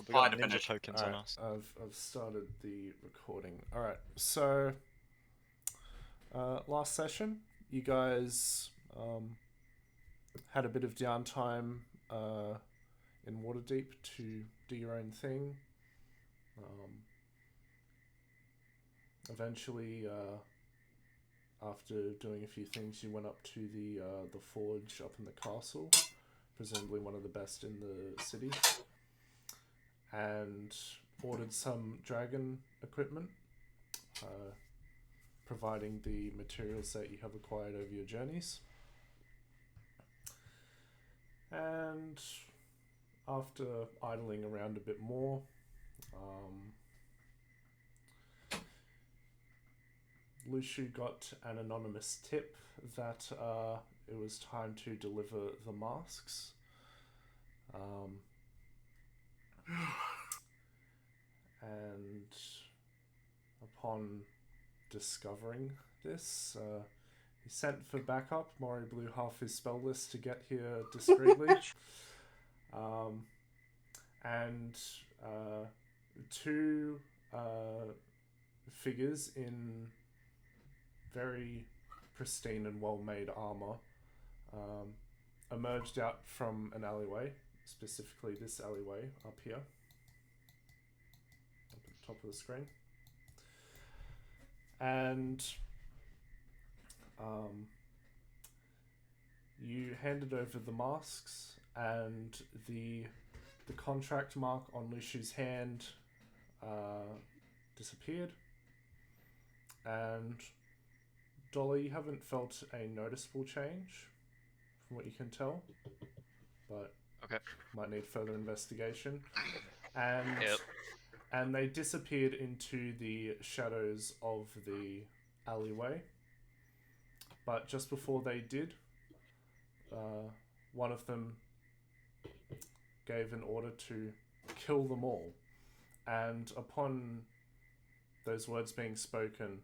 There's we got five ninja finished. tokens on Alright, us. I've started the recording. Alright, so last session, you guys had a bit of downtime in Waterdeep to do your own thing. Eventually, after doing a few things, you went up to the forge up in the castle, presumably one of the best in the city, and ordered some dragon equipment, providing the materials that you have acquired over your journeys. And after idling around a bit more, Lushu got an anonymous tip that it was time to deliver the masks. And upon discovering this, he sent for backup. Mori blew half his spell list to get here discreetly. And two figures in very pristine and well-made armor emerged out from an alleyway, specifically this alleyway up here, up at the top of the screen. And you handed over the masks, and the contract mark on Lushu's hand disappeared. And Dolly, you haven't felt a noticeable change from what you can tell, but Okay. might need further investigation. And Yep. and they disappeared into the shadows of the alleyway. But just before they did, one of them gave an order to kill them all. And upon those words being spoken,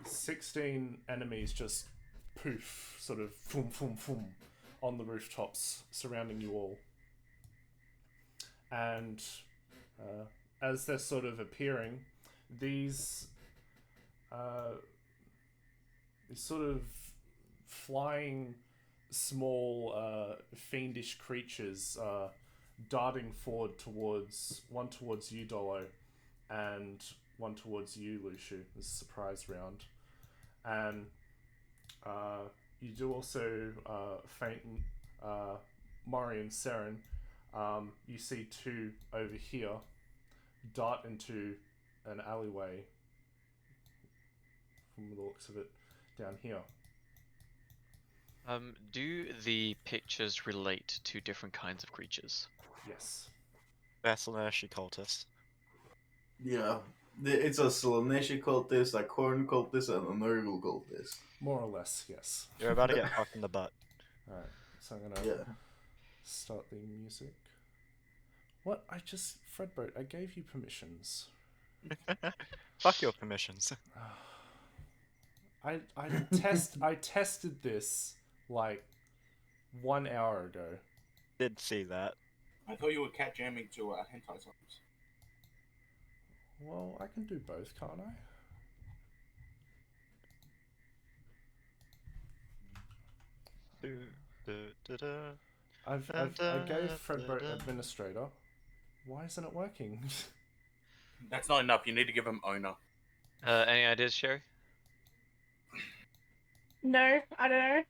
16 enemies just poof, sort of boom, boom, boom, on the rooftops surrounding you all. And as they're sort of appearing, these sort of flying small fiendish creatures darting forward towards you, Dolo, and one towards you, Lushu. This is a surprise round. And you do also faint Mori and Seren. You see two over here dart into an alleyway, from the looks of it, down here. Do the pictures relate to different kinds of creatures? Yes. Vacillashi cultist. Yeah. It's a Slaneshi cultist, a Corn cultist, and a Nurgle cultist. More or less, yes. You're about to get fucked in the butt. Alright, so I'm gonna Yeah. start the music. What? Fredboat, I gave you permissions. Fuck your permissions. I tested this like 1 hour ago. Did see that. I thought you were cat jamming to hentai songs. Well, I can do both, can't I? I gave Fredboat administrator. Why isn't it working? That's not enough. You need to give him owner. Any ideas, Sherry? No, I don't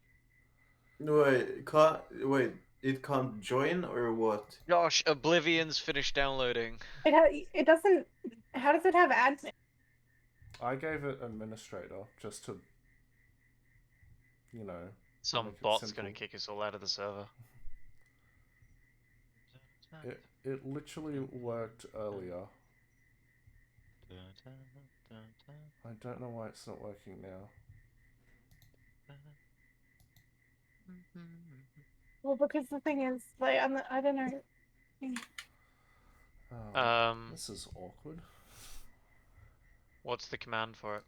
know. Wait, it can't join or what? Gosh, Oblivion's finished downloading. It doesn't. How does it have admin? I gave it administrator just to, you know. Some make it bot's simple. gonna kick us all out of the server. It literally worked earlier. I don't know why it's not working now. Well, because the thing is, like, I don't know. Oh, this is awkward. What's the command for it?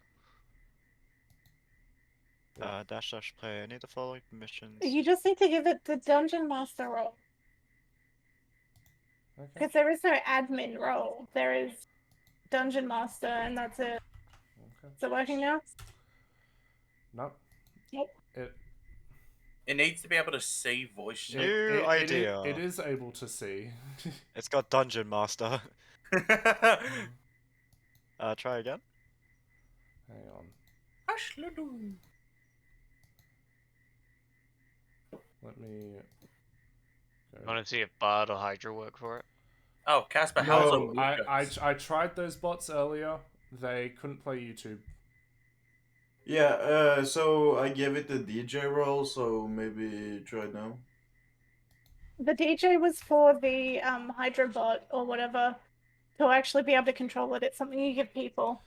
Dash play any of the following permissions. You just need to give it the dungeon master role. Okay. Because there is no admin role. There is Dungeon Master, and that's it. Okay. Is it working now? Nope. Nope. It needs to be able to see voice chat. New idea. It is able to see. It's got Dungeon Master. Try again. Hang on. Let me You go. want to see if Bard or Hydra work for it? Oh, Casper, how's No, I tried those bots earlier. They couldn't play YouTube. Yeah, so I gave it the DJ role, so maybe try it now. The DJ was for the Hydra bot or whatever to actually be able to control it. It's something you give people.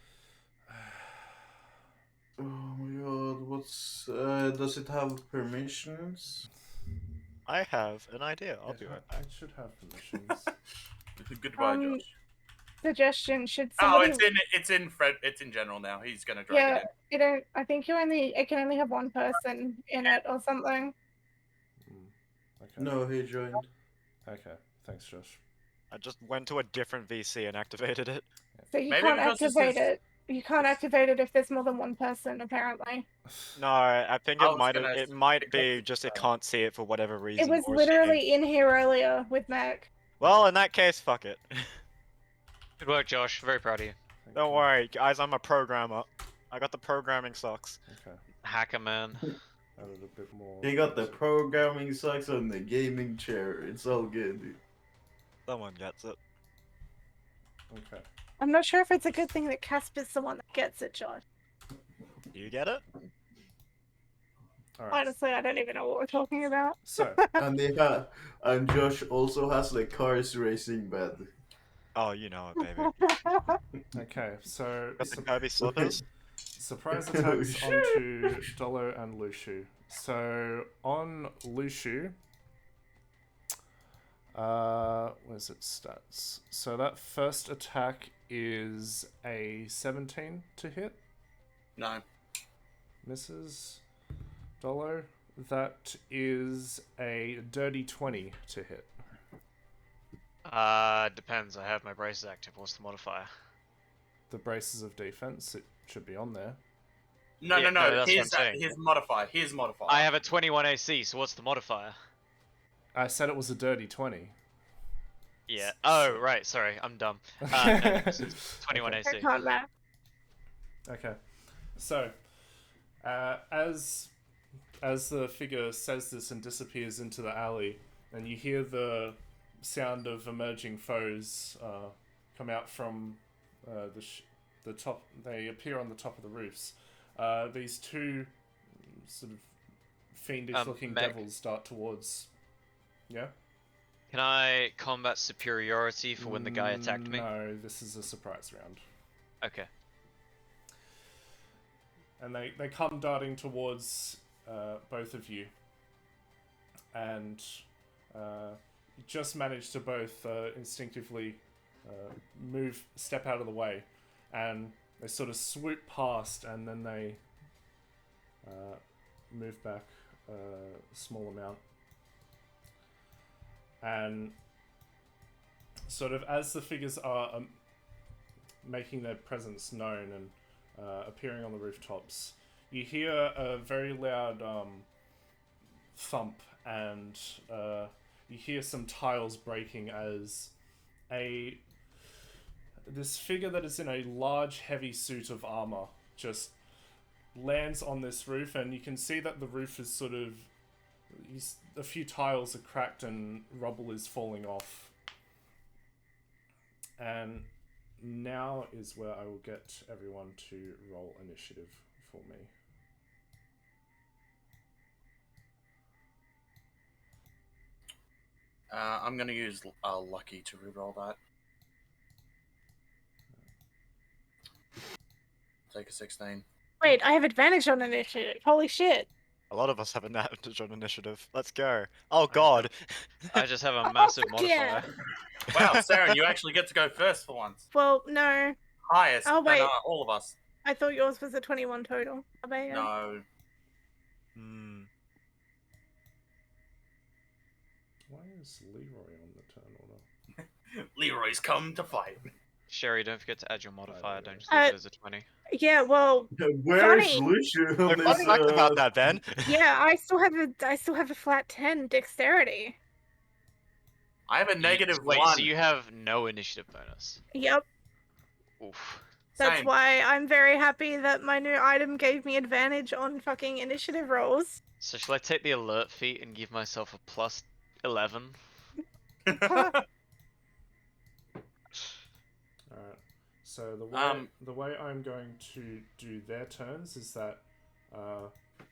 Oh my god, what's does it have permissions? I have an idea. I'll be right back. It should have permissions. Goodbye, Josh. Suggestion: should Oh, somebody? it's in Fred. It's in general now. He's gonna drag Yeah, it in. you don't. I think it can only have one person in it or something. Okay. No, he joined. Okay. Thanks, Josh. I just went to a different VC and activated it. So you Maybe can't because this activate is- it. You can't activate it if there's more than one person, apparently. No, I think I it was might gonna it say, might because be it's, just it can't see it for whatever reason. It was or literally in here earlier with Mac. Well, in that case, fuck it. Good work, Josh. Very proud of you. Don't worry, guys. I'm a programmer. I got the programming socks. Okay. Hacker man. Added a bit more. He got the programming socks on the gaming chair. It's all good. Someone gets it. Okay. I'm not sure if it's a good thing that Casper's the one that gets it, Josh. Do you get it? All right. Honestly, I don't even know what we're talking about. So And Josh also has the cars racing bed. Oh, you know it, baby. okay. So Got the Kirby slippers. surprise attacks onto Dolo and Lushu. So on Lushu, where's its stats? So that first attack is a 17 to hit. No. Misses. Dolo. That is a dirty 20 to hit. Depends. I have my braces active. What's the modifier? The braces of defense, it should be on there. No, Yeah, no, no, no. that's what I'm saying. Here's modifier. Here's modifier. I have a 21 AC, so what's the modifier? I said it was a dirty 20. Yeah. Oh, right. Sorry, I'm dumb. No, it's 21 I AC. can't math. Okay. So, as the figure says this and disappears into the alley, and you hear the sound of emerging foes come out from the top. They appear on the top of the roofs. These two sort of fiendish-looking Meg. devils dart towards. Yeah. Can I combat superiority for when the guy attacked me? No, this is a surprise round. Okay. And they come darting towards both of you. And you just manage to both instinctively step out of the way. And they sort of swoop past, and then they move back a small amount. And sort of as the figures are making their presence known and appearing on the rooftops, you hear a very loud thump, and you hear some tiles breaking as this figure that is in a large, heavy suit of armor just lands on this roof, and you can see that the roof is sort of... a few tiles are cracked and rubble is falling off. And now is where I will get everyone to roll initiative for me. I'm gonna use Lucky to reroll that. Take a 16. Wait, I have advantage on initiative. Holy shit. A lot of us have an advantage on initiative. Let's go. Oh god. I just have a massive yeah. modifier. Wow, Saren, you actually get to go first for once. Well, no. Highest Oh, wait. than all of us. I thought yours was a 21 total. No. Hmm. Why is Leroy on the turn order? Leroy's come to fight. Sherry, don't forget to add your modifier. yeah. Don't just leave it as a 20. Yeah, well, Where is Funny. Lucian No, on fun this? fact about that, Ben. yeah, I still have a flat 10 dexterity. I have a negative Wait, 1. so you have no initiative bonus? Yep. Oof. That's Same. why I'm very happy that my new item gave me advantage on fucking initiative rolls. So shall I take the alert feat and give myself a plus 11? Alright. So Um, the way I'm going to do their turns is that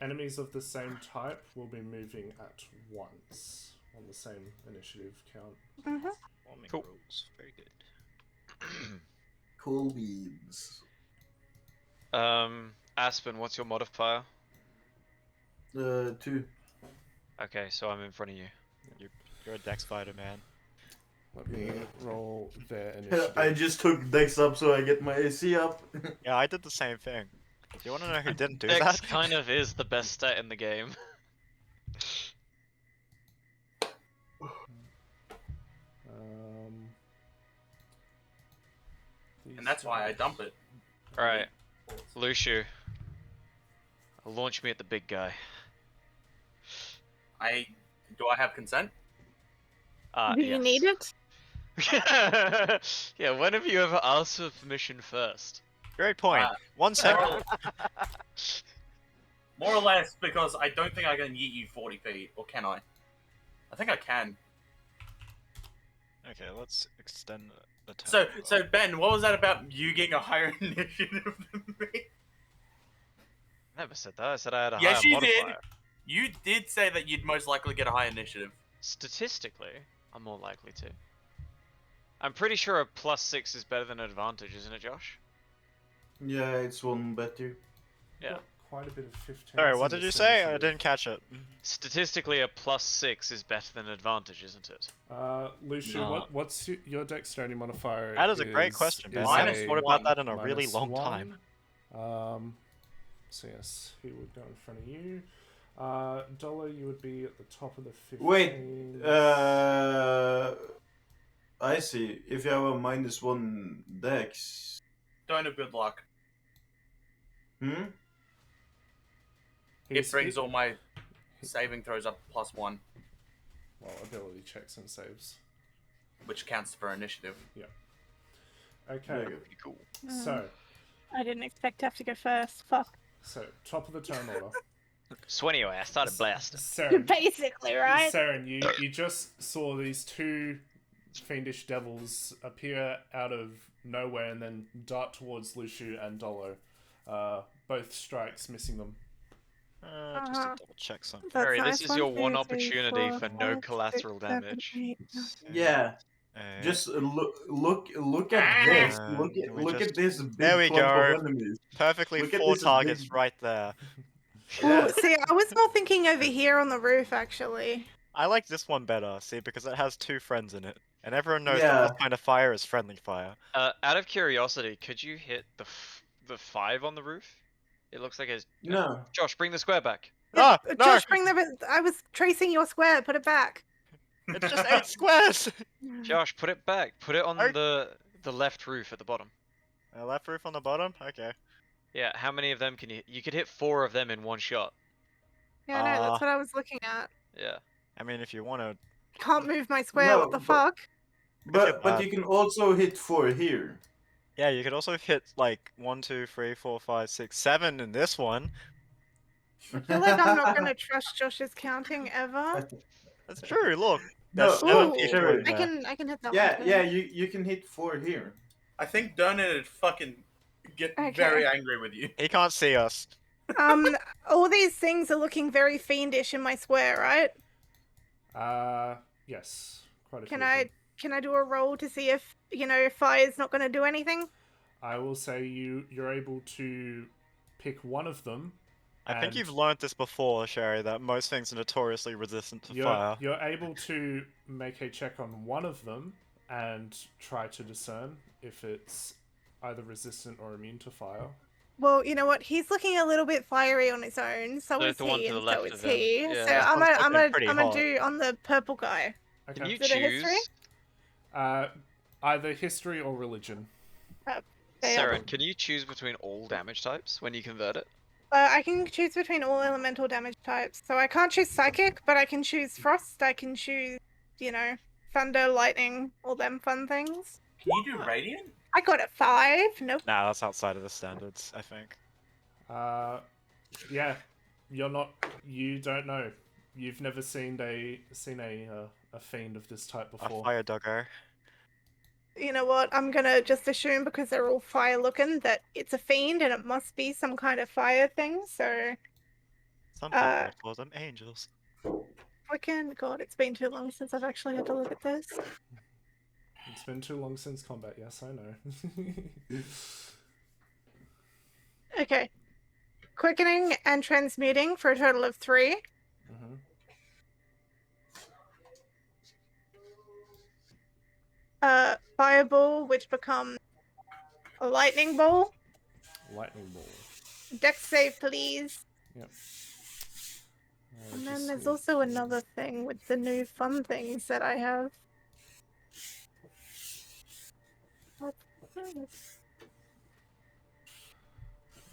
enemies of the same type will be moving at once on the same initiative count. Mm-hmm. Forming Cool. rules. Very good. Cool beans. Aspen, what's your modifier? 2. Okay, so I'm in front of you. You're a Dex fighter, man. Let me roll their initiative. I just took Dex up so I get my AC up. Yeah, I did the same thing. Do you want to know who didn't do Dex that? kind of is the best stat in the game. and that's why I dump it. Alright, Luciu. Launch me at the big guy. Do I have consent? Do you need it? Yeah, when have you ever asked for permission first? Great point. 1 second. More or less, because I don't think I can yeet you 40 feet, or can I? I think I can. Okay, let's extend the turn. So Ben, what was that about you getting a higher initiative than me? I never said that. I said I had a Yes, higher you did. modifier. You did say that you'd most likely get a high initiative. Statistically, I'm more likely to. I'm pretty sure a +6 is better than an advantage, isn't it, Josh? Yeah, it's 1 better. Yeah. Quite a bit of 15. Sorry, what did you say? I didn't catch it. Statistically, a +6 is better than an advantage, isn't it? Lucian, No. what's your dexterity modifier? That is a great question, Ben. I haven't thought about that in a really long time. So yes, he would go in front of you. Dollar, you would be at the top of the 15. Wait, I see. If you have a -1 Dex. Don't have good luck. Hmm? It brings all my saving throws up +1, Well, ability checks and saves. which counts for initiative. Okay, Pretty cool. so I didn't expect to have to go first. Fuck. top of the turn order. So anyway, I started blasting. Saren, Basically, right? Saren, you just saw these two fiendish devils appear out of nowhere and then dart towards Luciu and Dolo. Both strikes missing them. Just to double check something. That's Harry, nice. this is your 1, 2, one 3, opportunity 4, for no 5, collateral 6, 7, damage. 8, 9. Yeah. Just look at this. Look at this big There we clump go. of enemies. Perfectly Look at 4 this targets big- right there. Well, Yeah. see, I was more thinking over here on the roof, actually. I like this one better, see, because it has 2 friends in it. And everyone knows Yeah. that this kind of fire is friendly fire. Out of curiosity, could you hit the 5 on the roof? It looks like it's... No. Josh, bring the square back. Ah, no! Josh, bring the. I was tracing your square. Put it back. It's just 8 squares! Josh, put it back. Put it on I- the left roof at the bottom. Left roof on the bottom? Okay. Yeah, how many of them can you... You could hit 4 of them in one shot. Yeah, no, that's what I was looking at. Yeah. I mean, if you want to... Can't move my square. No, what the but- fuck? But you can also hit 4 here. Yeah, you could also hit, like, 1, 2, 3, 4, 5, 6, 7 in this one. I feel like I'm not gonna trust Josh's counting ever. That's true, look. No, There's 7 Ooh, people sure. in I there. can hit that Yeah, one. yeah, you can hit 4 here. I think Donut would fucking get Okay. very angry with you. He can't see us. All these things are looking very fiendish in my square, right? Yes, quite a Can few. of them. Can I do a roll to see if fire's not gonna do anything? I will say you're able to pick one of them. I think and you've learnt this before, Sherry, that most things are notoriously resistant to fire. You're able to make a check on one of them and try to discern if it's either resistant or immune to fire. Well, you know what? He's looking a little bit fiery on his own. So So is the one he, to the and left so of is him. he. Yeah. So That I'm one's gonna looking pretty hot. do on the purple guy. Can you Is it a history? choose? Either history or religion. They are- Saren, can you choose between all damage types when you convert it? I can choose between all elemental damage types. So I can't choose psychic, but I can choose frost. I can choose, thunder, lightning, all them fun things. Can you do radiant? I got a 5. Nope. Nah, that's outside of the standards, I think. Yeah, you don't know. You've never seen a fiend of this type A before. fire doggo. You know what? I'm gonna just assume because they're all fire looking that it's a fiend and it must be some kind of fire thing. So, Some people would call them angels. God, it's been too long since I've actually had to look at this. It's been too long since combat. Yes, I know. Okay. Quickening and transmuting for a total of 3. Mhm. Fireball, which becomes a lightning ball. Lightning ball. Dex save, please. Yep. And then there's also another thing with the new fun things that I have.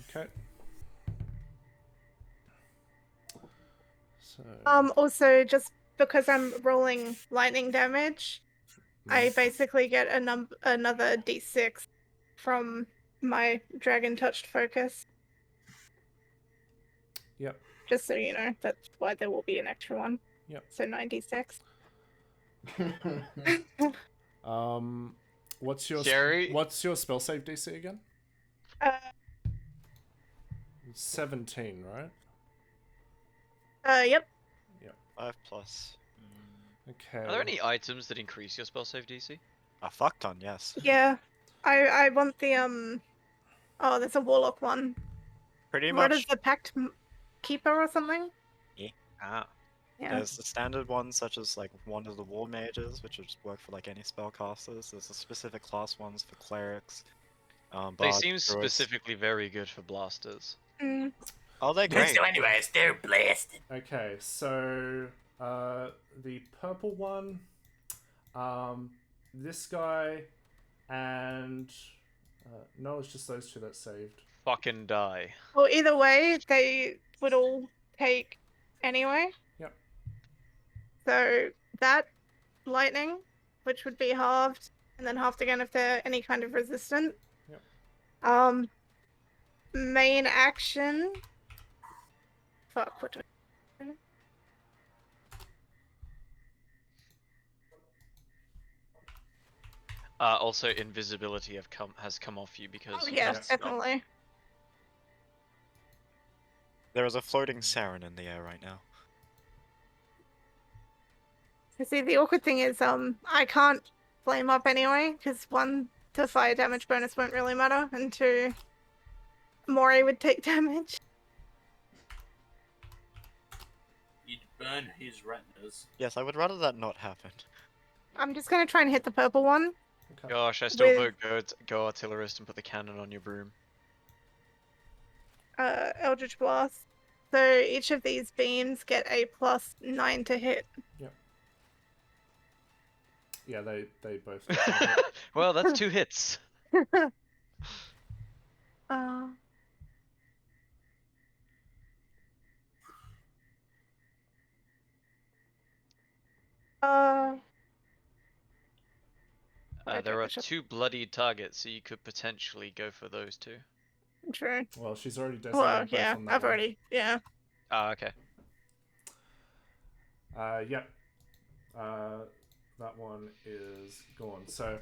Okay. So. Also, just because I'm rolling lightning damage, I basically get another d6 from my dragon touched focus. Yep. Just so you know, that's why there will be an extra one. Yep. So 96. What's your Jerry? what's your spell save DC again? 17, right? Yep. 5+. Okay. Are there any items that increase your spell save DC? A fuck ton, yes. Yeah. I want the oh, there's a warlock one. Pretty What much. is the pact keeper or something? Ah. Yeah. There's the standard ones, such as like one of the war mages, which would just work for like any spellcasters. There's the specific class ones for clerics. They bards, seem druids. specifically very good for blasters. Mm. Oh, they're great. So anyways, they're blasted. Okay, so the purple one, this guy, and no, it's just those two that saved. Fucking die. Well, either way, they would all take anyway. Yep. So that lightning, which would be halved, and then halved again if they're any kind of resistant. Yep. Main action. Fuck, what do I do? Also, invisibility has come off you because. Oh, you yeah, cast spell. definitely. There is a floating Saren in the air right now. You see, the awkward thing is, I can't flame up anyway, because 1, the fire damage bonus won't really matter, and 2, Mori would take damage. You'd burn his retinas. Yes, I would rather that not happen. I'm just gonna try and hit the purple one. Okay. Gosh, I still With- vote go artillerist and put the cannon on your broom. Eldritch Blast. So each of these beams get a +9 to hit. Yeah, they both. Well, that's 2 hits. There are 2 bloodied targets, so you could potentially go for those 2. True. Well, she's already designated Well, both yeah, on that I've one. already, yeah. Ah, okay. Yep. That one is gone. So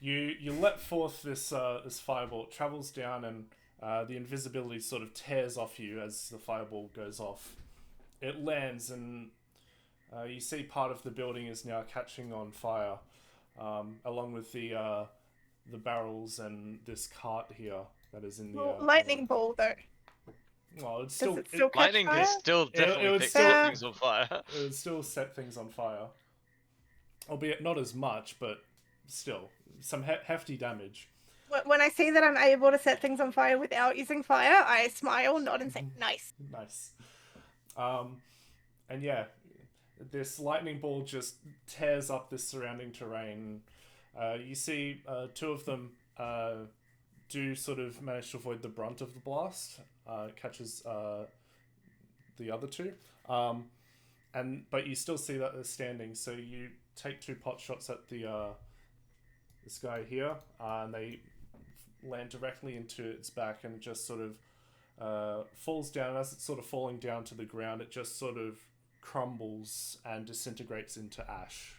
you let forth this this fireball. It travels down, and the invisibility sort of tears off you as the fireball goes off. It lands, and you see part of the building is now catching on fire, along with the barrels and this cart here that is in the lightning ball though. Well, it's Does still it still catch Lightning fire? is still it definitely would set still- things on fire. it would still set things on fire, albeit not as much, but still some hefty damage. When I see that I'm able to set things on fire without using fire, I smile, nod, and say, "Nice." Nice. And yeah, this lightning ball just tears up this surrounding terrain. You see two of them do sort of manage to avoid the brunt of the blast. Catches the other two. But you still see that they're standing, so you take 2 pot shots at the this guy here, and they land directly into its back and just sort of falls down. As it's sort of falling down to the ground, it just sort of crumbles and disintegrates into ash.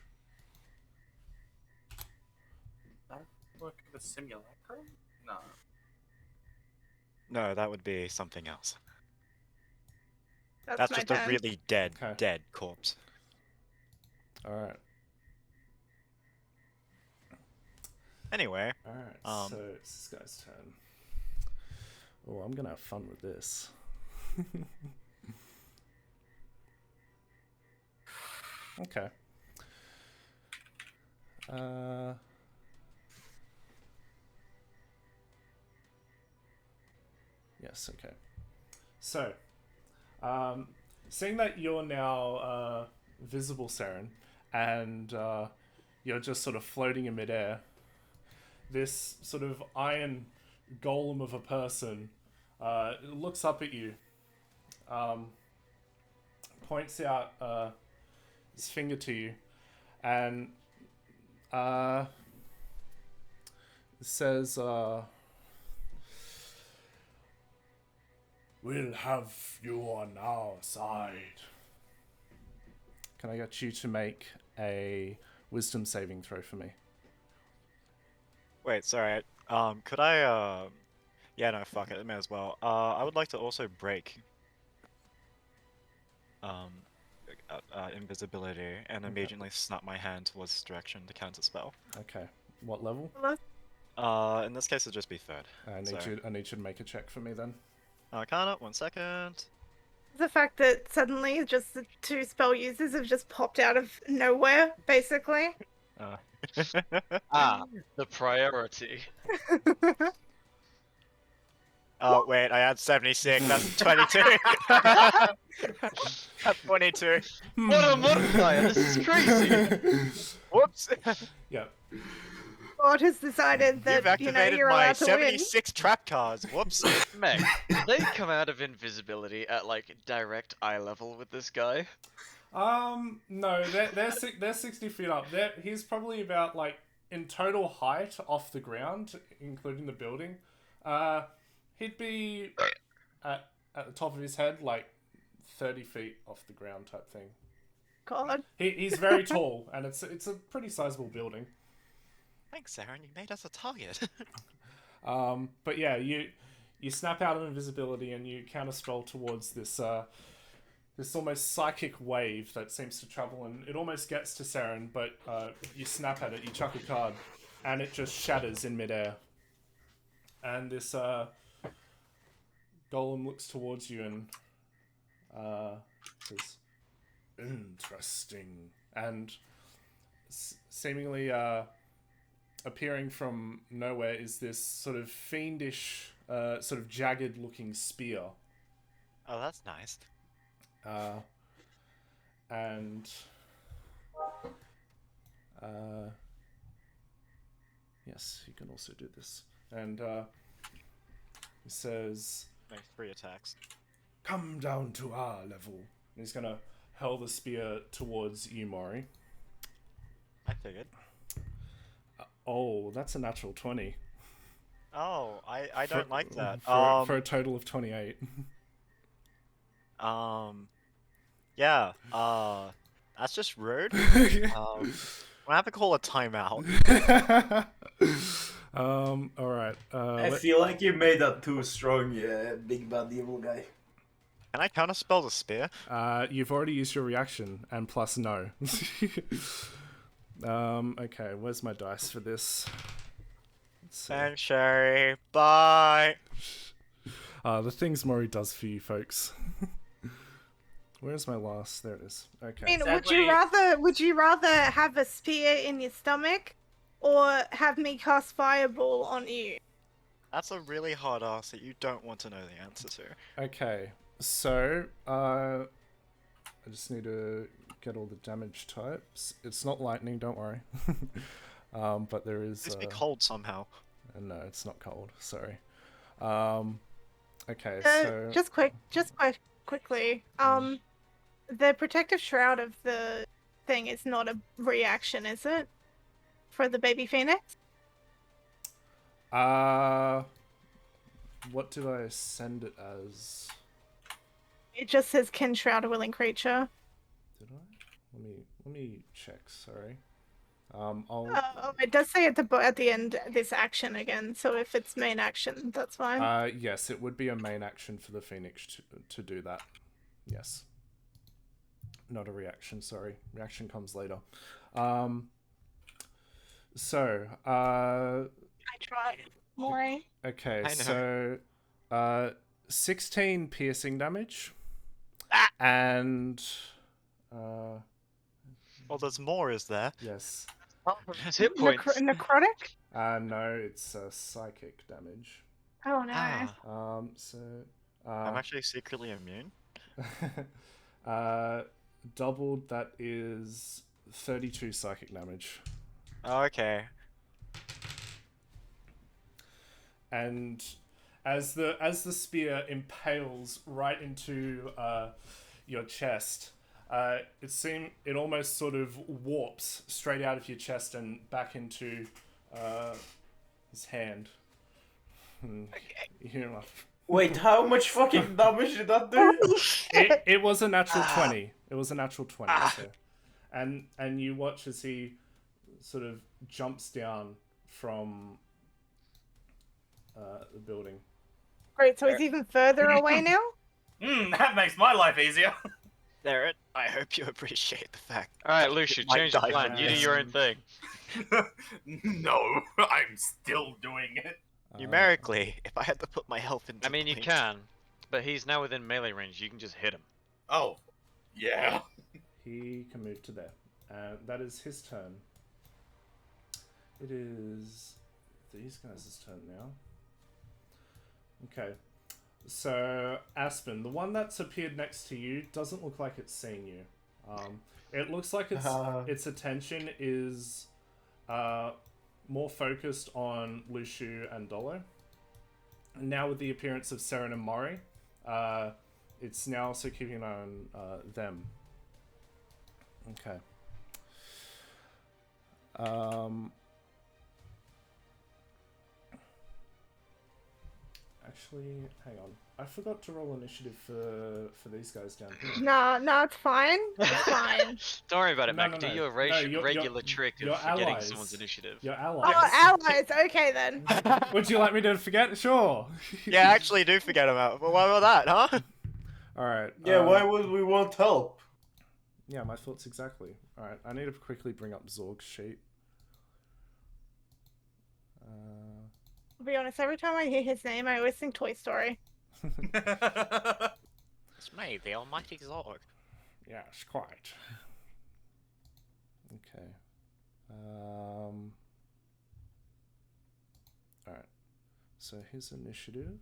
That look at the simulacrum? No. No, that would be something else. That's That's my just turn. a really dead, Okay. dead corpse. Alright. Anyway, Alright, so it's this guy's turn. Oh, I'm gonna have fun with this. Okay. Yes, okay. So, seeing that you're now visible, Saren, and you're just sort of floating in midair, this sort of iron golem of a person looks up at you, points out his finger to you, and says, "We'll have you on our side." Can I get you to make a wisdom saving throw for me? wait, sorry. Could I? Yeah, no, fuck it. May as well. I would like to also break invisibility and Okay. immediately snap my hand towards this direction to counter spell. Okay. What level? In this case, it'll just be 3rd. I need So- you. I need you to make a check for me then. Arcana, 1 second. The fact that suddenly just the 2 spell users have just popped out of nowhere, basically. Ah, the priority. Oh, wait, I had 76. That's 22. That's 22. What a modifier! This is crazy. Whoops. Yep. God has decided You've that, activated you're my allowed to win. 76 trap cards. Whoops. Mate, they come out of invisibility at like direct eye level with this guy. No, they're 60 feet up. He's probably about like in total height off the ground, including the building. He'd be at the top of his head, like 30 feet off the ground type thing. God. He's very tall, and it's a pretty sizable building. Thanks, Aaron. You made us a target. But yeah, you snap out of invisibility and you counterspell towards this this almost psychic wave that seems to travel, and it almost gets to Saren, but you snap at it, you chuck a card, and it just shatters in midair. And this golem looks towards you and says, "Interesting," and seemingly appearing from nowhere is this sort of fiendish, sort of jagged-looking spear. Oh, that's nice. And yes, you can also do this. And he says, Make 3 attacks. "Come down to our level." And he's gonna hurl the spear towards you, Mori. I figured. Oh, that's a natural 20. Oh, I don't like that. For a total of 28. Yeah, that's just rude. I have to call a timeout. Alright. I feel like you made that too strong, big bad evil guy. Can I counterspell the spear? You've already used your reaction, and plus no. Okay, where's my dice for this? Let's see. Thanks, Sherry. Bye. The things Mori does for you folks. Where's my last? There it is. Okay. I mean, Sadly- would you rather have a spear in your stomach or have me cast fireball on you? That's a really hard ask that you don't want to know the answer to. Okay. So, I just need to get all the damage types. It's not lightning, don't worry. But there is. It's be cold somehow. No, it's not cold. Sorry. Okay, so just quickly. The protective shroud of the thing is not a reaction, is it? For the baby phoenix? what did I send it as? It just says can shroud a willing creature. Did I? Let me check. Sorry. It does say at the end this action again. So if it's main action, that's fine. Yes, it would be a main action for the Phoenix to do that. Yes. Not a reaction. Sorry, reaction comes later. So. I tried. Maury. Okay, I know. so 16 piercing damage, and Well, there's more, is there? yes. Hit points. Necrotic? No, it's psychic damage. Oh no. Ah, So I'm actually secretly immune. doubled, that is 32 psychic damage. Oh, okay. And as the spear impales right into your chest, it almost sort of warps straight out of your chest and back into his hand. You know, Wait, how much fucking damage did that do? it was a natural 20. It was a natural 20. So. And you watch as he sort of jumps down from the building. Great, so he's even further away now? That makes my life easier. There, I hope you appreciate the fact. Alright, Lucia, might change the die plan. from You do this. your own thing. No, I'm still doing it. Numerically, if I had to put my health into I mean, you point- can, but he's now within melee range. You can just hit him. Oh, yeah. He can move to there. That is his turn. It is these guys' turn now. Okay. So, Aspen, the one that's appeared next to you doesn't look like it's seen you. It looks like its attention is more focused on Lushu and Dolo. And now with the appearance of Seren and Mori, it's now also keeping an eye on them. Okay. Actually, hang on. I forgot to roll initiative for these guys down here. No, it's fine. It's fine. Don't worry about it, No, Mac. no, Do no. your No, regular trick your of forgetting allies. someone's initiative. Your allies. Oh, allies. Okay then. Would you like me to forget? Sure. Yeah, actually do forget about. But why about that, huh? All right. Yeah, why would we want help? Yeah, my thoughts exactly. All right, I need to quickly bring up Zorg's sheet. To be honest, every time I hear his name, I always think Toy Story. It's me, the almighty Zorg. Yes, quite. Okay. All right. So his initiative,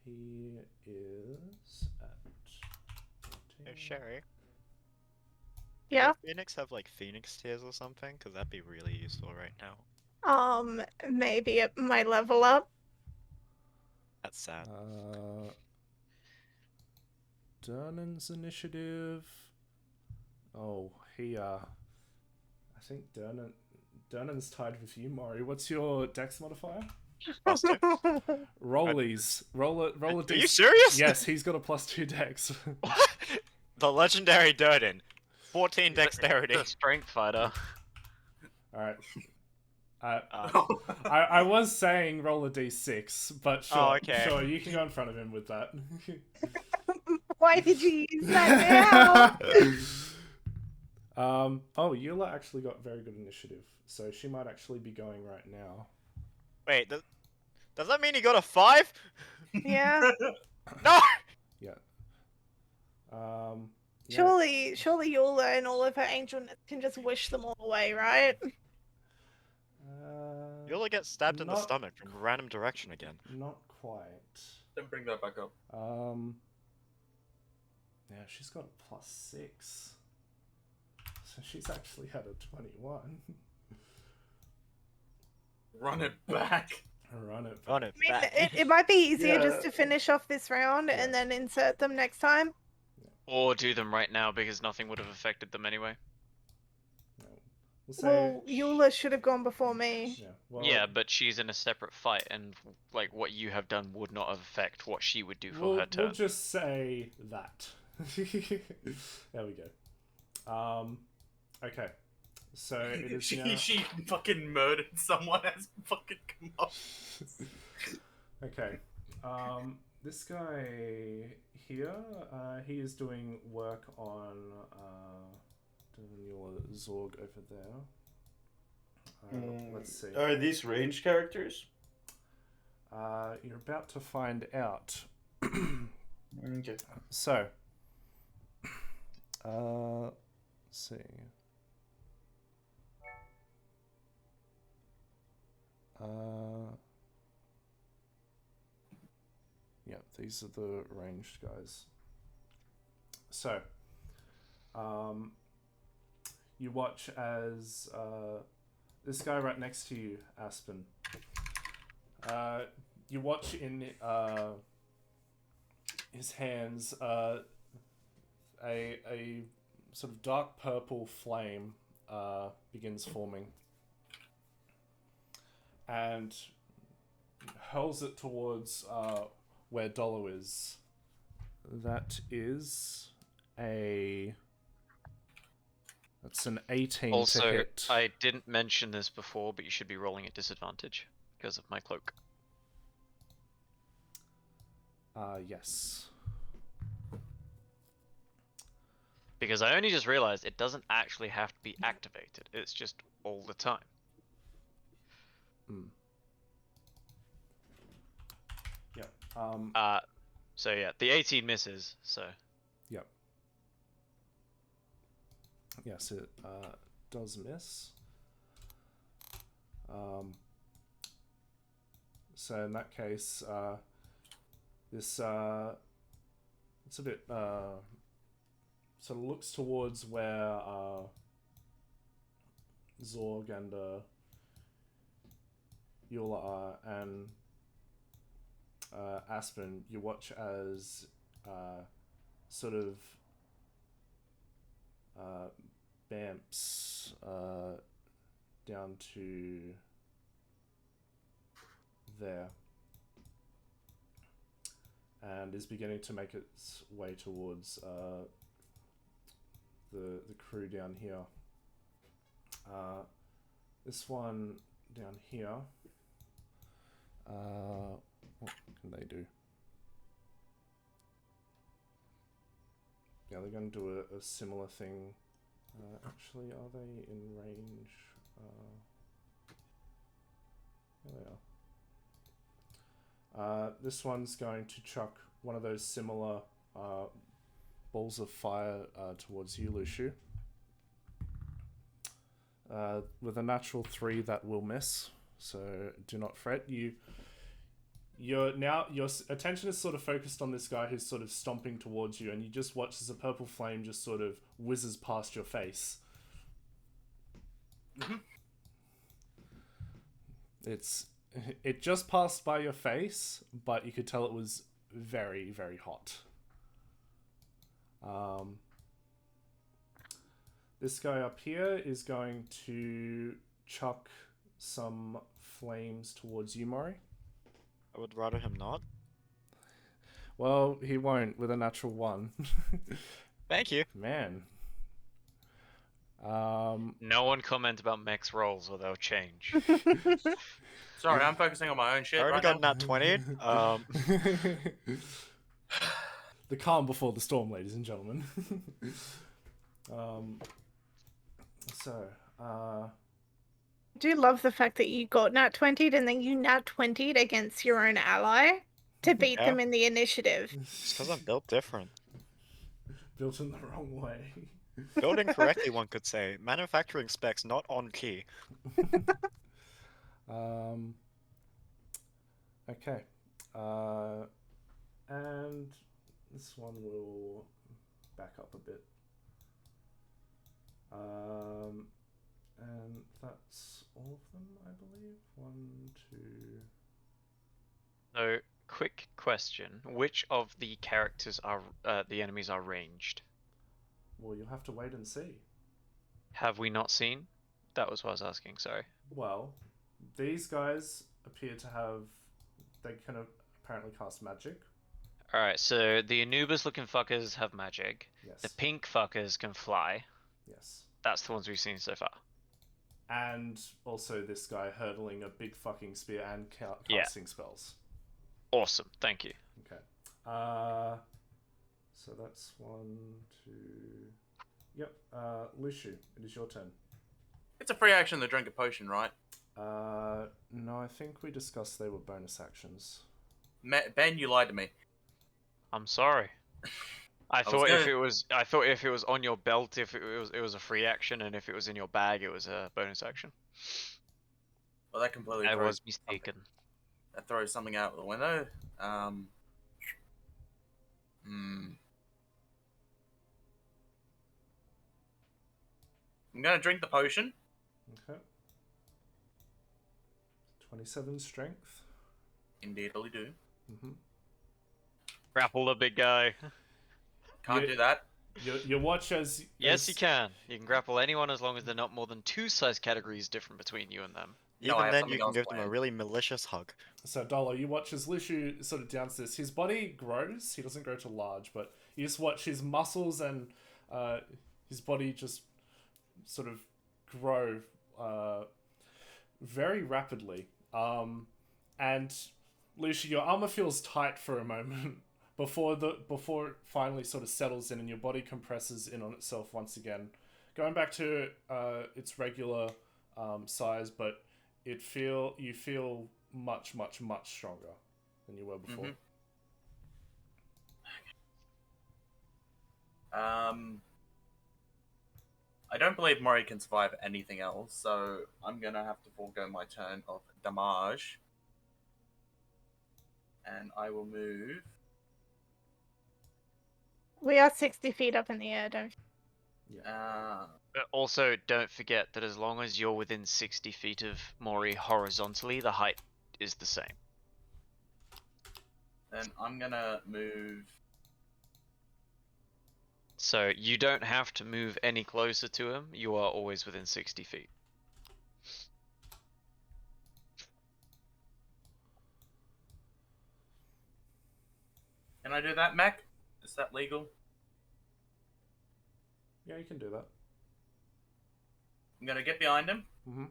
he is at. Hey, Sherry. Yeah. Does Phoenix have like Phoenix tears or something? Because that'd be really useful right now. Maybe it might level up. That's sad. Durnan's initiative. Oh, he I think Durnan's tied with you, Maury. What's your dex modifier? +2. Rollies. Roll a Are you serious? Yes, he's got a +2 dex. The legendary Durden. 14 dexterity. The strength fighter. Alright. I was saying roll a d6, but sure, Oh, okay. sure, you can go in front of him with that. Why did you use that now? Oh, Eula actually got very good initiative, so she might actually be going right now. Wait, does that mean he got a 5? Yeah. No! Yeah. Yeah. Surely Eula and all of her angelness can just wish them all away, right? You'll get stabbed in the Not- stomach from a random direction again. Not quite. Don't bring that back up. Yeah, she's got +6. So she's actually had a 21. Run it back. Run it. Run it I mean, back. it might be easier just Yeah. to finish off this round Yeah. and then insert them next time. Or do them right now because nothing would have affected them anyway. No. We'll say. Well, Eula should have gone before me. Yeah. Well, Yeah, but she's in a separate fight, and like what you have done would not affect what she would do for we'll, her turn. we'll just say that. There we go. Okay. So it is now. She fucking murdered someone as fucking come up. Okay. This guy here, he is doing work on your Zorg over there. Let's see. Are these ranged characters? You're about to find out. Okay. So, let's see. Yeah, these are the ranged guys. So, you watch as this guy right next to you, Aspen. You watch in his hands a sort of dark purple flame begins forming and hurls it towards where Dolo is. That is that's an 18 to Also, hit. I didn't mention this before, but you should be rolling at disadvantage because of my cloak. Yes. Because I only just realized it doesn't actually have to be activated. It's just all the time. Yep. So yeah, the 18 misses. So Yep. Yes, it does miss. So in that case, this it's a bit sort of looks towards where Zorg and Eula are, and Aspen, you watch as sort of bamps down to there and is beginning to make its way towards the crew down here. This one down here, what can they do? Yeah, they're going to do a similar thing. Actually, are they in range? There they are. This one's going to chuck one of those similar balls of fire towards you, Luciu. With a natural 3, that will miss. So do not fret. Your attention is sort of focused on this guy who's sort of stomping towards you, and you just watch as a purple flame just sort of whizzes past your face. Mm-hmm. It just passed by your face, but you could tell it was very, very hot. This guy up here is going to chuck some flames towards you, Mori. I would rather him not. Well, he won't with a natural 1. Thank you. Man. no one comment about mech's rolls or they'll change. Sorry, I'm focusing on my own shit I already right got now. nat 20. The calm before the storm, ladies and gentlemen. I do love the fact that you got nat 20'd and then you nat 20'd against your own ally to beat them in the initiative. It's because I'm built different. Built in the wrong way. Built incorrectly, one could say. Manufacturing specs not on key. Okay. And this one will back up a bit. And that's all of them, I believe. 1, 2. So, quick question: which of the characters are the enemies are ranged? Well, you'll have to wait and see. Have we not seen? That was what I was asking. Sorry. Well, these guys appear to have. They can apparently cast magic. All right. So the Anubis-looking fuckers have magic. Yes. The pink fuckers can fly. Yes. That's the ones we've seen so far. And also this guy hurtling a big fucking spear and casting spells. Awesome. Thank you. Okay. So that's 1, 2. Yep. Luciu, it is your turn. It's a free action to drink a potion, right? No, I think we discussed they were bonus actions. Ben, you lied to me. I'm sorry. I was thought if gonna- it was on your belt, if it was a free action, and if it was in your bag, it was a bonus action. Well, that completely I throws, was mistaken. that throws something out the window. I'm gonna drink the potion. Okay. 27 strength. Indeedly do. Mm-hmm. Grapple the big guy. Can't do that. You watch as Yes, you can. You can grapple anyone as long as they're not more than 2 size categories different between you and them. No, I Even have then, something you can else give them a planned. really malicious hug. So Dolo, you watch as Luciu sort of downs this. His body grows. He doesn't grow to large, but you just watch his muscles and his body just sort of grow very rapidly. And Luciu, your armor feels tight for a moment before it finally sort of settles in and your body compresses in on itself once again, going back to its regular size, but you feel much stronger than you were before. I don't believe Mori can survive anything else, so I'm gonna have to forego my turn of damage. And I will move. We are 60 feet up in the air, don't But also, don't forget that as long as you're within 60 feet of Mori horizontally, the height is the same. Then I'm gonna move. So you don't have to move any closer to him. You are always within 60 feet. Can I do that, Mac? Is that legal? Yeah, you can do that. I'm gonna get behind him, Mm-hmm.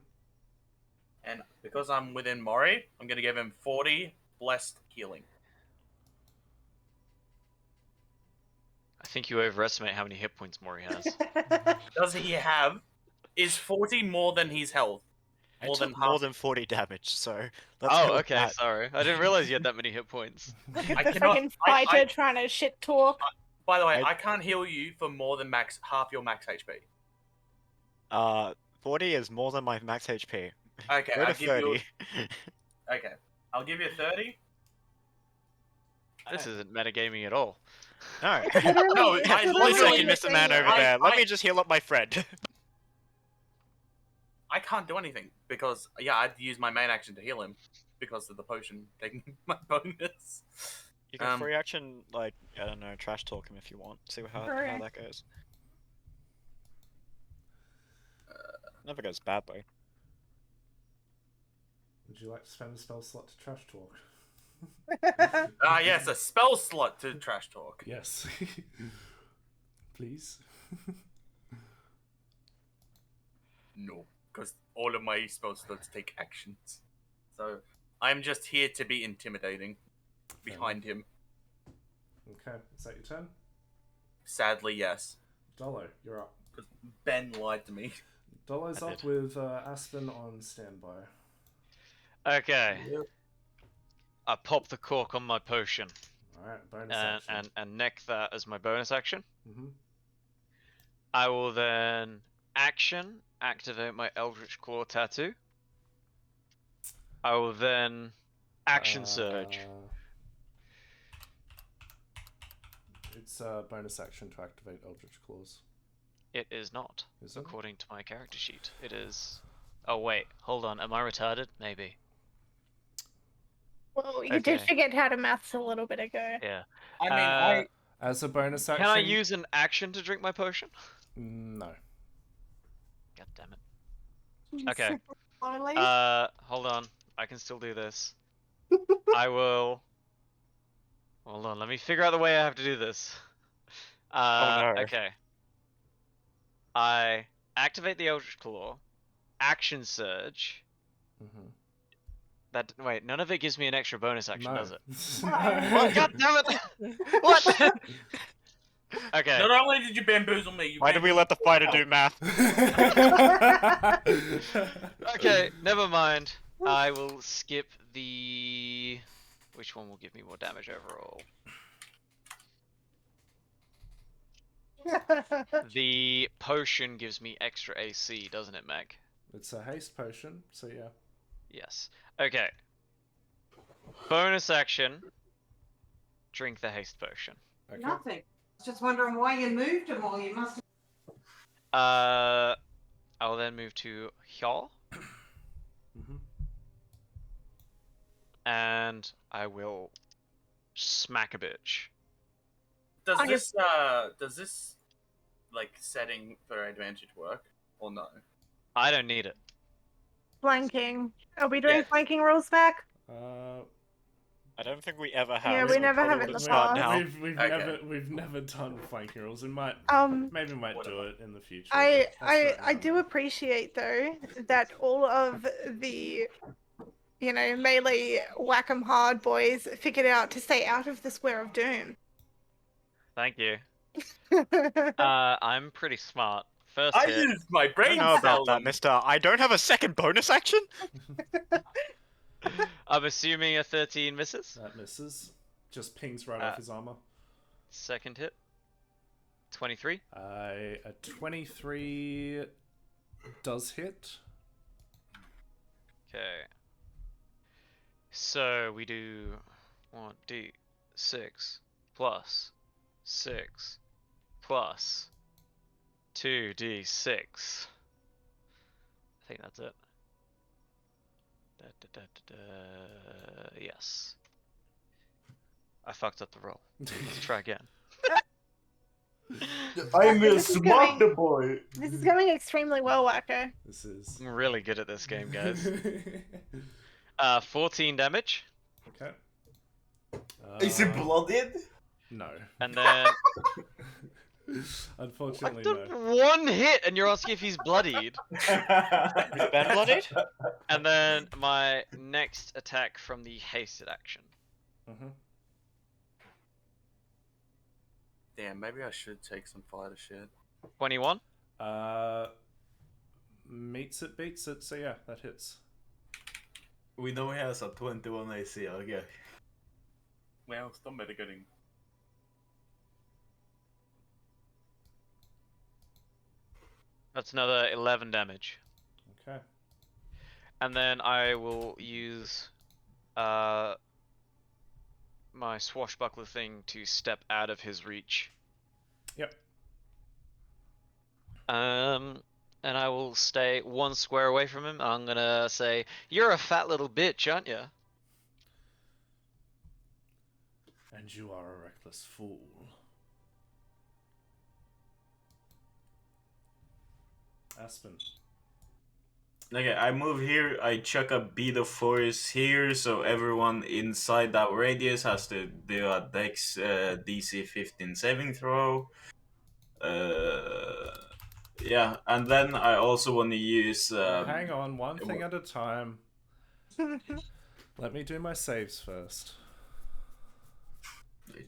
and because I'm within Mori, I'm gonna give him 40 blessed healing. I think you overestimate how many hit points Mori has. Does he have? Is 40 more than his health? I More took than more half. than 40 damage, so let's Oh, go with okay, that. sorry. I didn't realize you had that many hit points. I cannot. Freaking fighter trying to shit talk. By the way, I- I can't heal you for more than half your max HP. 40 is more than my max HP. Okay, Go I'll to give 30. you. Okay, I'll give you 30. This isn't metagaming at all. No. No, Literally, I One literally- second, Mr. Man over I- there. Let I- me just heal up my friend. I can't do anything because I'd use my main action to heal him because of the potion taking my bonus. You can free action, like, I don't know, trash talk him if you want. See how Okay. that goes. Never goes badly. Would you like to spend a spell slot to trash talk? Yes, a spell slot to trash talk. Yes. Please. No, because all of my spell slots take actions. So I'm just here to be intimidating behind him. Okay, is that your turn? Sadly, yes. Dolo, you're up. Because Ben lied to me. Dolo's I up did. with Aspen on standby. Okay. I pop the cork on my potion Alright, bonus action. and neck that as my bonus action. Mm-hmm. I will then activate my Eldritch Claw tattoo. I will then action surge. It's a bonus action to activate Eldritch Claws. It is not, Is it? according to my character sheet. It is. Oh wait, hold on. Am I retarded? Maybe. Well, you did Okay. forget how to maths a little bit ago. Yeah. I mean, As a bonus action. Can I use an action to drink my potion? No. God damn it. Okay. Slowly. Hold on. I can still do this. I will. Hold on. Let me figure out the way I have to do this. no. Okay. I activate the Eldritch Claw. Action Surge. Mm-hmm. Wait, none of it gives me an extra bonus action, No. does it? No. What? God damn it! What? Okay. not only did you bamboozle me, you Why did we let the fighter do math? Okay, never mind. I will skip the... Which one will give me more damage overall? The potion gives me extra AC, doesn't it, Meg? It's a haste potion, so yeah. Yes. Okay. Bonus action. Drink the haste potion. Okay. Nothing. I was just wondering why you moved them all. You must. I will then move to Hjal, Mm-hmm. and I will smack a bitch. Does this like setting for advantage work or no? I don't need it. Flanking. Are we doing Yeah. flanking rules back? I don't think we ever have. Yeah, so we never probably have in wouldn't the start past. now. We've never done flanking rules. We might maybe we might do it in the future. I but that's I do appreciate though that all of the melee whack-em hard boys figured out to stay out of the square of doom. Thank you. I'm pretty smart. First I hit. used my I brain don't know about cell. that, Mister. I don't have a second bonus action. I'm assuming a 13 misses. That misses. Just pings right off his armor. Second hit. 23. A 23 does hit. Okay. So we do 1d6 plus 6 plus 2d6. I think that's it. Yes. I fucked up the roll. Let's try again. I'm a This is smart going- boy. This is going extremely well, Wacko. This is I'm really good at this game, guys. 14 damage. Okay. Is it blooded? No. And then Unfortunately, I've no. done one hit, and you're asking if he's bloodied. Is Ben bloodied? And then my next attack from the hasted action. Mm-hmm. Damn, maybe I should take some fighter shit. 21. Meets it, beats it. So yeah, that hits. We know he has a 21 AC, okay. Well, still mitigating. That's another 11 damage. Okay. And then I will use my swashbuckler thing to step out of his reach. Yep. And I will stay 1 square away from him. I'm gonna say, "You're a fat little bitch, aren't you?" And you are a reckless fool. Aspen. Okay, I move here, I chuck a bead of force here, so everyone inside that radius has to do a Dex DC 15 saving throw. Yeah, and then I also want to use... Hang on, one thing at a time. Let me do my saves first.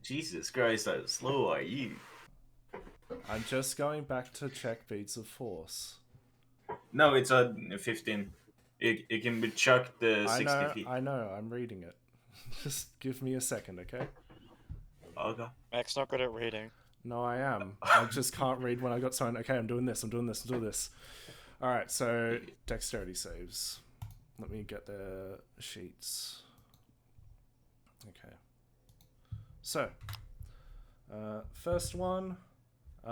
Jesus Christ, how slow are you? I'm just going back to check beads of force. No, it's a 15. It can be chucked 60 feet. I know, I'm reading it. Just give me a second, okay? Okay. Mac's not good at reading. No, I am. I just can't read when I got something. Okay, I'm doing this, I'm doing this, I'm doing this. Alright, so dexterity saves. Let me get the sheets. Okay. So, First one, that's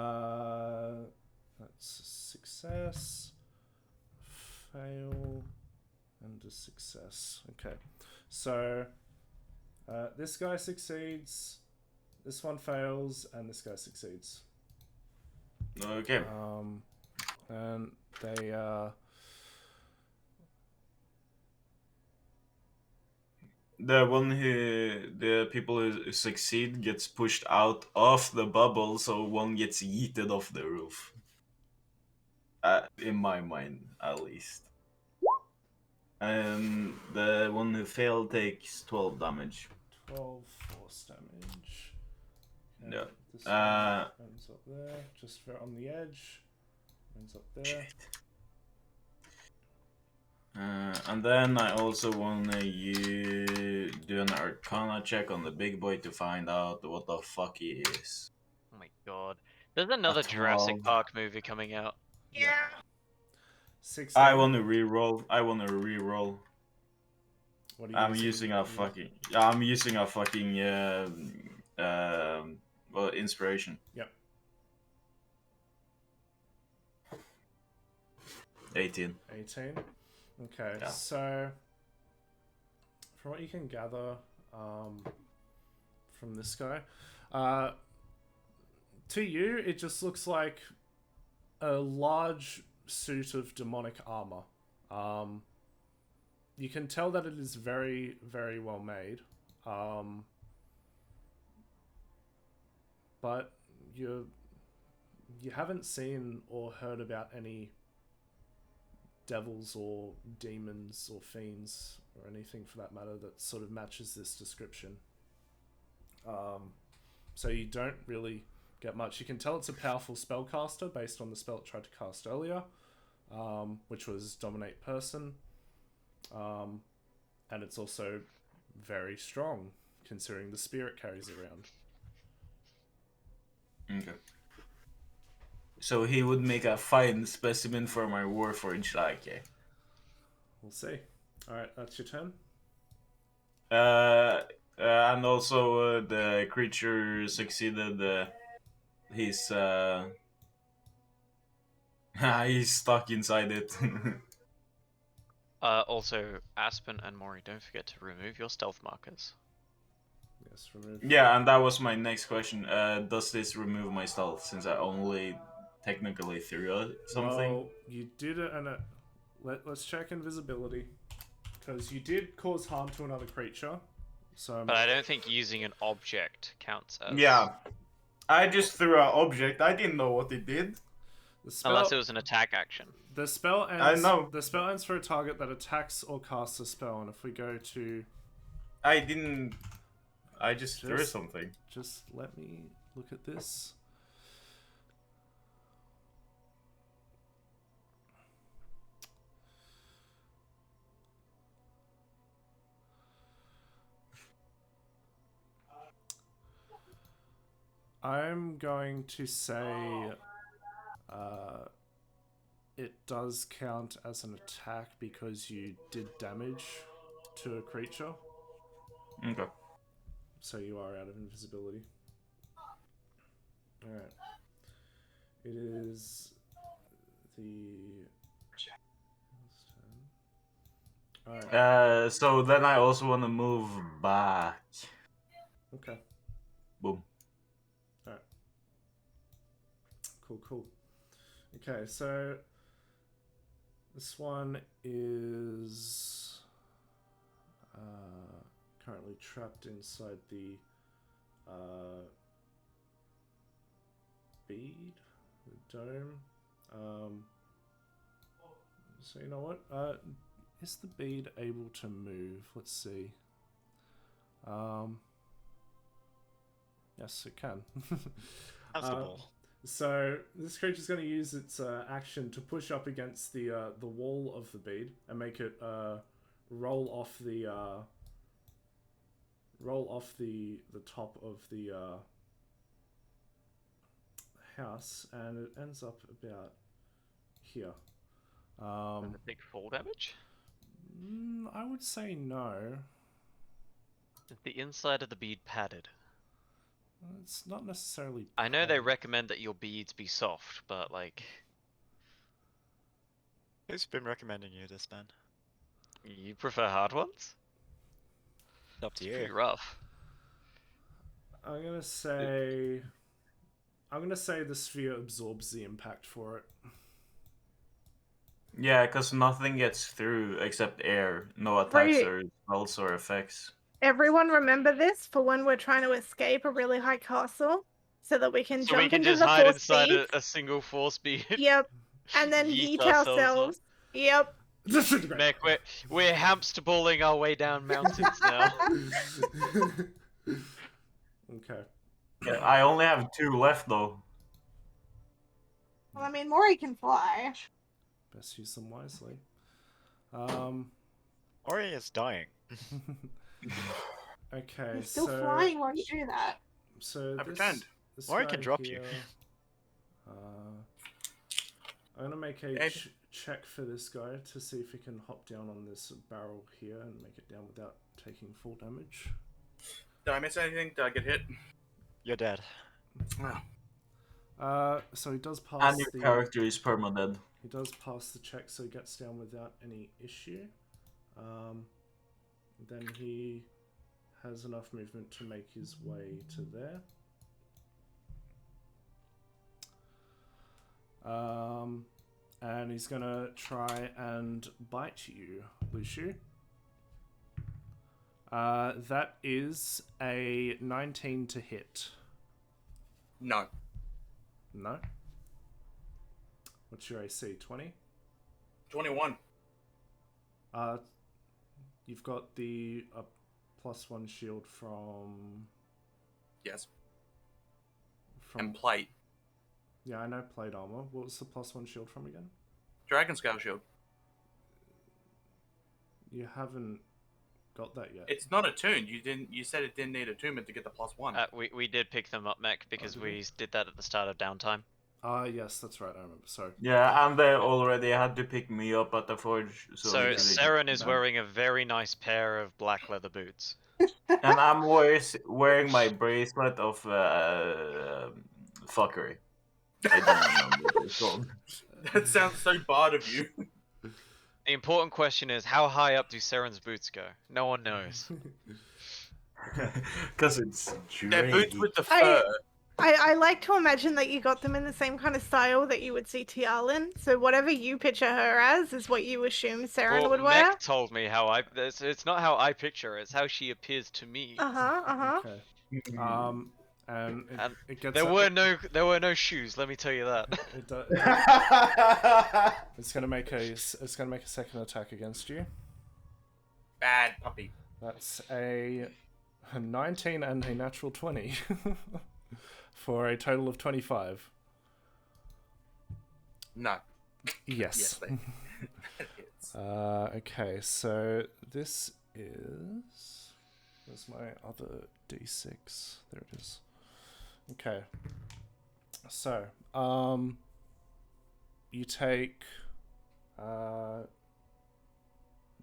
a success, fail, and a success. Okay, so this guy succeeds, this one fails, and this guy succeeds. Okay. And they the people who succeed gets pushed out of the bubble, so one gets yeeted off the roof. In my mind, at least. And the one who failed takes 12 damage. 12 force damage. Okay, Yeah. this one ends up there, just on the edge. Ends up there. And then I also wanna do an Arcana check on the big boy to find out what the fuck he is. Oh my god. There's another A Jurassic 12. Park movie coming out. Yeah. 16. I wanna reroll. What are you I'm using a fucking. Well, inspiration. Yep. 18. 18. Okay, Yeah. so from what you can gather from this guy, to you it just looks like a large suit of demonic armor. You can tell that it is very, very well made. But you haven't seen or heard about any devils or demons or fiends or anything for that matter that sort of matches this description. So you don't really get much. You can tell it's a powerful spellcaster based on the spell it tried to cast earlier, which was Dominate Person. And it's also very strong considering the spear it carries around. Okay. So he would make a fine specimen for my Warforged, like. We'll see. Alright, that's your turn. And also the creature succeeded. He's he's stuck inside it. Also, Aspen and Mori, don't forget to remove your stealth markers. Yes, remove. Yeah, and that was my next question. Does this remove my stealth since I only technically threw something? Well, you did it, and let's check invisibility, because you did cause harm to another creature. So, But I don't think using an object counts as... Yeah, I just threw an object. I didn't know what it did. the spell, Unless it was an attack action. the spell ends. I know. The spell ends for a target that attacks or casts a spell, and if we go to, I didn't. I just threw something. just let me look at this. I'm going to say it does count as an attack because you did damage to a creature. Okay. So you are out of invisibility. Alright. It is the... Alright. So then I also want to move back. Okay. Boom. Alright. Cool. Okay, so this one is currently trapped inside the bead, the dome. So you know what? Is the bead able to move? Let's see. Yes, it can. That's the ball. So this creature's going to use its action to push up against the wall of the bead and make it roll off the top of the house, and it ends up about here. Does it take full damage? I would say no. Is the inside of the bead padded? It's not necessarily. I know they hard. recommend that your beads be soft, but like, Who's been recommending you this, Ben? you prefer hard ones? It's up to It's you. pretty rough. I'm gonna say the sphere absorbs the impact for it. Yeah, because nothing gets through except air. No attacks Right. or spells or effects. Everyone remember this for when we're trying to escape a really high castle, so that we can So we jump can into just the hide force inside beads. a single force bead. Yep. And then Yeet yeet ourselves ourselves. Yep. Mech, we're hamster balling our way down mountains now. Okay. Yeah, I only have 2 left though. Well, I mean, Mori can fly. Best use them wisely. Ori is dying. Okay, He's still so flying while you do that. so I this, pretend. this Or I guy can drop you. here, I'm gonna make a Ed. check for this guy to see if he can hop down on this barrel here and make it down without taking full damage. Did I miss anything? Did I get hit? You're dead. So he does pass And your the character is permadead. he does pass the check, so he gets down without any issue. Then he has enough movement to make his way to there. And he's gonna try and bite you, Lushu. That is a 19 to hit. No. No. What's your AC? 20? 21. You've got the +1 shield from. Yes. And plate. Yeah, I know plate armor. What was the +1 shield from again? Dragon Scale Shield. You haven't got that yet. It's not attuned. You said it didn't need attunement to get the +1. We did pick them up, Mech, because did we did that at the start of downtime. Yes, that's right. I remember. Sorry. Yeah, and they already had to pick me up at the forge. So they Seren is didn't- wearing a very nice pair of black leather boots. And I'm wearing my bracelet of fuckery. I don't know what it's called. That sounds so bad of you. The important question is, how high up do Seren's boots go? No one knows. Because it's They're boots draggy. with the fur. I like to imagine that you got them in the same kind of style that you would see Tial in. So whatever you picture her as is what you assume Saren Well, would wear. Mech told me how it's not how I picture her, it's how she appears to me. Okay. And it gets There were no shoes, let me tell you that. It's gonna make a second attack against you. Bad puppy. That's a 19 and a natural 20 for a total of 25. No. Yes. Yes, it's... Okay, so this is. Where's my other d6? There it is. Okay. So, you take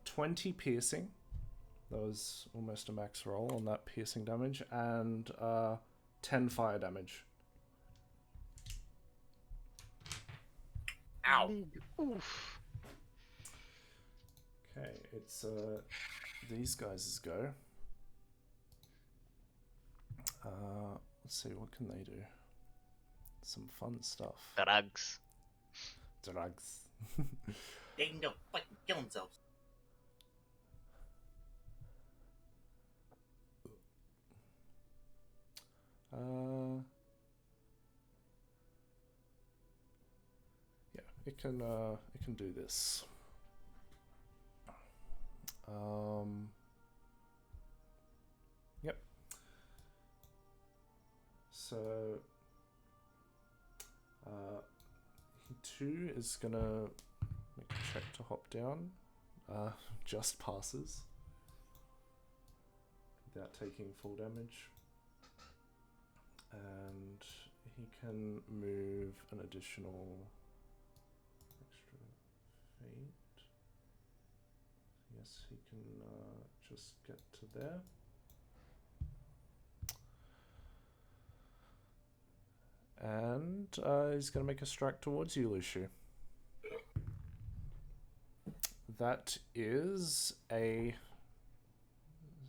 20 piercing. That was almost a max roll on that piercing damage, and 10 fire damage. Ow. Oof. Okay, it's these guys' go. Let's see, what can they do? Some fun stuff. Drugs. Drugs. They can go fucking kill themselves. Yeah, it can do this. Yep. So, he too is gonna make a check to hop down. Just passes without taking full damage. And he can move an additional extra feet. Yes, he can just get to there. And he's going to make a strike towards you, Luciu. That is a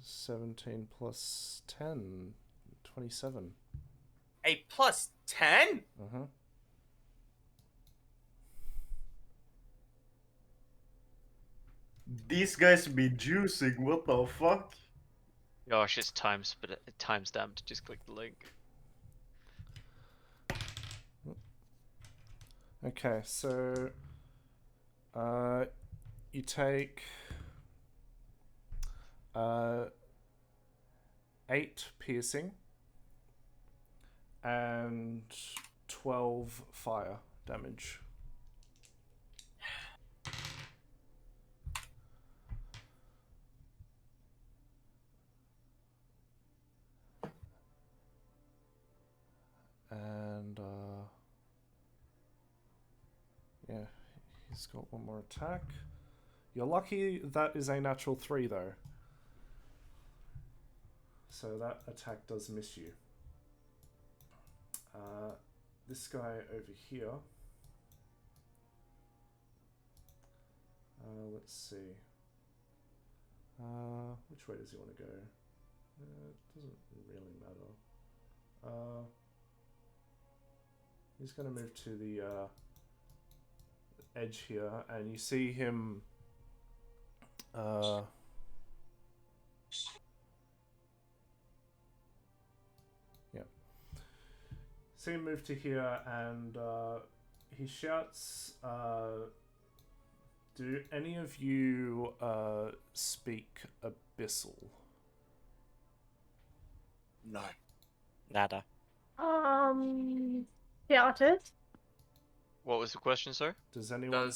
17 plus 10, 27. A plus 10? Uh-huh. These guys be juicing. What the fuck? Gosh, it's timestamped. Just click the link. Okay, so you take 8 piercing and 12 fire damage. And yeah, he's got one more attack. You're lucky that is a natural 3 though. So that attack does miss you. This guy over here. Let's see. Which way does he want to go? It doesn't really matter. He's going to move to the edge here, and you see him. Yeah. See him move to here, and he shouts. Do any of you speak Abyssal? No. Nada. Started. What was the question, sir? Does anyone Does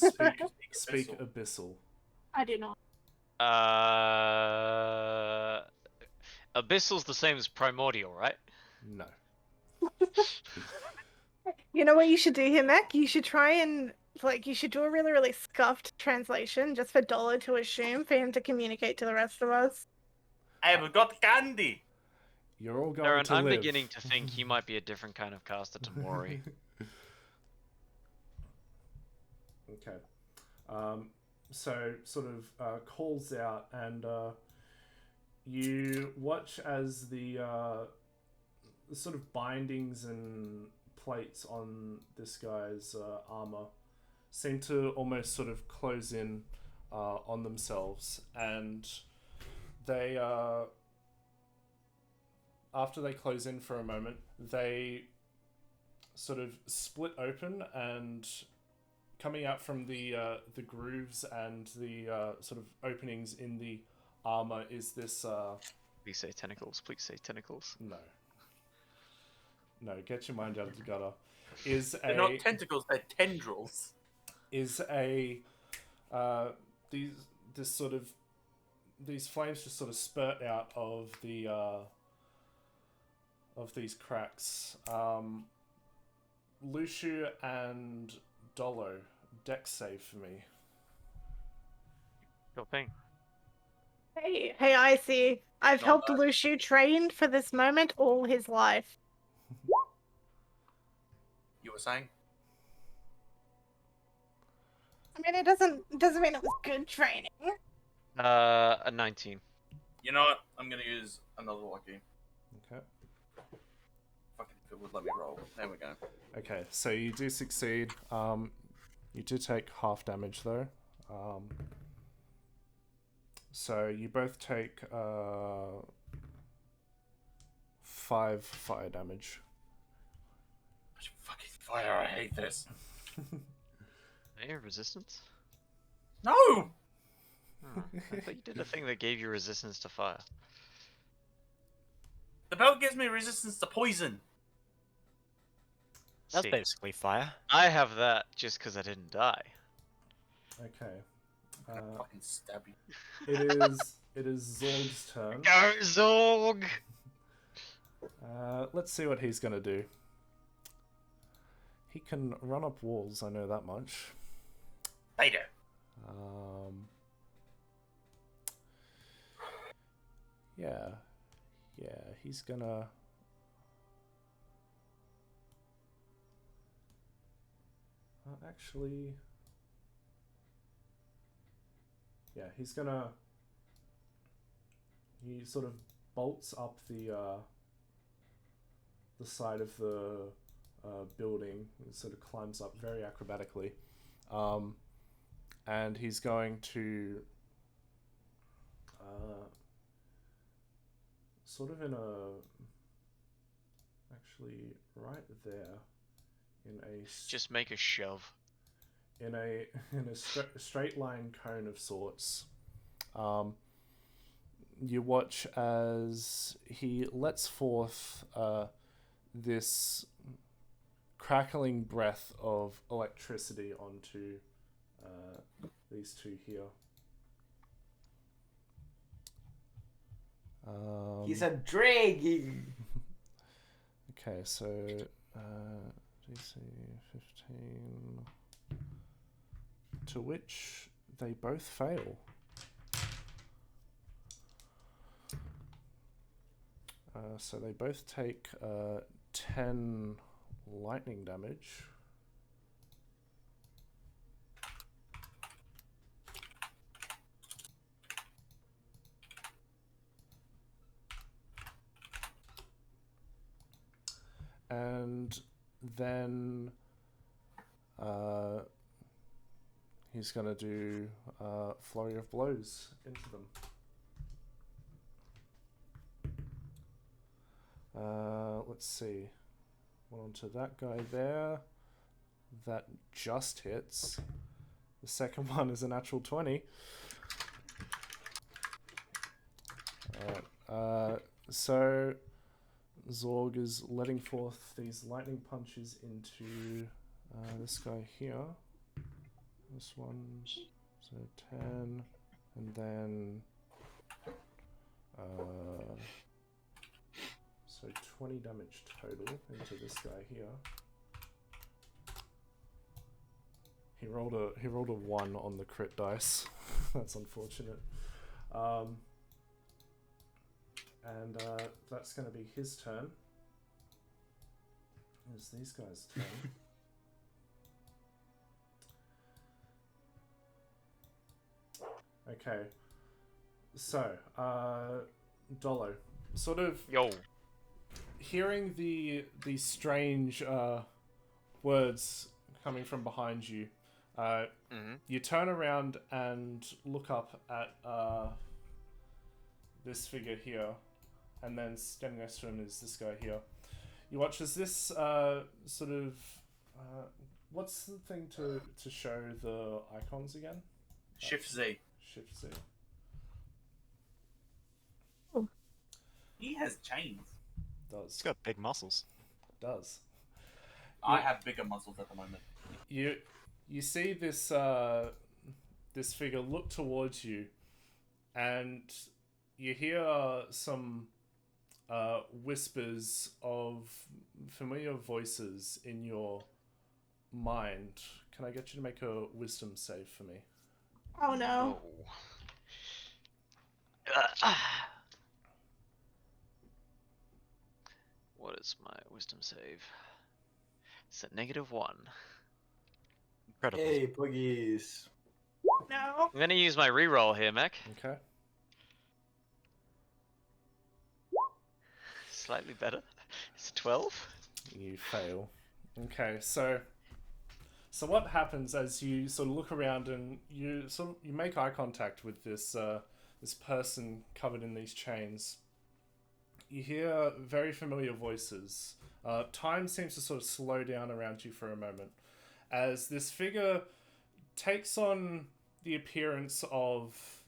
speak Abyssal? Abyssal? I do not. Abyssal's the same as primordial, right? No. You know what you should do here, Mac? You should try and you should do a really, really scuffed translation just for Dollar to assume for him to communicate to the rest of us. I haven't got candy. You're all going Aaron, to I'm live. beginning to think he might be a different kind of caster to Mori. Okay. So sort of calls out, and you watch as the sort of bindings and plates on this guy's armor seem to almost sort of close in on themselves, and they after they close in for a moment, they sort of split open, and coming out from the grooves and the sort of openings in the armor is this. Please say tentacles. Please say tentacles. No, get your mind out of the gutter. They're not tentacles; they're tendrils. Is a these flames just sort of spurt out of the of these cracks. Luciu and Dolo, dex save for me. Sure thing. Hey, I see. I've Not helped bad. Luciu train for this moment all his life. You were saying? I mean, it doesn't mean it was good training. A 19. You know what? I'm gonna use another lucky. Okay. Fucking if it would let me roll. There we go. Okay, so you do succeed. You do take half damage though. So you both take 5 fire damage. Fucking fire! I hate this. Are you resistance? No. Oh, I thought you did a thing that gave you resistance to fire. The belt gives me resistance to poison. That's See, basically fire. I have that just because I didn't die. Okay. I'm gonna fucking stab you. It is Zorg's turn. Go Zorg! Let's see what he's gonna do. He can run up walls, I know that much. Later. Yeah, he's gonna Actually, yeah, he's gonna. He sort of bolts up the side of the building. He sort of climbs up very acrobatically, and he's going to sort of in a actually right there in a Just make a shove. in a straight line cone of sorts. You watch as he lets forth this crackling breath of electricity onto these two here. He's a dragon. Okay, so DC 15, to which they both fail. So they both take 10 lightning damage. And then he's going to do flurry of blows into them. Let's see. One onto that guy there. That just hits. The second one is a natural 20. Alright. So Zorg is letting forth these lightning punches into this guy here. This one. So 10. And then so 20 damage total into this guy here. He rolled a 1 on the crit dice. That's unfortunate. And that's going to be his turn. It's these guys' turn. Okay. So, Dolo, sort of Yo. hearing the strange words coming from behind you, you turn around and look up at this figure here, and then standing next to him is this guy here. You watch as this sort of what's the thing to show the icons again? Shift Z. Shift Z. He has chains. Does. It's got big muscles. Does. I have bigger muscles at the moment. You see this this figure look towards you, and you hear some whispers of familiar voices in your mind. Can I get you to make a wisdom save for me? Oh no. What is my wisdom save? It's a -1. Incredible. Hey, puggies. No. I'm gonna use my reroll here, Mac. Okay. Slightly better. It's a 12. You fail. Okay, so what happens as you sort of look around and you make eye contact with this this person covered in these chains? You hear very familiar voices. Time seems to sort of slow down around you for a moment as this figure takes on the appearance of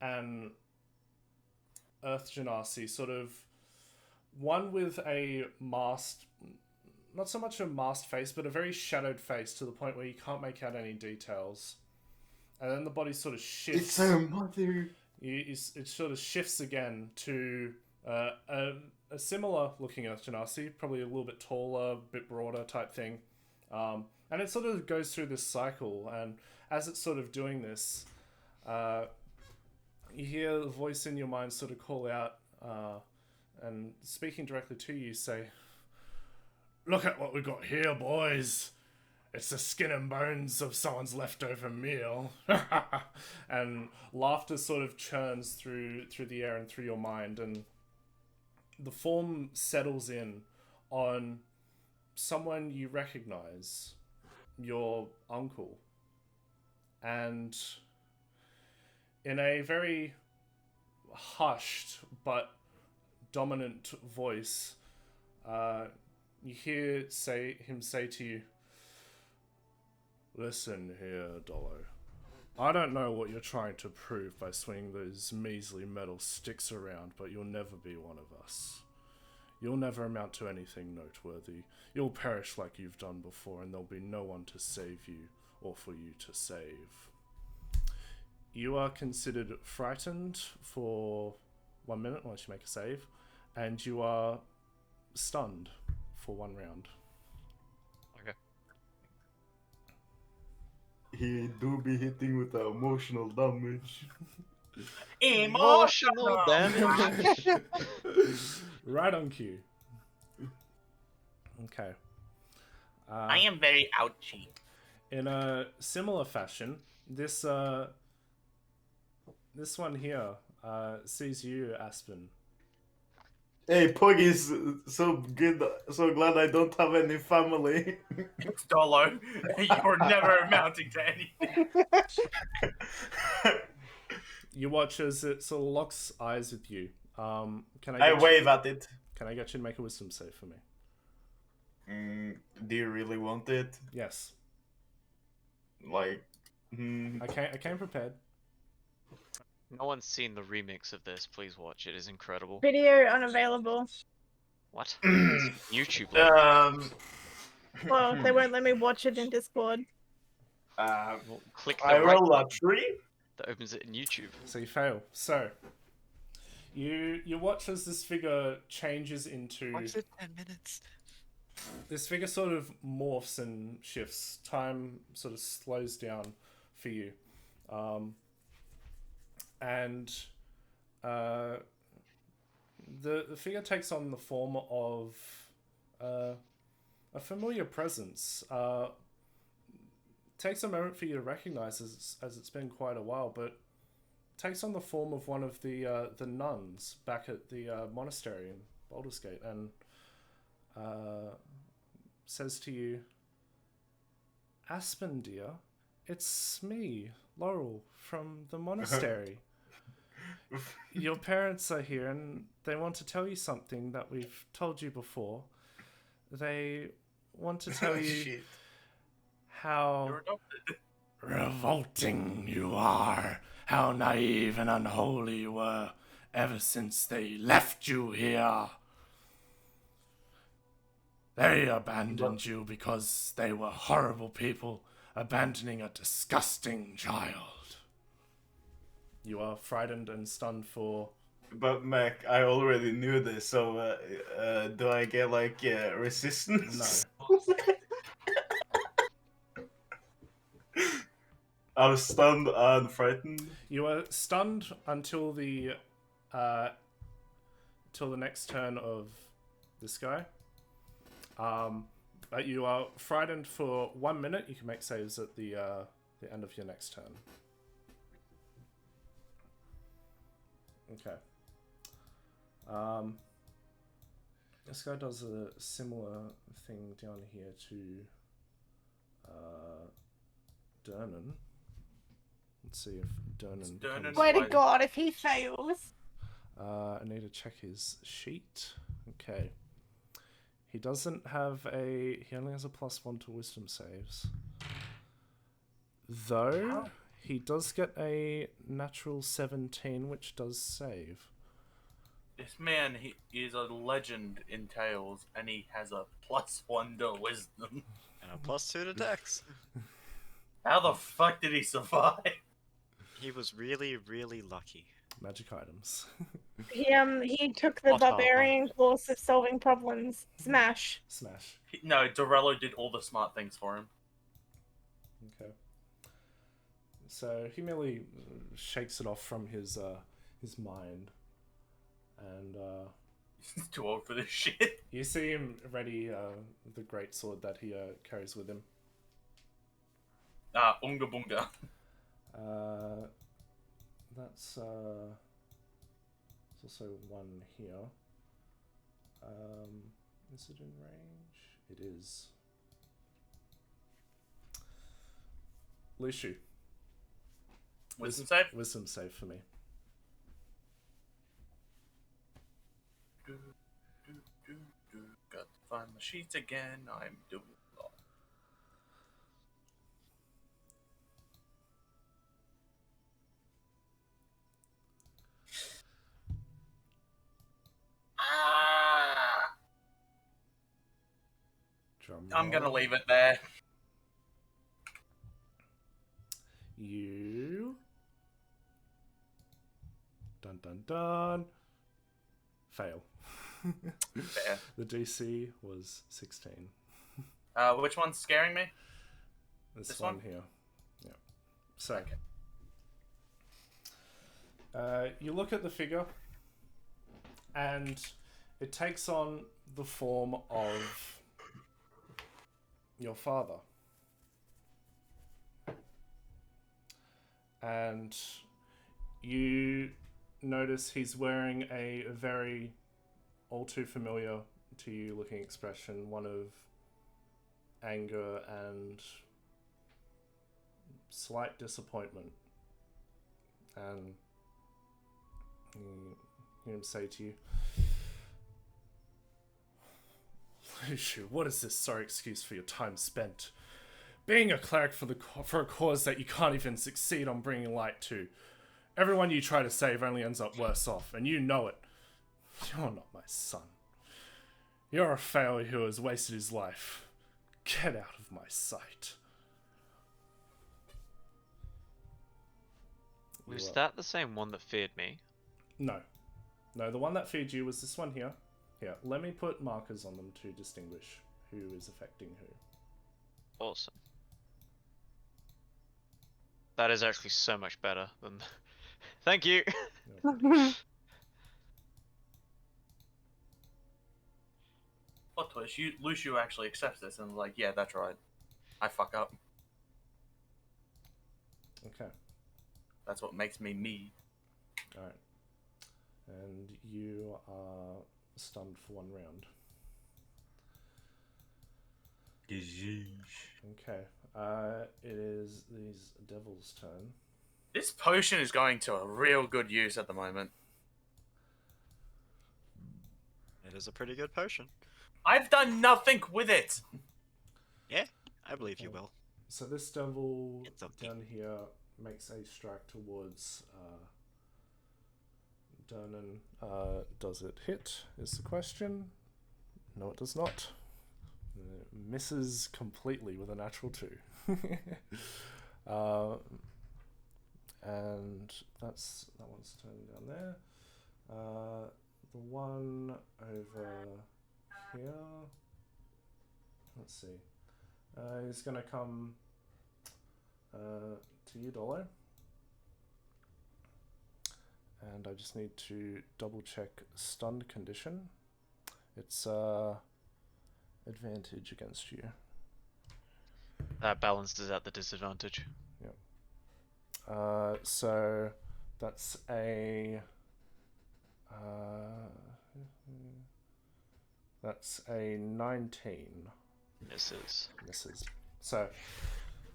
an Earth Genasi, sort of one with a masked, not so much a masked face, but a very shadowed face to the point where you can't make out any details. And then the body sort of shifts. It's her mother. It sort of shifts again to a similar looking Earth Genasi, probably a little bit taller, a bit broader type thing. And it sort of goes through this cycle, and as it's sort of doing this, you hear the voice in your mind sort of call out, and speaking directly to you say, "Look at what we got here, boys. It's the skin and bones of someone's leftover meal. And laughter sort of churns through the air and through your mind, and the form settles in on someone you recognize, your uncle. And in a very hushed but dominant voice, you hear him say to you, "Listen here, Dollo. I don't know what you're trying to prove by swinging those measly metal sticks around, but you'll never be one of us. You'll never amount to anything noteworthy. You'll perish like you've done before, and there'll be no one to save you or for you to save. You are considered frightened for 1 minute once you make a save, and you are stunned for 1 round." Okay. He do be hitting with the emotional damage. Emotional damage. Right on cue. Okay. I am very ouchy. In a similar fashion, this one here sees you, Aspen. Hey, Puggy's so good, so glad I don't have any family. Dollo, you're never amounting to anything. You watch as it sort of locks eyes with you. Can I wave at it. Can I get you to make a wisdom save for me? Do you really want it? Yes. Like, I came prepared. No one's seen the remix of this. Please watch. It is incredible. Video unavailable. What? It's YouTube. Like, Well, they won't let me watch it in Discord. well, click the I right roll a button 3. that opens it in YouTube. So you fail. So you watch as this figure changes into. Watch it 10 minutes. This figure sort of morphs and shifts. Time sort of slows down for you. And the figure takes on the form of a familiar presence. Takes a moment for you to recognize as it's been quite a while, but takes on the form of one of the nuns back at the monastery in Baldur's Gate, and says to you, "Aspen, dear, it's me, Laurel, from the monastery. Your parents are here, and they want to tell you something that we've told you before. They want to tell you Shit. how You're adopted. revolting you are, how naive and unholy you were ever since they left you here. They abandoned you because they were horrible people, abandoning a disgusting child." You are frightened and stunned for... But Mac, I already knew this, so do I get like resistance? No. I'm stunned and frightened. You are stunned until the next turn of this guy. But you are frightened for 1 minute. You can make saves at the end of your next turn. Okay. This guy does a similar thing down here to Dernan. Let's see if Dernan. Dernan. Swear to God, if he fails. I need to check his sheet. Okay. He doesn't have a... He only has a +1 to wisdom saves. Though, he does get a natural 17, which does save. This man, he is a legend in Tales, and he has a +1 to wisdom. And a +2 to dex. How the fuck did he survive? He was really, really lucky. Magic items. He took the barbarian course of solving problems. Smash. Smash. No, Dorello did all the smart things for him. Okay. So he merely shakes it off from his mind, and He's too old for this shit. you see him ready the great sword that he carries with him. Unga Bunga. That's there's also one here. Is it in range? It is. Lushu. Wisdom save? Wisdom save for me. Got to find my sheets again. I'm doing a lot. Ah! Drum I'm gonna roll. leave it there. You. Dun dun dun. Fail. Fair. The DC was 16. Which one's scaring me? This one? one here. Yeah. So. Okay. You look at the figure, and it takes on the form of your father. And you notice he's wearing a very all too familiar to you looking expression, one of anger and slight disappointment. And you hear him say to you, Lushu, what is this sorry excuse for your time spent? Being a cleric for a cause that you can't even succeed on bringing light to. Everyone you try to save only ends up worse off, and you know it. You're not my son. You're a failure who has wasted his life. Get out of my sight. Was that the same one that feared me? No. No, the one that feared you was this one here. Here, let me put markers on them to distinguish who is affecting who. Awesome. That is actually so much better than... Thank you! Plot twist, Lushu actually accepts this and is like, yeah, that's right. I fuck up. Okay. That's what makes me me. Alright. And you are stunned for 1 round. Okay. It is these devils' turn. This potion is going to a real good use at the moment. It is a pretty good potion. I've done nothing with it! Yeah, I believe you will. So this devil It's okay. down here makes a strike towards Dernan. Does it hit is the question. No, it does not. Misses completely with a natural 2. And that one's turning down there. The one over here. Let's see. He's gonna come to you, Dolo. And I just need to double check stunned condition. It's advantage against you. That balances out the disadvantage. Yep. So that's a that's a 19. Misses. Misses. So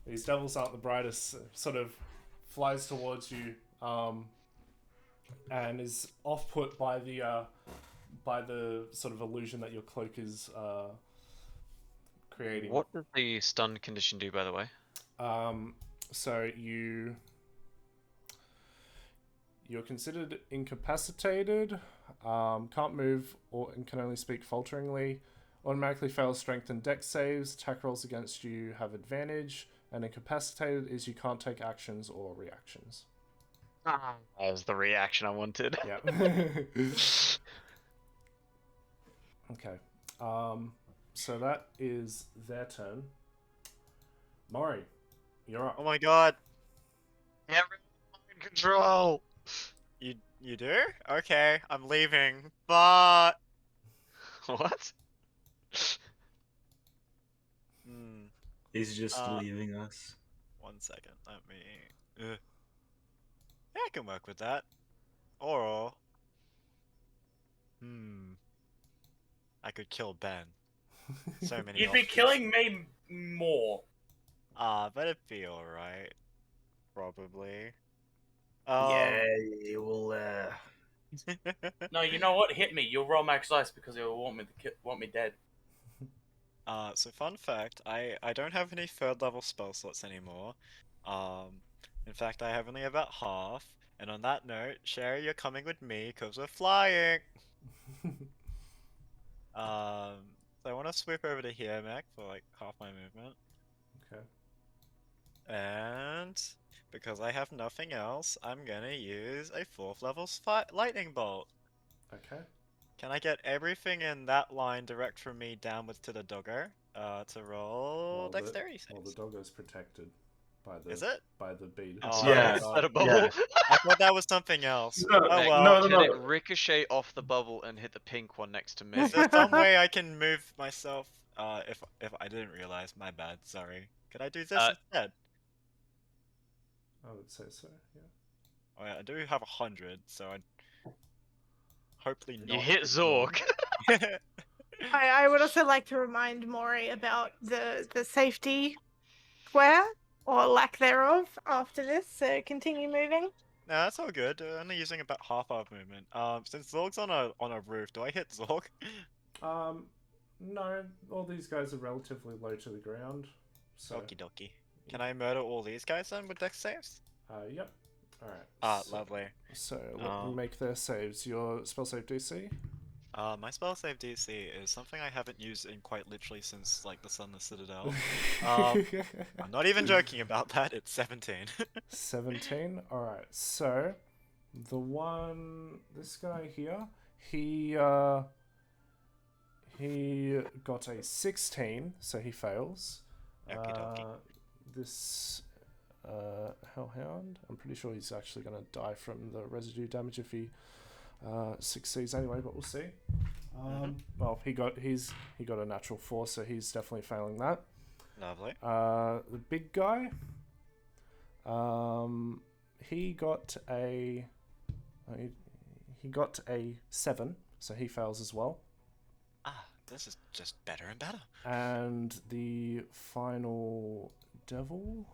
these devils aren't the brightest. Sort of flies towards you, and is off-put by the sort of illusion that your cloak is creating. What does the stunned condition do, by the way? So you're considered incapacitated, can't move, and can only speak falteringly. Automatically fails strength and dex saves. Attack rolls against you have advantage. And incapacitated is you can't take actions or reactions. That was the reaction I wanted. Yeah. Okay. So that is their turn. Mori, you're up. Oh my god. Everyone in control! You do? Okay, I'm leaving. But What? He's just Uh, leaving us. 1 second. Let me. Yeah, I can work with that. Or. I could kill Ben. So many You'd be options. killing me more. But it'd be alright. Probably. Yeah, it will. No, you know what? Hit me. You'll roll max dice because you'll want me dead. So fun fact, I don't have any 3rd level spell slots anymore. In fact, I have only about half. And on that note, Sherry, you're coming with me because we're flying. So I want to swoop over to here, Mac, for like half my movement. Okay. And because I have nothing else, I'm gonna use a 4th level lightning bolt. Okay. Can I get everything in that line direct from me downwards to the doggo? To roll dexterity saves. Well, the doggo's protected by the Is it? by the bead. Oh, Yeah. Is that a bubble? Yeah. I thought that was something else. No, Oh Mac, well. no, can it no. ricochet off the bubble and hit the pink one next to me? Is there some way I can move myself? If I didn't realize, my bad. Sorry. Could I do this instead? I would say so. Yeah. Oh yeah, I do have 100, so I'd hopefully not. You hit hit Zorg. I would also like to remind Maury about the safety square, or lack thereof, after this, so continue moving. No, that's all good. Only using about half our movement. Since Zorg's on a roof, do I hit Zorg? No, all these guys are relatively low to the ground. So, Okie dokie. Can I murder all these guys then with dex saves? yep. Alright. Lovely. So, let me make their saves. Your spell save DC? My spell save DC is something I haven't used in quite literally since, like, the Sunless Citadel. I'm not even joking about that, it's 17. 17? Alright, so, this guy here, he got a 16, so he fails. Okie dokie. This Hellhound, I'm pretty sure he's actually going to die from the residue damage if he succeeds anyway, but we'll see. Well, he got a natural 4, so he's definitely failing that. Lovely. The big guy, he got a 7, so he fails as well. This is just better and better. And the final devil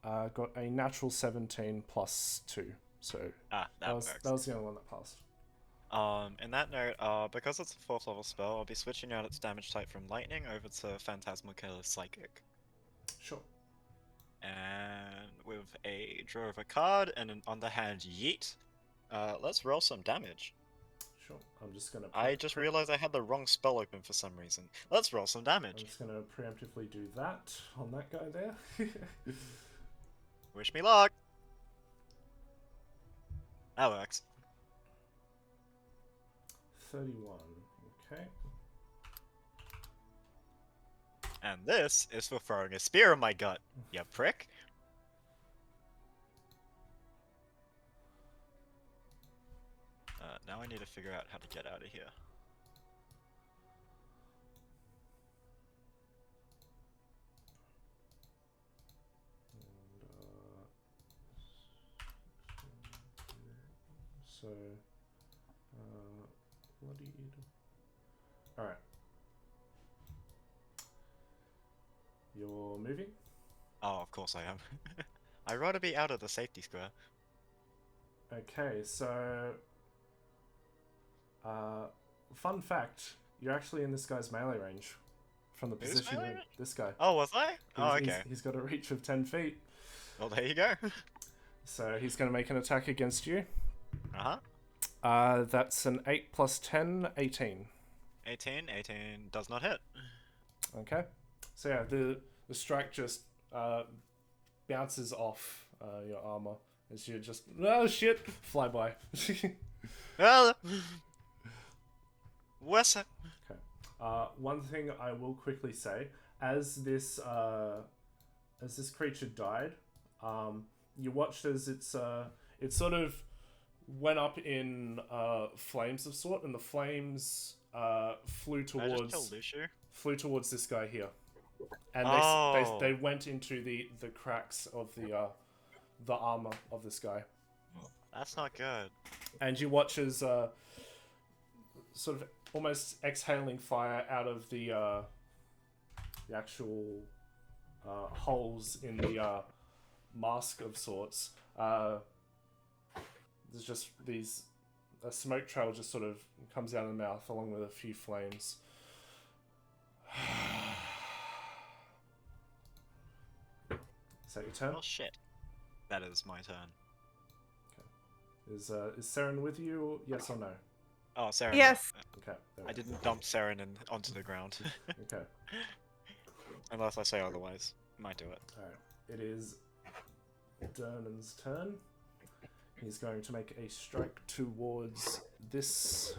got a natural 17 plus 2. So that was works. that was the only one that passed. In that note, because it's a 4th level spell, I'll be switching out its damage type from lightning over to Phantasmal Killer Psychic. Sure. And with a draw of a card and an on the hand yeet, let's roll some damage. Sure. I'm just gonna. I just realized I had the wrong spell open for some reason. Let's roll some I'm damage. just gonna preemptively do that on that guy there. Wish me luck. That works. 31. Okay. And this is for throwing a spear in my gut, you prick. Now I need to figure out how to get out of here. So, bloody. Alright. You're moving? Oh, of course I am. I'd rather be out of the safety square. Okay, so. Fun fact, you're actually in this guy's melee range. From the Who's position melee you're range? this guy. Oh, was I? Oh, okay. He's got a reach of 10 feet. Well, there you go. So he's going to make an attack against you. Uh-huh. That's an 8 plus 10, 18. 18 does not hit. Okay. So yeah, the strike just bounces off your armor as you just, oh shit, fly by. Well, what's it? Okay. One thing I will quickly say, as this creature died, you watched as it sort of went up in flames of sort, and the flames flew Can I just towards kill Lucio? this guy here. and Oh. they went into the cracks of the armor of this guy. That's not good. And you watch as sort of almost exhaling fire out of the actual holes in the mask of sorts. There's just a smoke trail just sort of comes out of the mouth along with a few flames. Is that your turn? Oh shit. That is my turn. Is Seren with you? Yes or no? Oh, Saren. Yes. Okay. I didn't dump Saren onto the ground. Okay. Unless I say otherwise. Might do it. Alright. It is Dernan's turn. He's going to make a strike towards this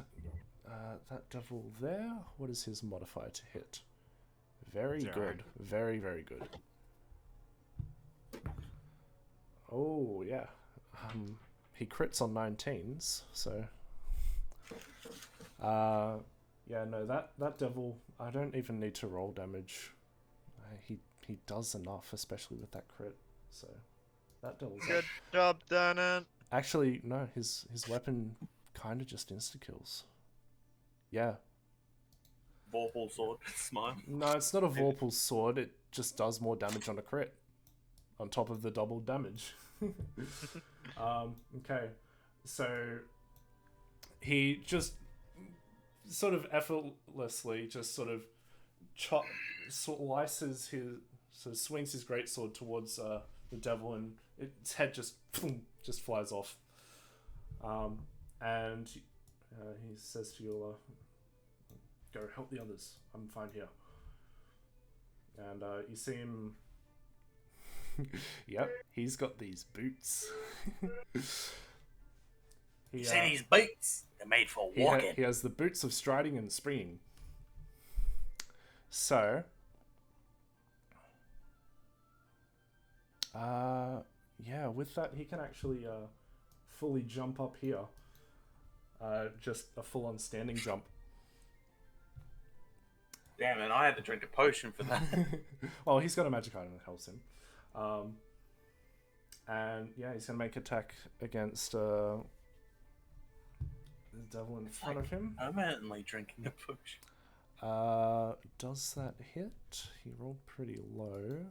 that devil there. What is his modifier to hit? Very 0. good. Very, very good. Oh, yeah. He crits on 19s, so... yeah, no, that devil, I don't even need to roll damage. He does enough, especially with that crit, so... That devil's Good job, Danon. Actually, no, his weapon kind of just insta-kills. Yeah. Vorpal sword, smile. No, it's not a Vorpal sword, it just does more damage on a crit. On top of the double damage. Okay, so he just sort of effortlessly just sort of slices swings his greatsword towards the devil, and its head just flies off. And he says to you, "Go help the others. I'm fine here." And you see him. Yep, he's got these boots. You see these boots? They're made for walking. He has the boots of striding and springing. So, yeah, with that he can actually fully jump up here. Just a full-on standing jump. Damn, and I had to drink a potion for that. Well, he's got a magic item that helps him. And yeah, he's gonna make attack against the devil in front of him. Permanently drinking a potion. Does that hit? He rolled pretty low.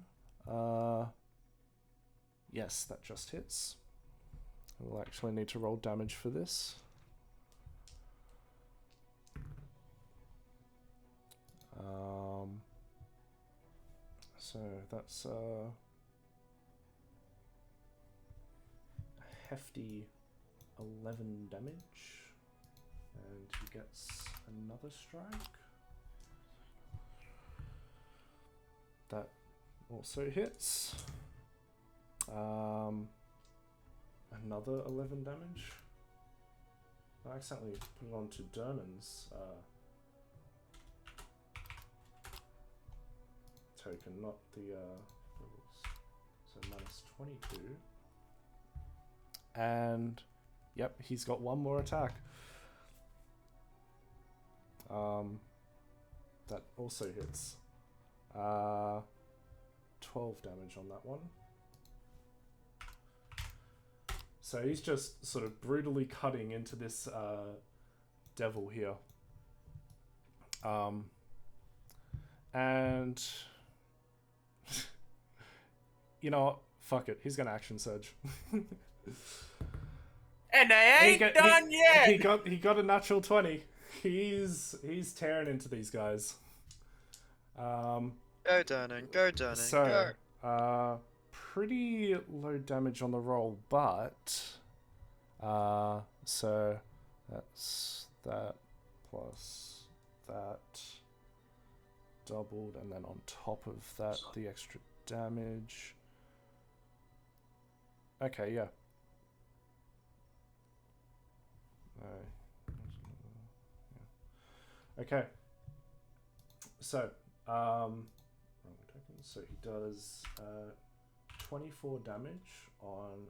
Yes, that just hits. We'll actually need to roll damage for this. So that's a hefty 11 damage, and he gets another strike. That also hits. Another 11 damage. I accidentally put it onto Dernan's token, not the so minus 22. And yep, he's got one more attack. That also hits. 12 damage on that one. So he's just sort of brutally cutting into this devil here. And you know what? Fuck it. He's gonna action surge. And they ain't done yet. He got a natural 20. He's tearing into these guys. Go Danon, go Danon, So, go. pretty low damage on the roll, but so that's that plus that doubled, and then on top of that the extra damage. Okay, yeah. Okay. So, wrong token. So he does 24 damage on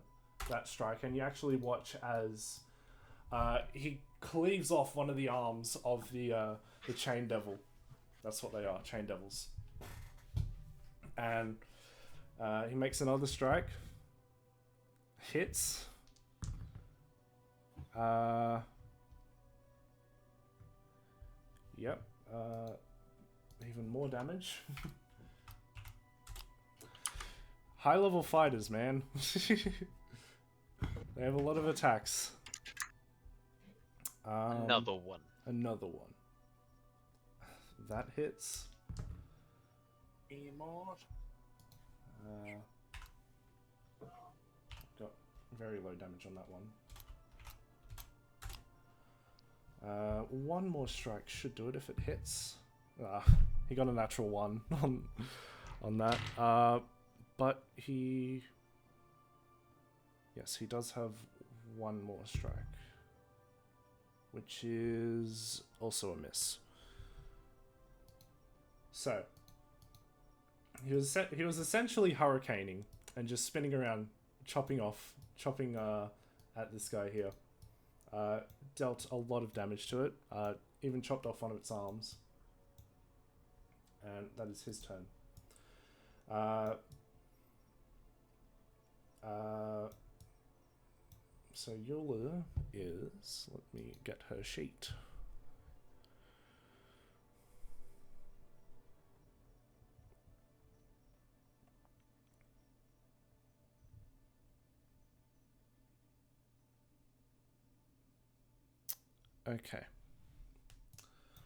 that strike, and you actually watch as he cleaves off one of the arms of the chain devil. That's what they are, chain devils. And he makes another strike. Hits. Yep. Even more damage. High level fighters, man. They have a lot of attacks. Another one. Another one. That hits. Got very low damage on that one. One more strike should do it if it hits. He got a natural 1 on that. But he... Yes, he does have one more strike. Which is also a miss. So, he was essentially hurricaning and just spinning around, chopping at this guy here. Dealt a lot of damage to it. Even chopped off one of its arms. And that is his turn. So Yola is... Let me get her sheet. Okay.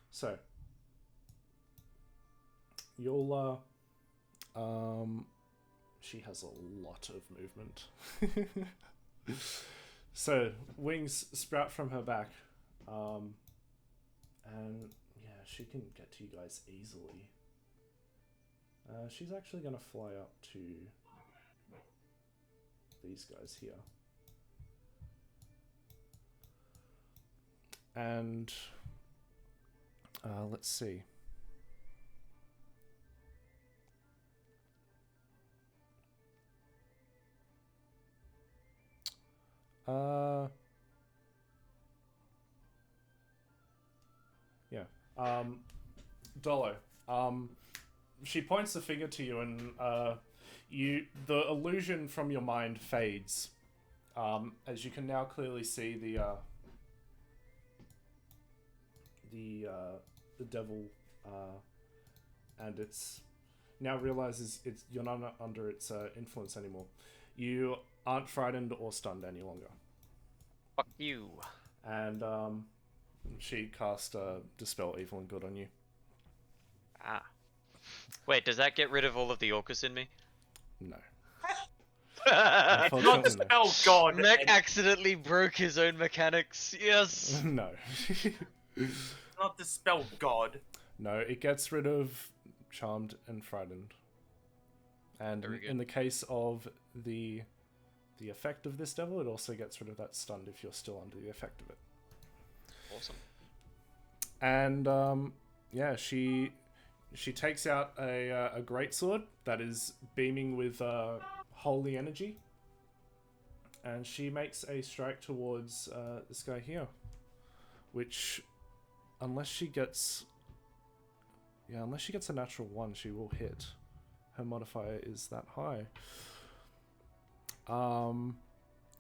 So Yola, she has a lot of movement. So wings sprout from her back, and yeah, she can get to you guys easily. She's actually gonna fly up to these guys here. And let's see. Yeah. Dolo. She points the finger to you, and the illusion from your mind fades. As you can now clearly see the devil, and it's now realizes you're not under its influence anymore. You aren't frightened or stunned any longer. Fuck you. And she cast Dispel Evil and Good on you. Ah. Wait, does that get rid of all of the Orcus in me? No. It's not the spell god. Mech accidentally broke his own mechanics. Yes. No. Not the spell god. No, it gets rid of Charmed and Frightened. And in the case of the effect of this devil, it also gets rid of that stunned if you're still under the effect of it. Awesome. And yeah, she takes out a greatsword that is beaming with holy energy, and she makes a strike towards this guy here, which unless she gets a natural 1, she will hit. Her modifier is that high.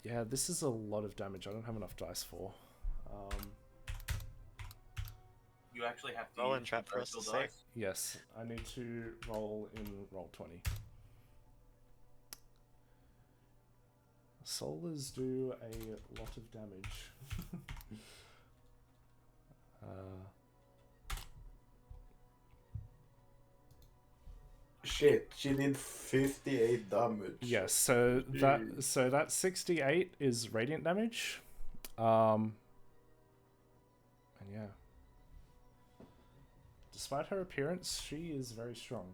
Yeah, this is a lot of damage. I don't have enough dice for. You actually have to Roll use and trap for us to universal see. dice. Yes, I need to roll in roll 20. Solars do a lot of damage. Shit, she did 58 damage. Yes, so that 68 is radiant damage. And yeah. Despite her appearance, she is very strong.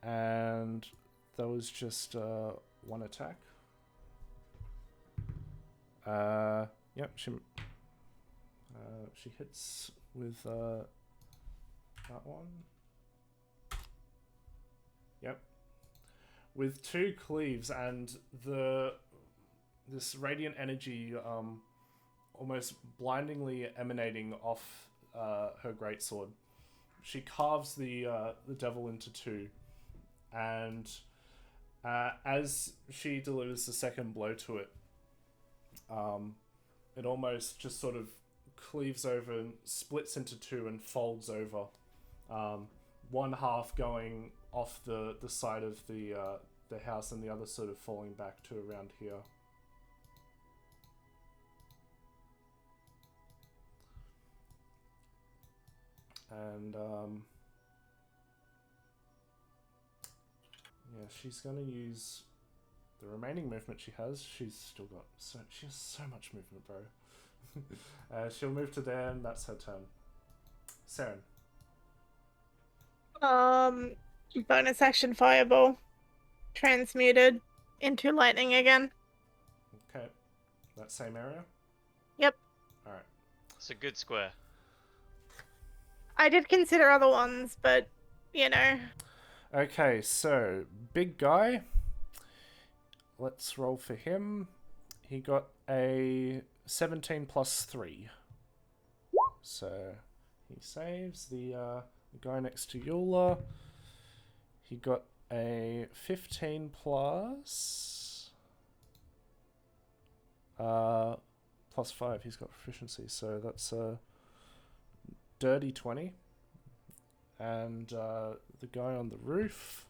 And that was just one attack. Yep, she hits with that one. Yep. With 2 cleaves, and this radiant energy almost blindingly emanating off her greatsword. she carves the devil into two, and as she delivers the second blow to it, it almost just sort of cleaves over and splits into two and folds over. One half going off the side of the house, and the other sort of falling back to around here. And yeah, she's gonna use the remaining movement she has. She has so much movement, bro. She'll move to there, and that's her turn. Saren. Bonus action fireball. Transmuted into lightning again. Okay. That same area? Yep. Alright. It's a good square. I did consider other ones, but, you know. Okay, so, big guy. Let's roll for him. He got a 17 plus 3. So, he saves. The guy next to Eula, he got a 15 plus... plus 5. He's got proficiency, so that's a dirty 20. And the guy on the roof,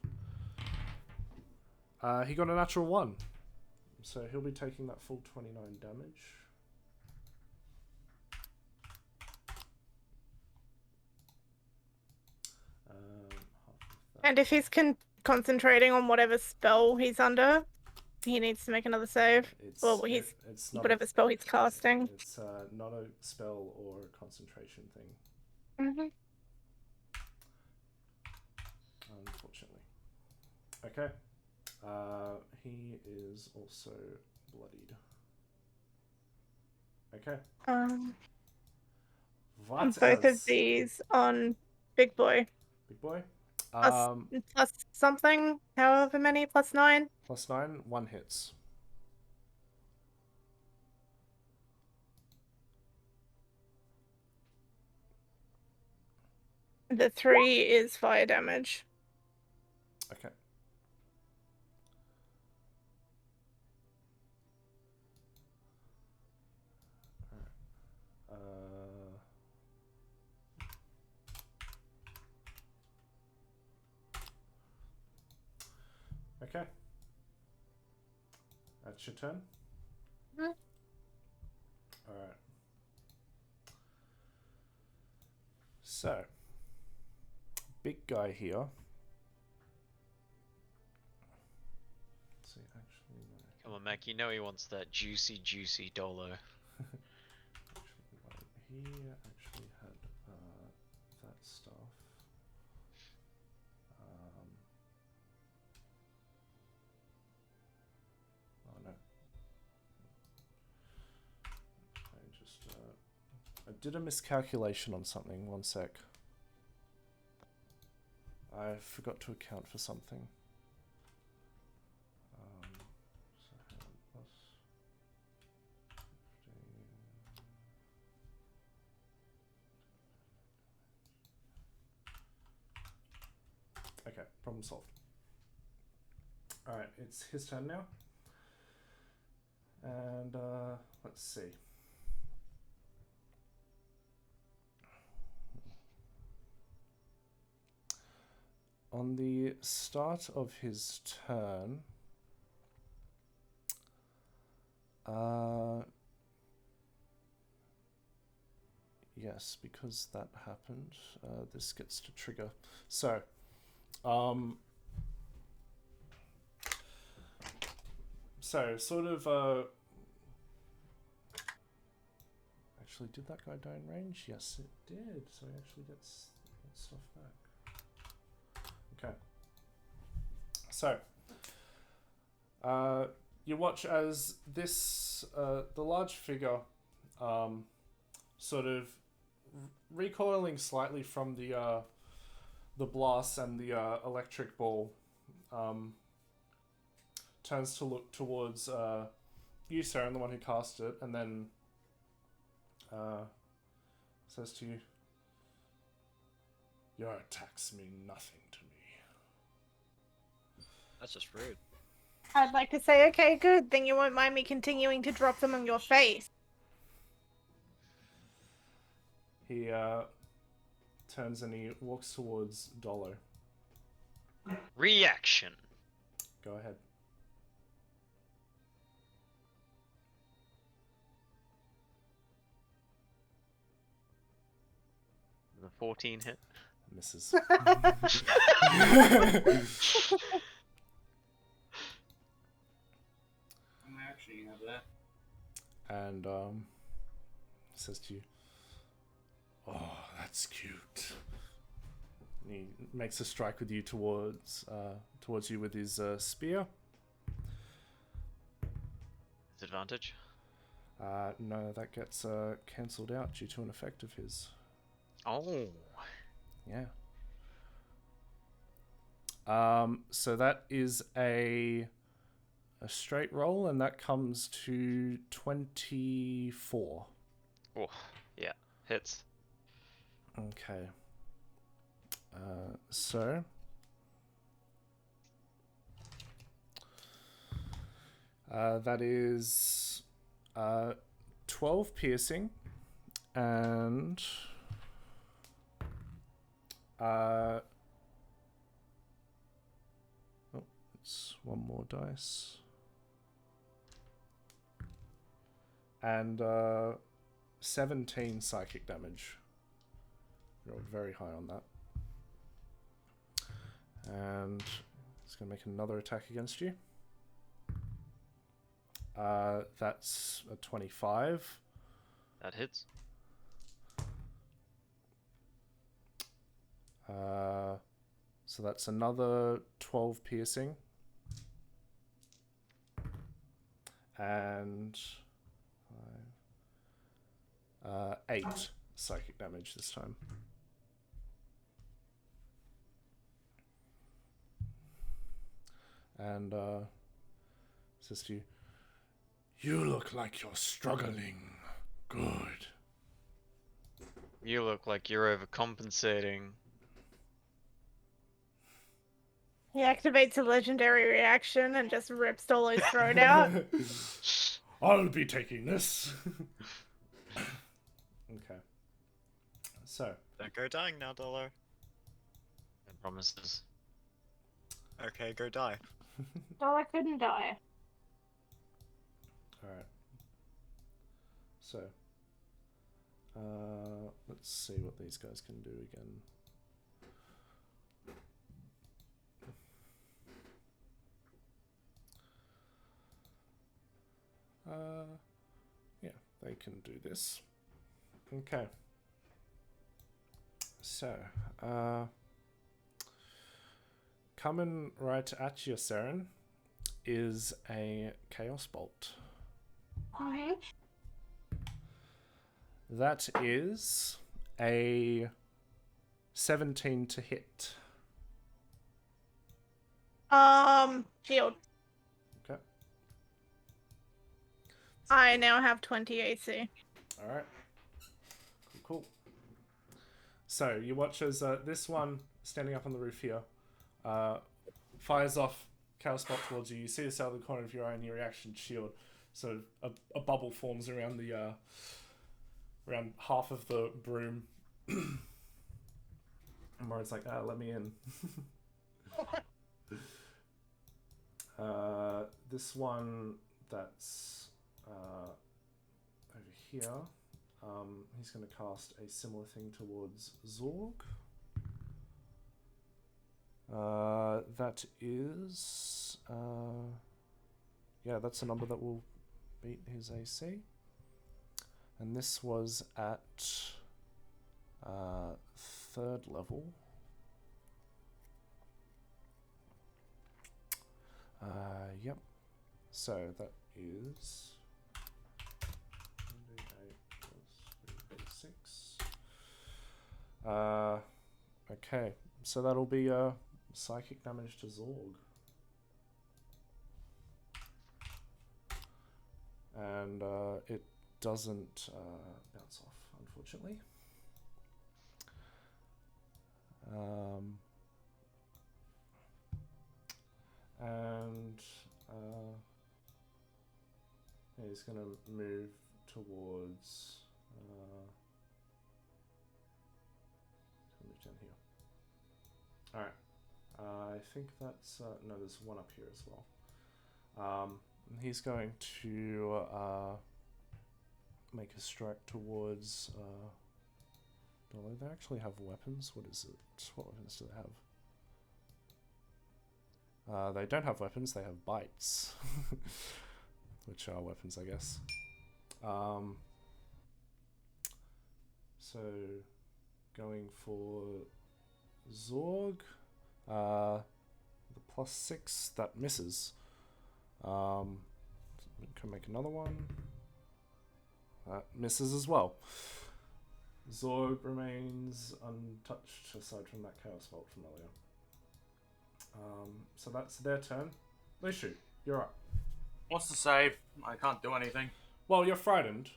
he got a natural 1. So he'll be taking that full 29 damage. And if he's concentrating on whatever spell he's under, he needs to make another save. It's not whatever spell he's casting. It's not a spell or a concentration thing. Mm-hmm. Unfortunately. Okay. He is also bloodied. Okay. On both of these on Big Boy. Big Boy. Plus something, however many, plus 9. Plus 9, 1 hits. The 3 is fire damage. Okay. Okay. That's your turn? Mm-hmm. Alright. So, big guy here. Let's see, actually, no. Come on, Mac, you know he wants that juicy, juicy dolo. He actually had that stuff. Oh no. I did a miscalculation on something. One sec. I forgot to account for something. So plus 15. Okay, problem solved. Alright, it's his turn now. And let's see. On the start of his turn, yes, because that happened, this gets to trigger. So, sort of, actually, did that guy die in range? Yes, it did. So he actually gets stuff back. Okay. So, you watch as this, the large figure, sort of recoiling slightly from the blast and the electric ball, turns to look towards you, Saren, the one who cast it, and then says to you, Your attacks mean nothing to me. That's just rude. I'd like to say, okay, good. Then you won't mind me continuing to drop them on your face. He turns and he walks towards Dolo. Reaction. Go ahead. The 14 hit. Misses. I actually have that. And says to you, "Oh, that's cute." And he makes a strike with you towards you with his spear. Disadvantage. No, that gets cancelled out due to an effect of his. Oh. Yeah. So that is a straight roll, and that comes to 24. Oh, yeah, hits. Okay. So that is 12 piercing and it's one more dice. And 17 psychic damage. Rolled very high on that. And it's going to make another attack against you. That's a 25. That hits. So that's another 12 piercing. And 8 psychic damage this time. And says to you, "You look like you're struggling. Good." You look like you're overcompensating. He activates a legendary reaction and just rips Dolo's throat out. I'll be taking this. Okay. So. Don't go dying now, Dolo. No promises. Okay, go die. Dolo couldn't die. Alright. So. Let's see what these guys can do again. Yeah, they can do this. Okay. So, coming right at you, Saren, is a Chaos Bolt. Mm-hmm. That is a 17 to hit. Shield. Okay. I now have 20 AC. Alright. Cool. So, you watch as this one, standing up on the roof here, fires off Chaos Bolt towards you. You see this out of the corner of your eye, and your reaction shield. So, a bubble forms around the around half of the broom. And Mori's like, let me in. This one that's over here, he's going to cast a similar thing towards Zorg. That is... yeah, that's a number that will beat his AC. And this was at 3rd level. Yep. So that is 1d8 plus 3d6. Okay, so that'll be psychic damage to Zorg. And it doesn't bounce off, unfortunately. And he's gonna move towards. Move down here. All right. I think that's no. There's one up here as well. He's going to make a strike towards. Do they actually have weapons? What is it? What weapons do they have? They don't have weapons. They have bites, which are weapons, I guess. So, going for Zorg, the +6 that misses. Can make another one. That misses as well. Zorg remains untouched aside from that Chaos Bolt from earlier. So that's their turn. Lishu, you're up. What's the save? I can't do anything. Well, you're frightened.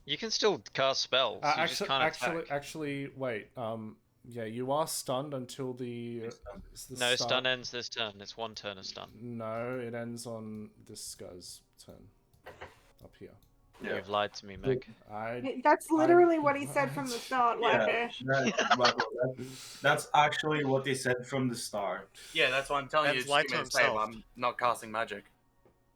You can still cast spells. You just can't attack. Actually, wait. Yeah, you are stunned until the no, stun ends this turn. It's one turn of stun. No, it ends on this guy's turn. Up here. Yeah. You've lied to me, Meg. That's literally what he said from the start, that's actually what he said from the start. Yeah, that's what I'm telling you. Lied to himself. I'm not casting magic.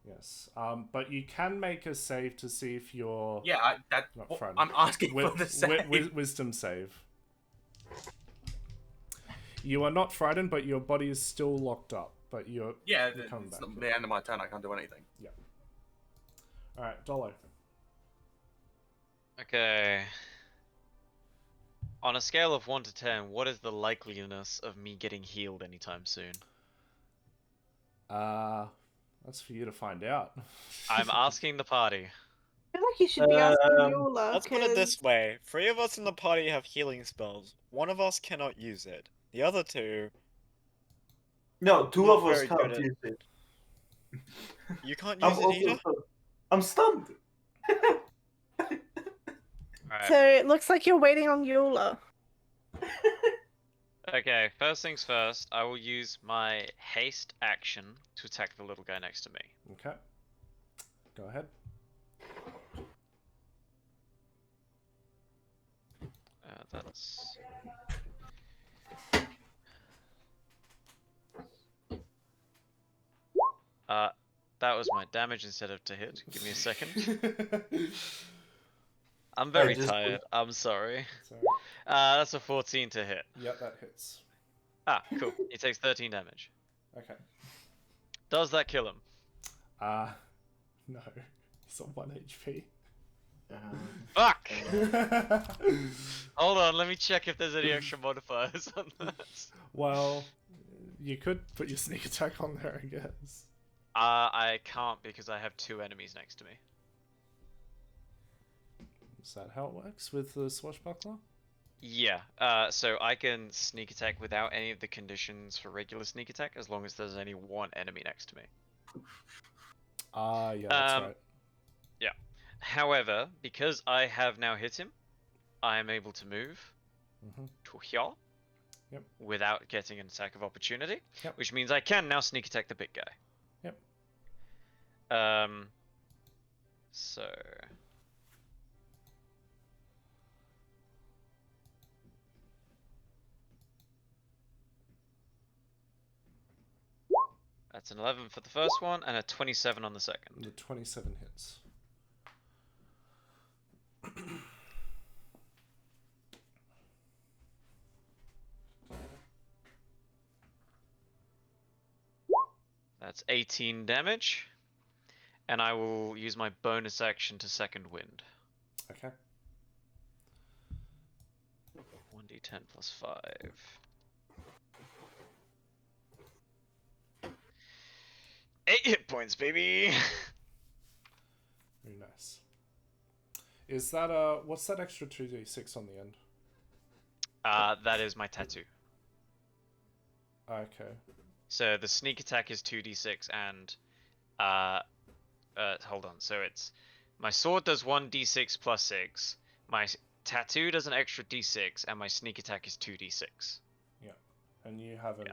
Yes. But you can make a save to see if you're. Yeah, not frightened. I'm asking for the save. Wisdom save. You are not frightened, but your body is still locked up. But you're coming back. The end of my turn. I can't do anything. Yeah. All right, Dolo. Okay. On a scale of 1 to 10, what is the likeliness of me getting healed anytime soon? That's for you to find out. I'm asking the party. I feel like you should be asking Yola. Let's put it this way. 3 of us in the party have healing spells. 1 of us cannot use it. The other 2... No, 2 of us can't use it. You can't use it either? I'm stunned. Right. So it looks like you're waiting on Yola. Okay, first things first, I will use my haste action to attack the little guy next to me. Okay. Go ahead. That's... that was my damage instead of to hit. Give me a second. I'm very tired. I'm sorry. That's a 14 to hit. Yep, that hits. Ah, cool. He takes 13 damage. Okay. Does that kill him? No. He's on 1 HP. Fuck! Hold on, let me check if there's any extra modifiers on that. Well, you could put your sneak attack on there, I guess. I can't because I have 2 enemies next to me. Is that how it works with the swashbuckler? Yeah, so I can sneak attack without any of the conditions for regular sneak attack as long as there's only 1 enemy next to me. Yeah, that's right. Yeah. However, because I have now hit him, I am able to move to here without getting an attack of opportunity, which means I can now sneak attack the big guy. Yep. So... That's an 11 for the first one, and a 27 on the second. The 27 hits. That's 18 damage, and I will use my bonus action to second wind. Okay. 1d10 plus 5. 8 hit points, baby! Very nice. Is that what's that extra 2d6 on the end? That is my tattoo. Okay. So the sneak attack is 2d6 and hold on. So it's my sword does 1d6 plus 6. My tattoo does an extra d6 and my sneak attack is 2d6. Yeah. And you haven't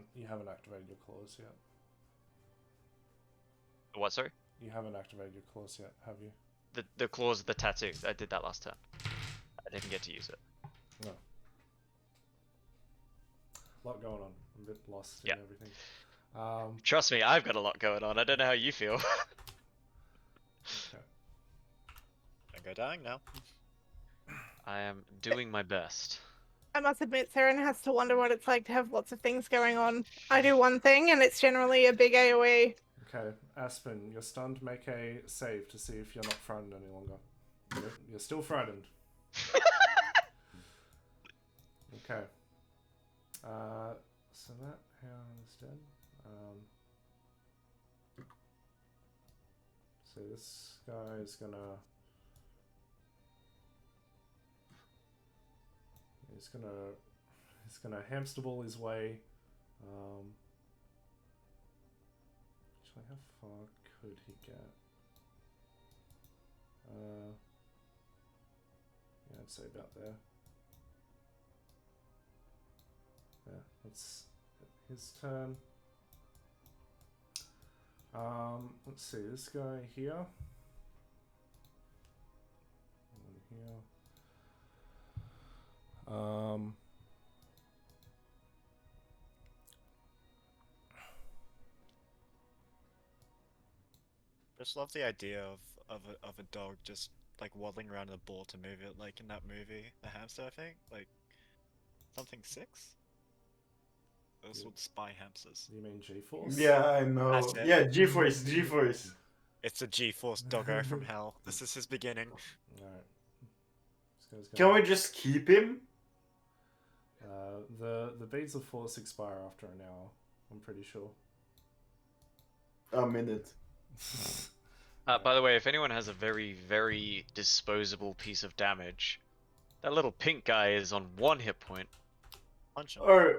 activated your claws yet. What, sorry? You haven't activated your claws yet, have you? The claws of the tattoo. I did that last turn. I didn't get to use it. No. A lot going on. I'm a bit lost in everything. Trust me, I've got a lot going on. I don't know how you feel. Okay. I go dying now. I am doing my best. I must admit, Saren has to wonder what it's like to have lots of things going on. I do one thing, and it's generally a big AoE. Okay, Aspen, you're stunned. Make a save to see if you're not frightened any longer. You're still frightened. Okay. So that hound is dead. So this guy is gonna... He's gonna hamster ball his way. Actually, how far could he get? Yeah, I'd say about there. Yeah, that's his turn. Let's see, this guy here. And here. Just love the idea of a dog just like waddling around in a ball to move it, like in that movie, The Hamster, I think, like something 6. Those would spy hamsters. You mean G-Force? Yeah, I know. That's it. Yeah, G-Force, G-Force. It's a G-Force doggo from hell. This is his beginning. Alright. Can we just keep him? The beads of force expire after an hour, I'm pretty sure. A minute. By the way, if anyone has a very, very disposable piece of damage, that little pink guy is on 1 hit point. Punch him. Or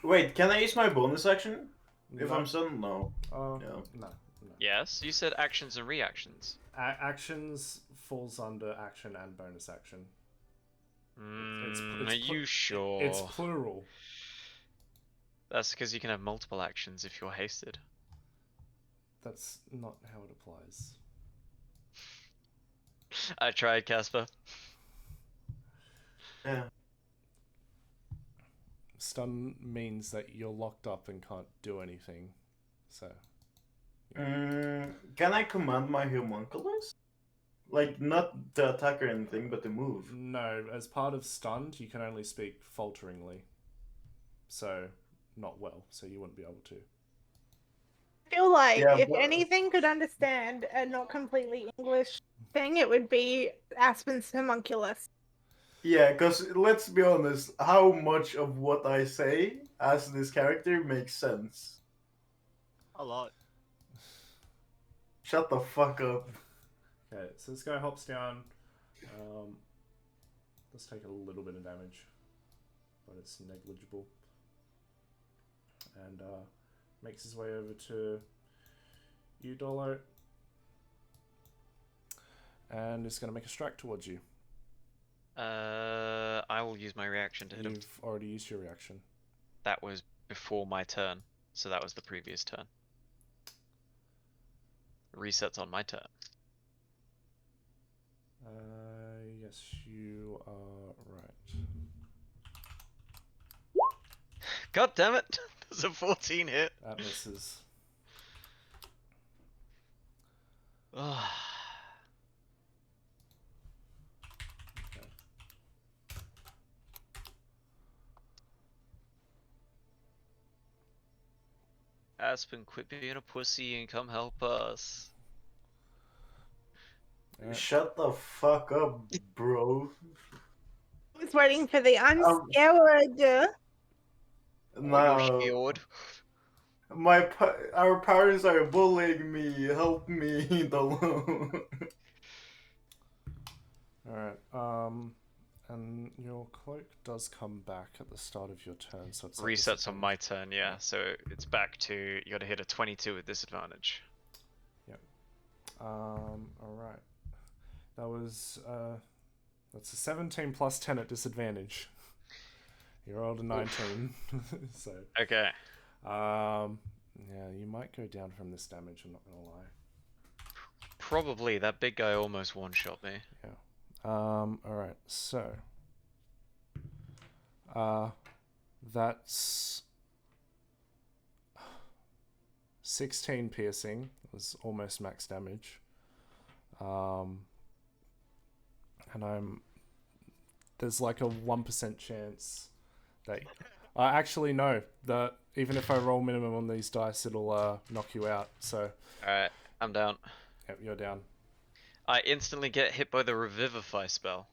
wait, can I use my bonus action if No. I'm stunned? No. No. Yes, you said actions and reactions. Actions falls under action and bonus action. Are you sure? It's plural. That's because you can have multiple actions if you're hasted. That's not how it applies. I tried, Casper. Yeah. Stun means that you're locked up and can't do anything. So. Can I command my homunculus? Like, not to attack or anything, but to move. No, as part of stunned, you can only speak falteringly. So, not well, so you wouldn't be able to. I feel like if but... anything could understand a not completely English thing, it would be Aspen's homunculus. Yeah, because let's be honest, how much of what I say as this character makes sense? A lot. Shut the fuck up. Okay, so this guy hops down. Let's take a little bit of damage, but it's negligible. And makes his way over to you, Dolo. And is going to make a strike towards you. I will use my reaction to hit him. You've already used your reaction. That was before my turn, so that was the previous turn. Resets on my turn. Yes, you are right. God damn it! There's a 14 hit. That misses. Okay. Aspen, quit being a pussy and come help us. Shut the fuck up, bro. I was waiting for the I'm scared. No. Our parents are bullying me. Help me, Dolo. Alright, and your cloak does come back at the start of your turn, so it's resets on my turn, yeah. So it's back to you gotta hit a 22 with disadvantage. Yep. Alright. That was that's a 17 plus 10 at disadvantage. You rolled a 19. So, Okay. yeah, you might go down from this damage, I'm not gonna lie. Probably. That big guy almost one-shot me. Yeah. Alright, so that's 16 piercing. It was almost max damage. And there's like a 1% chance that actually no, that even if I roll minimum on these dice, it'll knock you out. So Alright, I'm down. yep, you're down. I instantly get hit by the Revivify spell.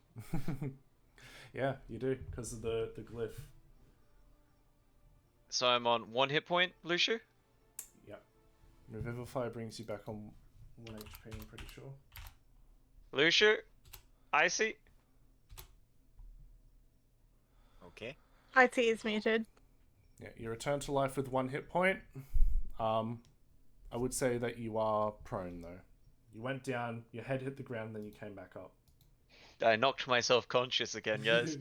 Yeah, you do, because of the glyph. So I'm on 1 hit point, Lucio? Yep. Revivify brings you back on 1 HP, I'm pretty sure. Lucio? Icy? Okay. IT is muted. Yeah, you return to life with 1 hit point. I would say that you are prone, though. You went down, your head hit the ground, then you came back up. I knocked myself conscious again, guys.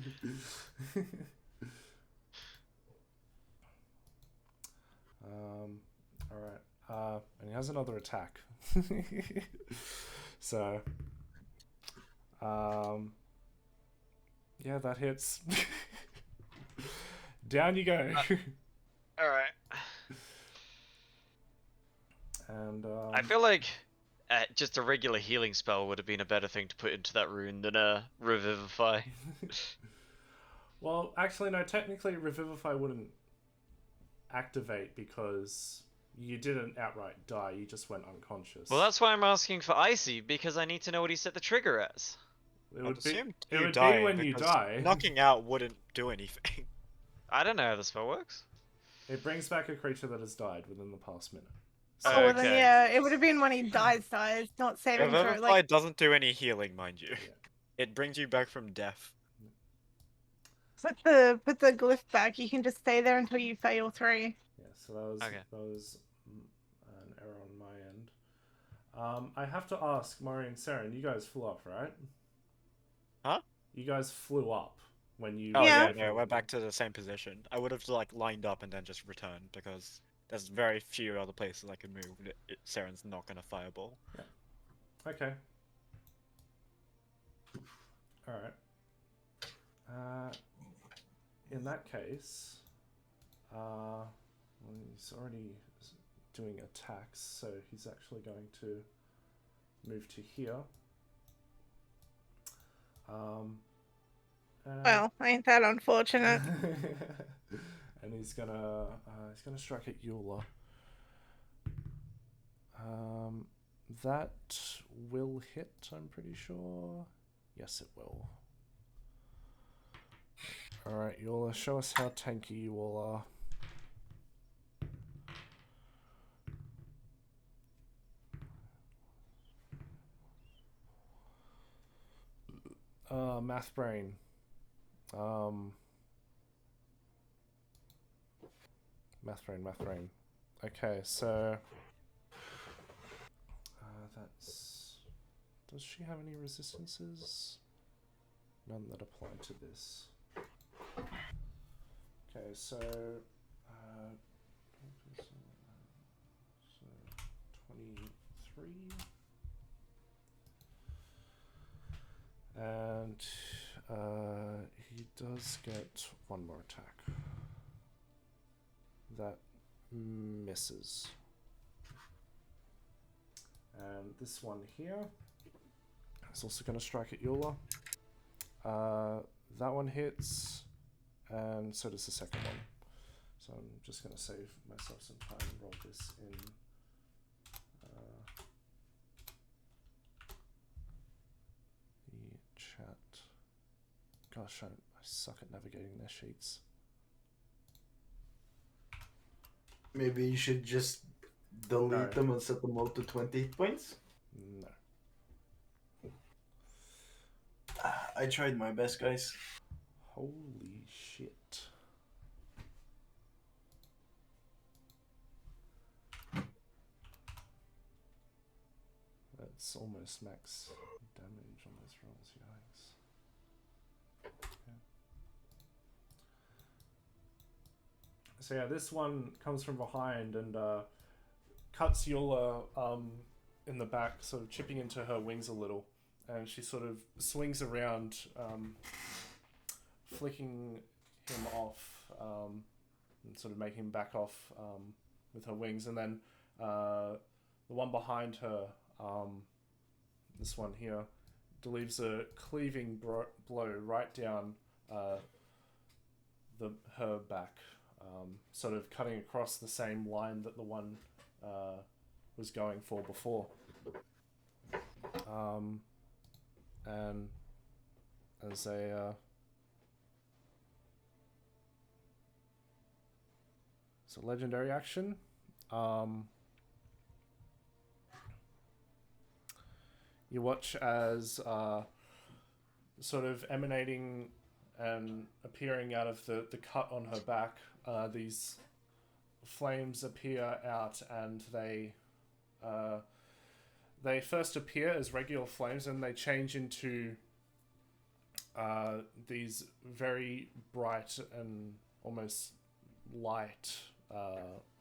Alright. And he has another attack. So, yeah, that hits. Down you go. Alright. And I feel like just a regular healing spell would have been a better thing to put into that rune than a Revivify. well, actually, no. Technically, Revivify wouldn't activate because you didn't outright die. You just went unconscious. Well, that's why I'm asking for Icy, because I need to know what he set the trigger as. It I'd would be. assume It you would die be when you because die. Knocking out wouldn't do anything. I don't know how the spell works. It brings back a creature that has died within the past minute. Oh, well, then, Okay. yeah, it would have been when he dies, not saving throw. Revivify Like, doesn't do any healing, mind you. Yeah. It brings you back from death. put the glyph back. You can just stay there until you fail 3. Yeah, so that was an error on my end. I have to ask, Mari and Saren, you guys flew up, right? Huh? You guys flew up when you... Oh Yeah. yeah, no, we're back to the same position. I would have like lined up and then just returned because there's very few other places I can move. Saren's not gonna fireball. Yeah. Okay. Alright. In that case, well, he's already doing attacks, so he's actually going to move to here. Well, ain't that unfortunate? And he's gonna strike at Eula. That will hit, I'm pretty sure. Yes, it will. Alright, Eula, show us how tanky you all are. Math brain. Math brain. Okay, so that's... Does she have any resistances? None that apply to this. Okay, so 23. And he does get one more attack. That misses. And this one here is also going to strike at Eula. That one hits, and so does the second one. So I'm just going to save myself some time and roll this in. The chat. Gosh, I suck at navigating their sheets. Maybe you should just delete them and set them all to 20 points? No. I tried my best, guys. Holy shit. That's almost max damage on those rolls, yikes. So yeah, this one comes from behind and cuts Yola in the back, sort of chipping into her wings a little, and she sort of swings around, flicking him off, and sort of making him back off with her wings, and then the one behind her, this one here, delivers a cleaving blow right down her back, sort of cutting across the same line that the one was going for before. And as a it's a legendary action. You watch as sort of emanating and appearing out of the cut on her back, these flames appear out, and they first appear as regular flames, and they change into these very bright and almost light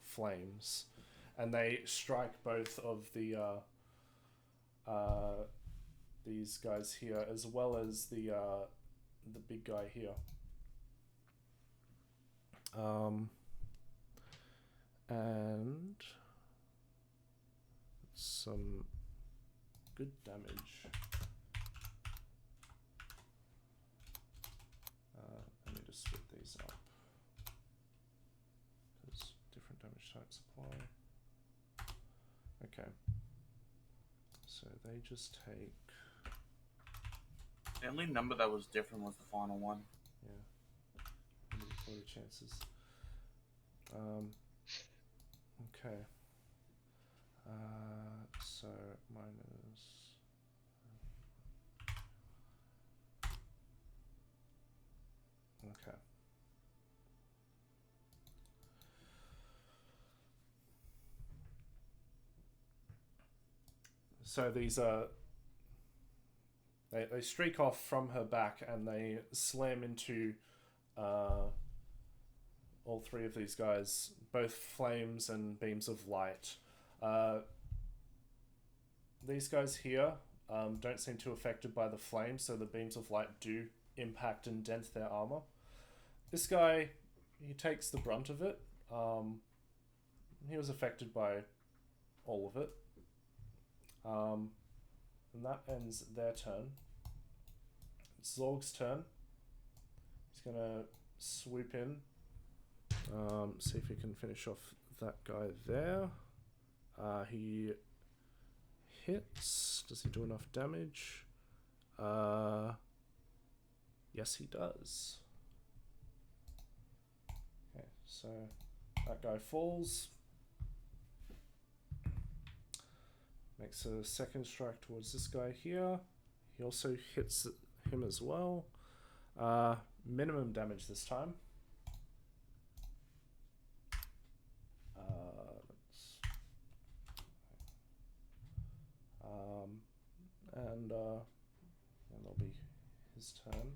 flames, and they strike both of the these guys here, as well as the big guy here. And some good damage. I need to split these up because different damage types apply. Okay. So they just take... The only number that was different was the final one. Yeah. 40 chances. Okay. So minus... Okay. So these are... They streak off from her back and they slam into all three of these guys, both flames and beams of light. These guys here don't seem too affected by the flames, so the beams of light do impact and dent their armor. This guy, he takes the brunt of it. He was affected by all of it. And that ends their turn. It's Zorg's turn. He's gonna swoop in. See if he can finish off that guy there. He hits. Does he do enough damage? Yes, he does. Okay, so that guy falls. Makes a second strike towards this guy here. He also hits him as well. Minimum damage this time. And that'll be his turn.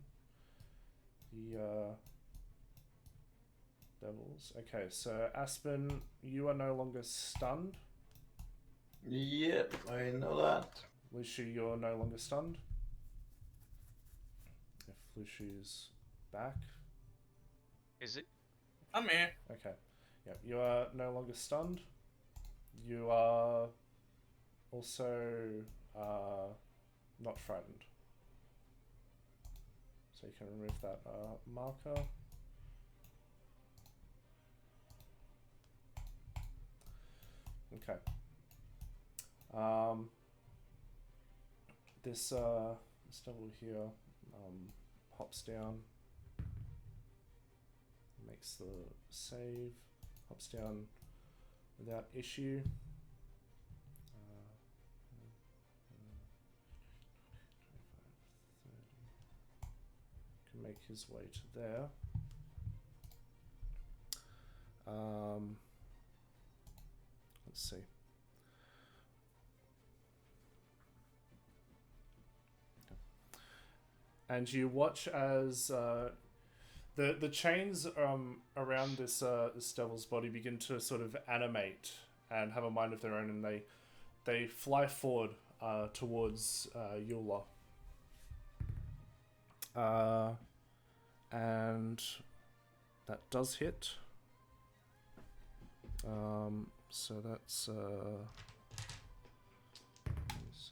The devils. Okay, so Aspen, you are no longer stunned. Yep, I know that. Lucy, you're no longer stunned. If Lucy's back. Is it? I'm here. Okay. Yeah, you are no longer stunned. You are also not frightened. So you can remove that marker. Okay. This devil here hops down, makes the save, hops down without issue. Can make his way to there. Let's see. And you watch as The chains around this this devil's body begin to sort of animate and have a mind of their own, and they fly forward towards Eula. And that does hit. So that's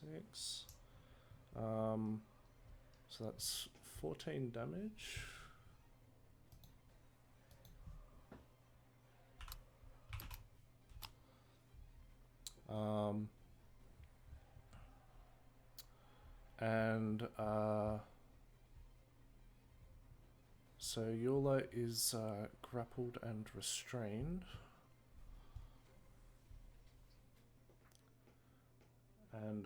6. So that's 14 damage. And so Eula is grappled and restrained. And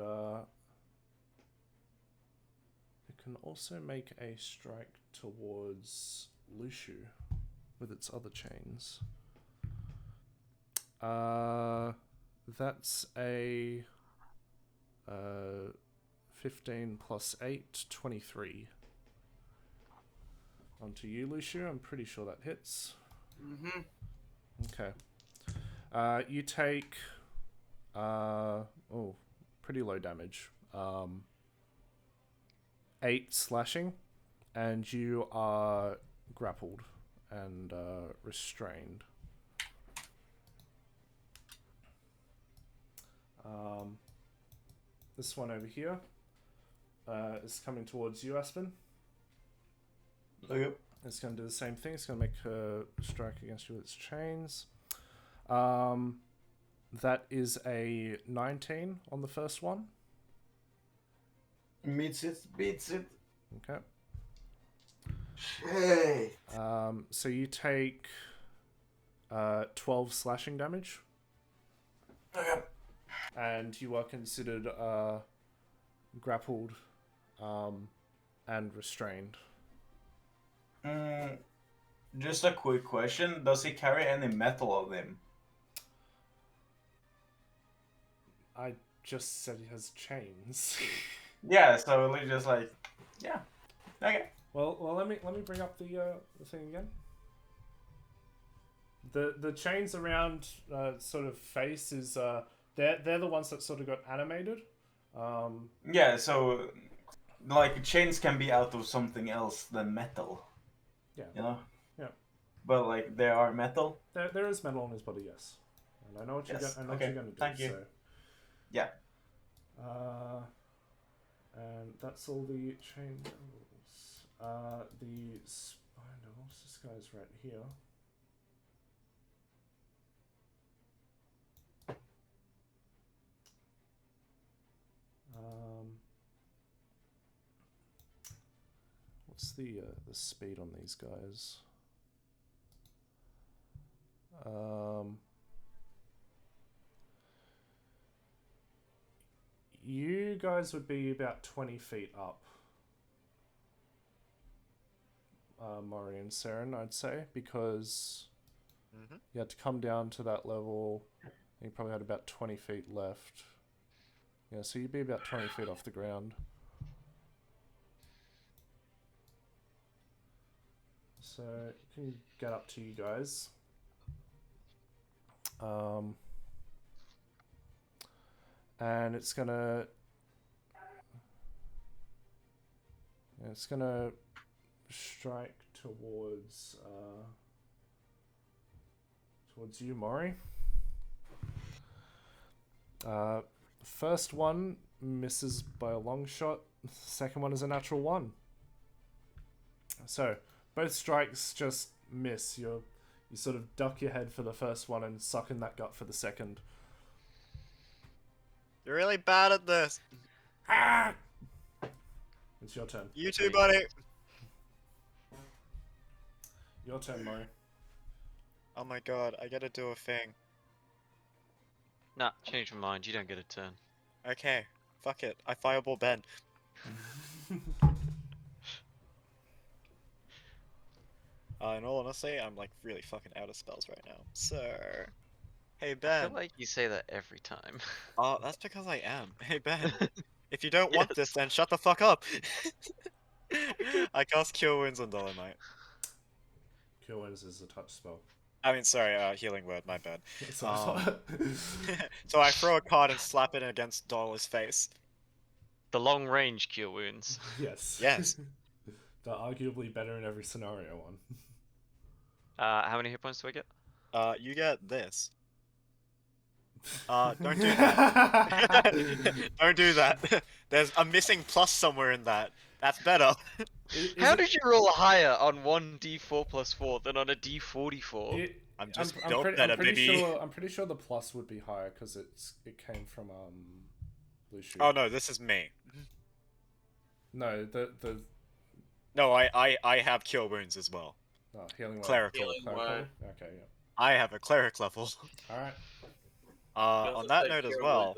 it can also make a strike towards Lushu with its other chains. That's a 15 plus 8, 23. Onto you, Lushu. I'm pretty sure that hits. Mm-hmm. Okay. You take pretty low damage. 8 slashing, and you are grappled and restrained. This one over here is coming towards you, Aspen. Okay. It's going to do the same thing. It's going to make a strike against you with its chains. That is a 19 on the first one. Meets it, beats it. Okay. Shit. So you take 12 slashing damage. Okay. And you are considered grappled and restrained. Just a quick question. Does he carry any metal on him? I just said he has chains. Yeah, so we just like... Yeah. Okay. Well, let me bring up the thing again. The chains around sort of face is they're the ones that sort of got animated. Yeah, so like chains can be out of something else than metal. Yeah. You know? Yeah. But like there are metal? There is metal on his body, yes. And I know what you're Yes. what Okay. you're gonna do. Thank you. So. Yeah. And that's all the chain levels. The Spiner, what's this guy's right here? What's the speed on these guys? You guys would be about 20 feet up. Mori and Saren, I'd say, because you had to come down to that level. You probably had about 20 feet left. Yeah, so you'd be about 20 feet off the ground. So, it can get up to you guys. And it's gonna strike towards you, Mori. First one misses by a long shot. Second one is a natural 1. So both strikes just miss. You sort of duck your head for the first one and suck in that gut for the second. You're really bad at this. Ah! It's your turn. You too, buddy. Your turn, Mori. Oh my god, I gotta do a thing. Nah, change my mind. You don't get a turn. Okay, fuck it. I fireball Ben. In all honesty, I'm like really fucking out of spells right now. So, hey I Ben. feel like you say that every time. Oh, that's because I am. Hey Ben, if you don't want this, then shut the fuck up. I cast Cure Wounds on Dolomite. Cure Wounds is a touch spell. I mean, sorry, healing word, my bad. So I throw a card and slap it against Dollar's face. The long range Cure Wounds. Yes. Yes. The arguably better in every scenario one. How many hit points do I get? You get this. Don't do that. Don't do that. There's a missing plus somewhere in that. That's better. How did you roll higher on 1d4 plus 4 than on a d44? I'm just built better, baby. I'm pretty sure the plus would be higher because it came from Luciu. Oh no, this is me. No, the No, I have Cure Wounds as well. Oh, healing word. Clerical. Okay, yeah. I have a cleric level. Alright. On that note as well,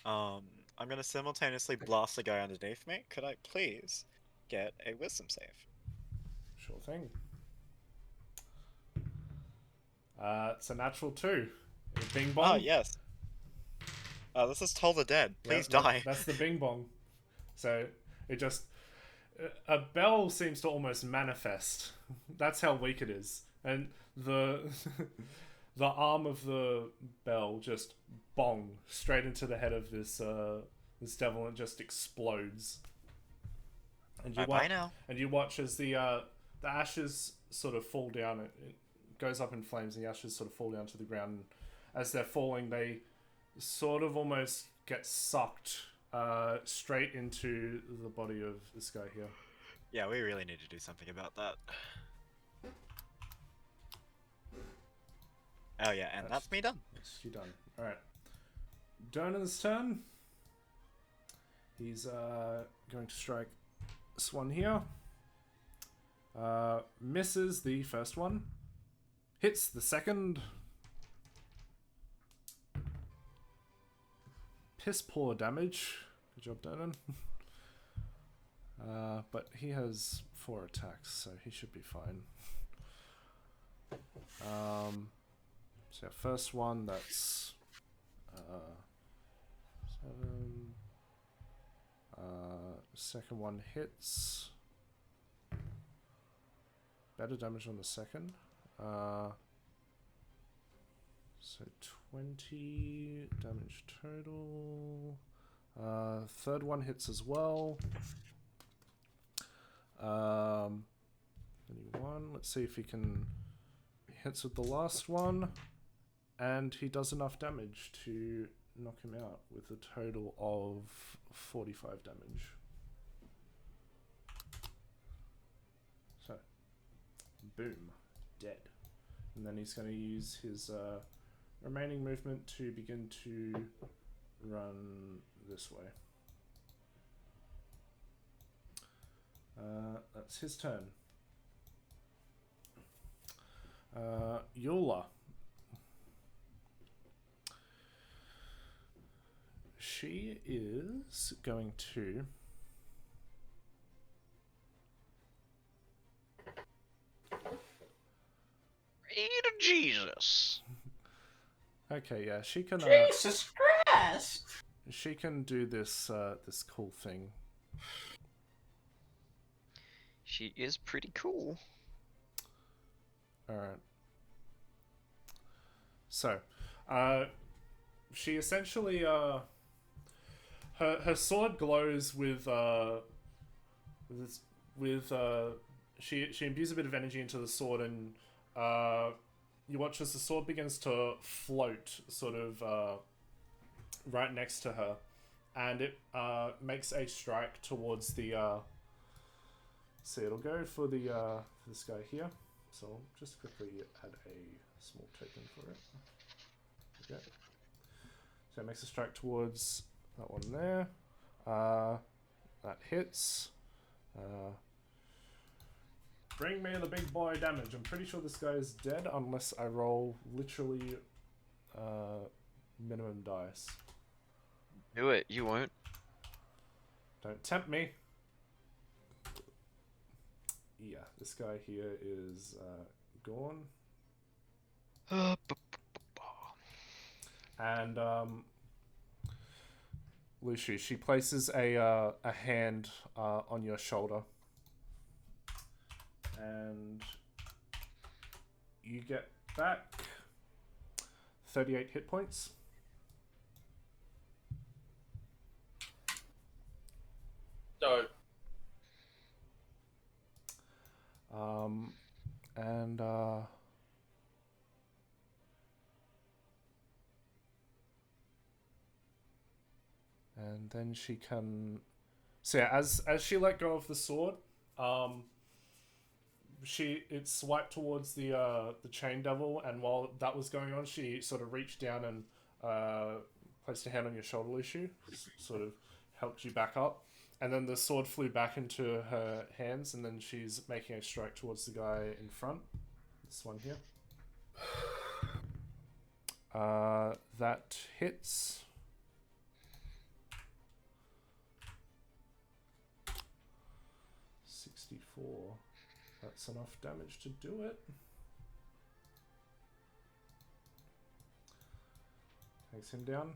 I'm gonna simultaneously blast the guy underneath me. Could I please get a wisdom save? Sure thing. It's a natural 2. Bing bong. Oh yes. This is Toll the Dead. Please die. That's the bing bong. So it just a bell seems to almost manifest. That's how weak it is, and the the arm of the bell just bong straight into the head of this this devil and just explodes. And you watch, now. And you watch as the ashes sort of fall down. It goes up in flames, and the ashes sort of fall down to the ground. And as they're falling, they sort of almost get sucked straight into the body of this guy here. Yeah, we really need to do something about that. Oh yeah, and that's me done. You done. Alright. Donan's turn. He's going to strike this one here. Misses the first one. Hits the second. Piss poor damage. Good job, Donan. But he has 4 attacks, so he should be fine. So first one, that's 7. Second one hits. Better damage on the second. So 20 damage total. Third one hits as well. 21. Let's see if he can hits with the last one. And he does enough damage to knock him out with a total of 45 damage. So, boom, dead. And then he's going to use his remaining movement to begin to run this way. That's his turn. Yola. She is going to Jesus. Okay, yeah, she can. Jesus Christ! She can do this this cool thing. She is pretty cool. All right. So, she essentially her sword glows with she imbues a bit of energy into the sword, and you watch as the sword begins to float sort of right next to her, and it makes a strike towards the so it'll go for the this guy here. So I'll just quickly add a small token for it. Okay. So it makes a strike towards that one there. That hits. Bring me the big boy damage. I'm pretty sure this guy is dead unless I roll literally minimum dice. Do it. You won't. Don't tempt me. Yeah, this guy here is gone. And Luciu, she places a hand on your shoulder, and you get back 38 hit points. So, And then she can. So yeah, as she let go of the sword, it swiped towards the chain devil, and while that was going on, she sort of reached down and placed a hand on your shoulder, Luciu, sort of helped you back up. And then the sword flew back into her hands, and then she's making a strike towards the guy in front. This one here. That hits. $64. That's enough damage to do it. Takes him down.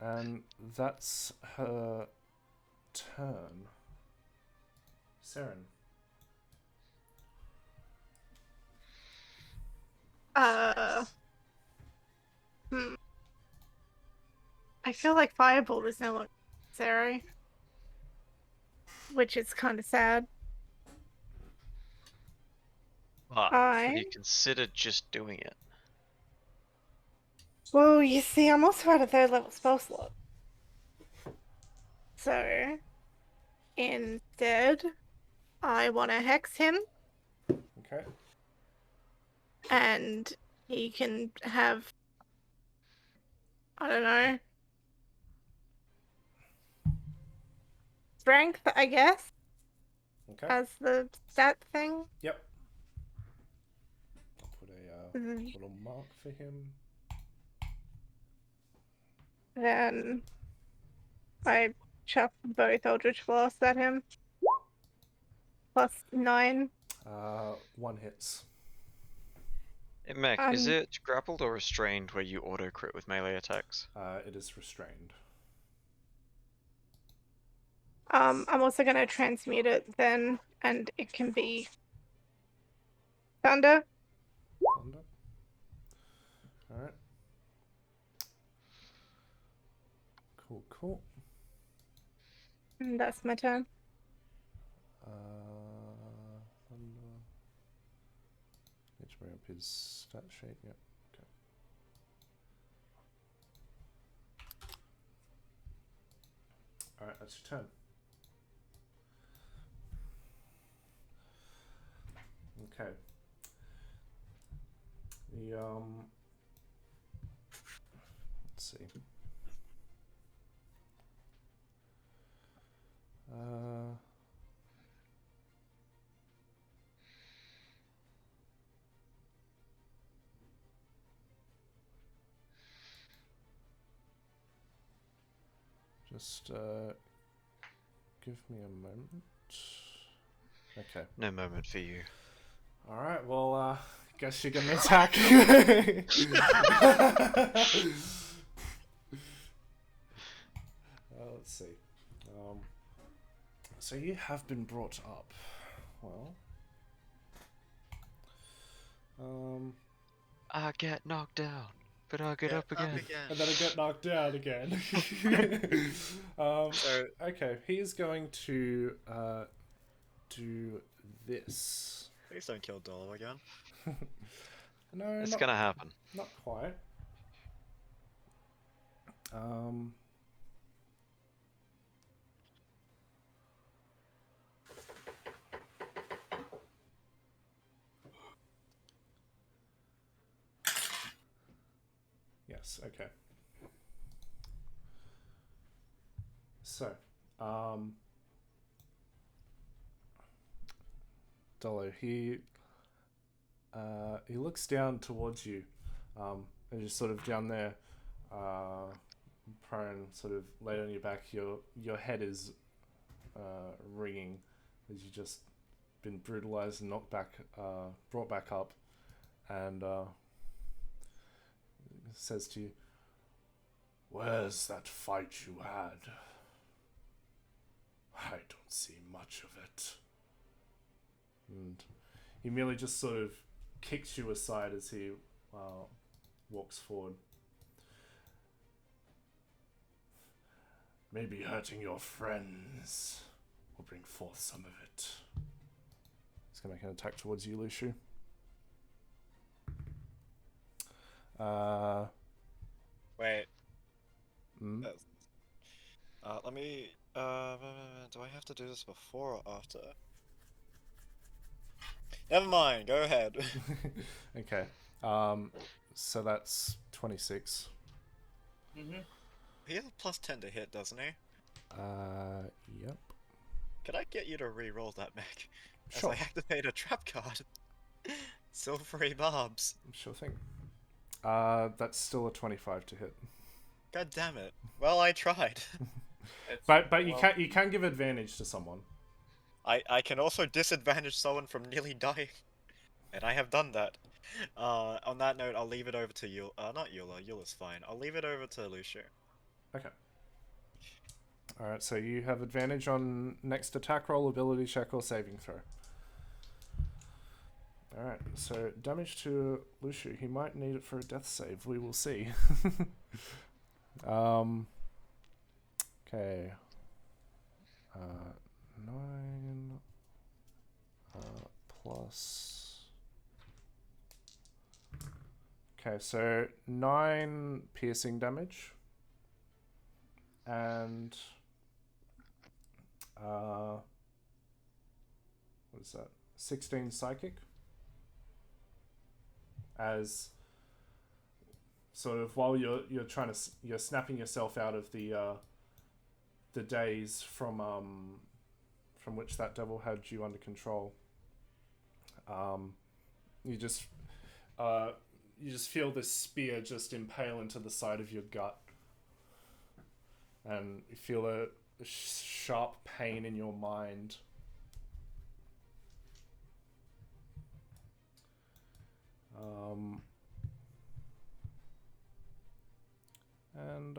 And that's her turn. Saren. I feel like Fireball is no longer necessary, which is kind of sad. But have you considered just doing it? Well, you see, I'm also at a 3rd level spell slot. So, instead, I want to hex him. Okay. And he can have, I don't know, strength, I guess, as the stat thing. Yep. I'll put a little mark for him. Then I chuck both Eldritch Blasts at him. +9. 1 hits. Hey, Mech, is it grappled or restrained where you auto crit with melee attacks? It is restrained. I'm also gonna transmute it then, and it can be thunder. Thunder. Alright. Cool. And that's my turn. Thunder. Need to bring up his stat sheet. Yep. Okay. Alright, that's your turn. Okay. Let's see. Just give me a moment. Okay. No moment for you. Alright, well, guess you're gonna attack. Let's see. So you have been brought up. Well. I get knocked down, but I get up again. And then I get knocked down again. Okay, he is going to do this. Please don't kill Dolo again. No, it's gonna happen. Not quite. Yes, okay. So, Dolo, he looks down towards you, and you're sort of down there, prone, sort of laid on your back. Your head is ringing as you just been brutalized and knocked back, brought back up, and says to you, "Where's that fight you had? I don't see much of it." And he merely just sort of kicks you aside as he walks forward. Maybe hurting your friends will bring forth some of it. He's going to make an attack towards you, Lushu. Wait. Mm. Let me. Do I have to do this before or after? Never mind. Go ahead. Okay. So that's 26. He has a +10 to hit, doesn't he? Yep. Could I get you to re-roll that, Mac? Sure. As I activate a trap card. Silvery barbs. Sure thing. That's still a 25 to hit. God damn it. Well, I tried. But you can give advantage to someone. I can also disadvantage someone from nearly dying. And I have done that. On that note, I'll leave it over to Yul. Not Eula. Eula's fine. I'll leave it over to Lucio. Okay. Alright, so you have advantage on next attack roll, ability check, or saving throw. Alright, so damage to Lushu. He might need it for a death save. We will see. Okay. 9 plus. Okay, so 9 piercing damage. And what is that? 16 psychic. As sort of while you're snapping yourself out of the daze from which that devil had you under control. You just feel this spear just impale into the side of your gut, and you feel a sharp pain in your mind. And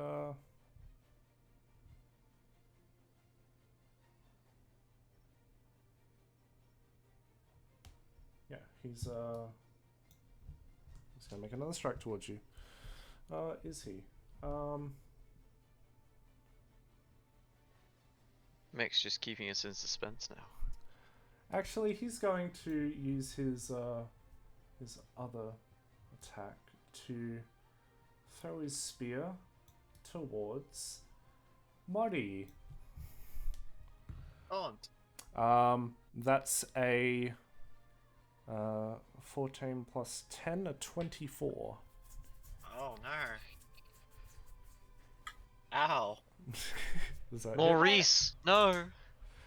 yeah, he's gonna make another strike towards you. Is he? Mick's just keeping us in suspense now. Actually, he's going to use his other attack to throw his spear towards Mori. That's a 14 plus 10, a 24. Oh no. Ow. Is that Maurice, no.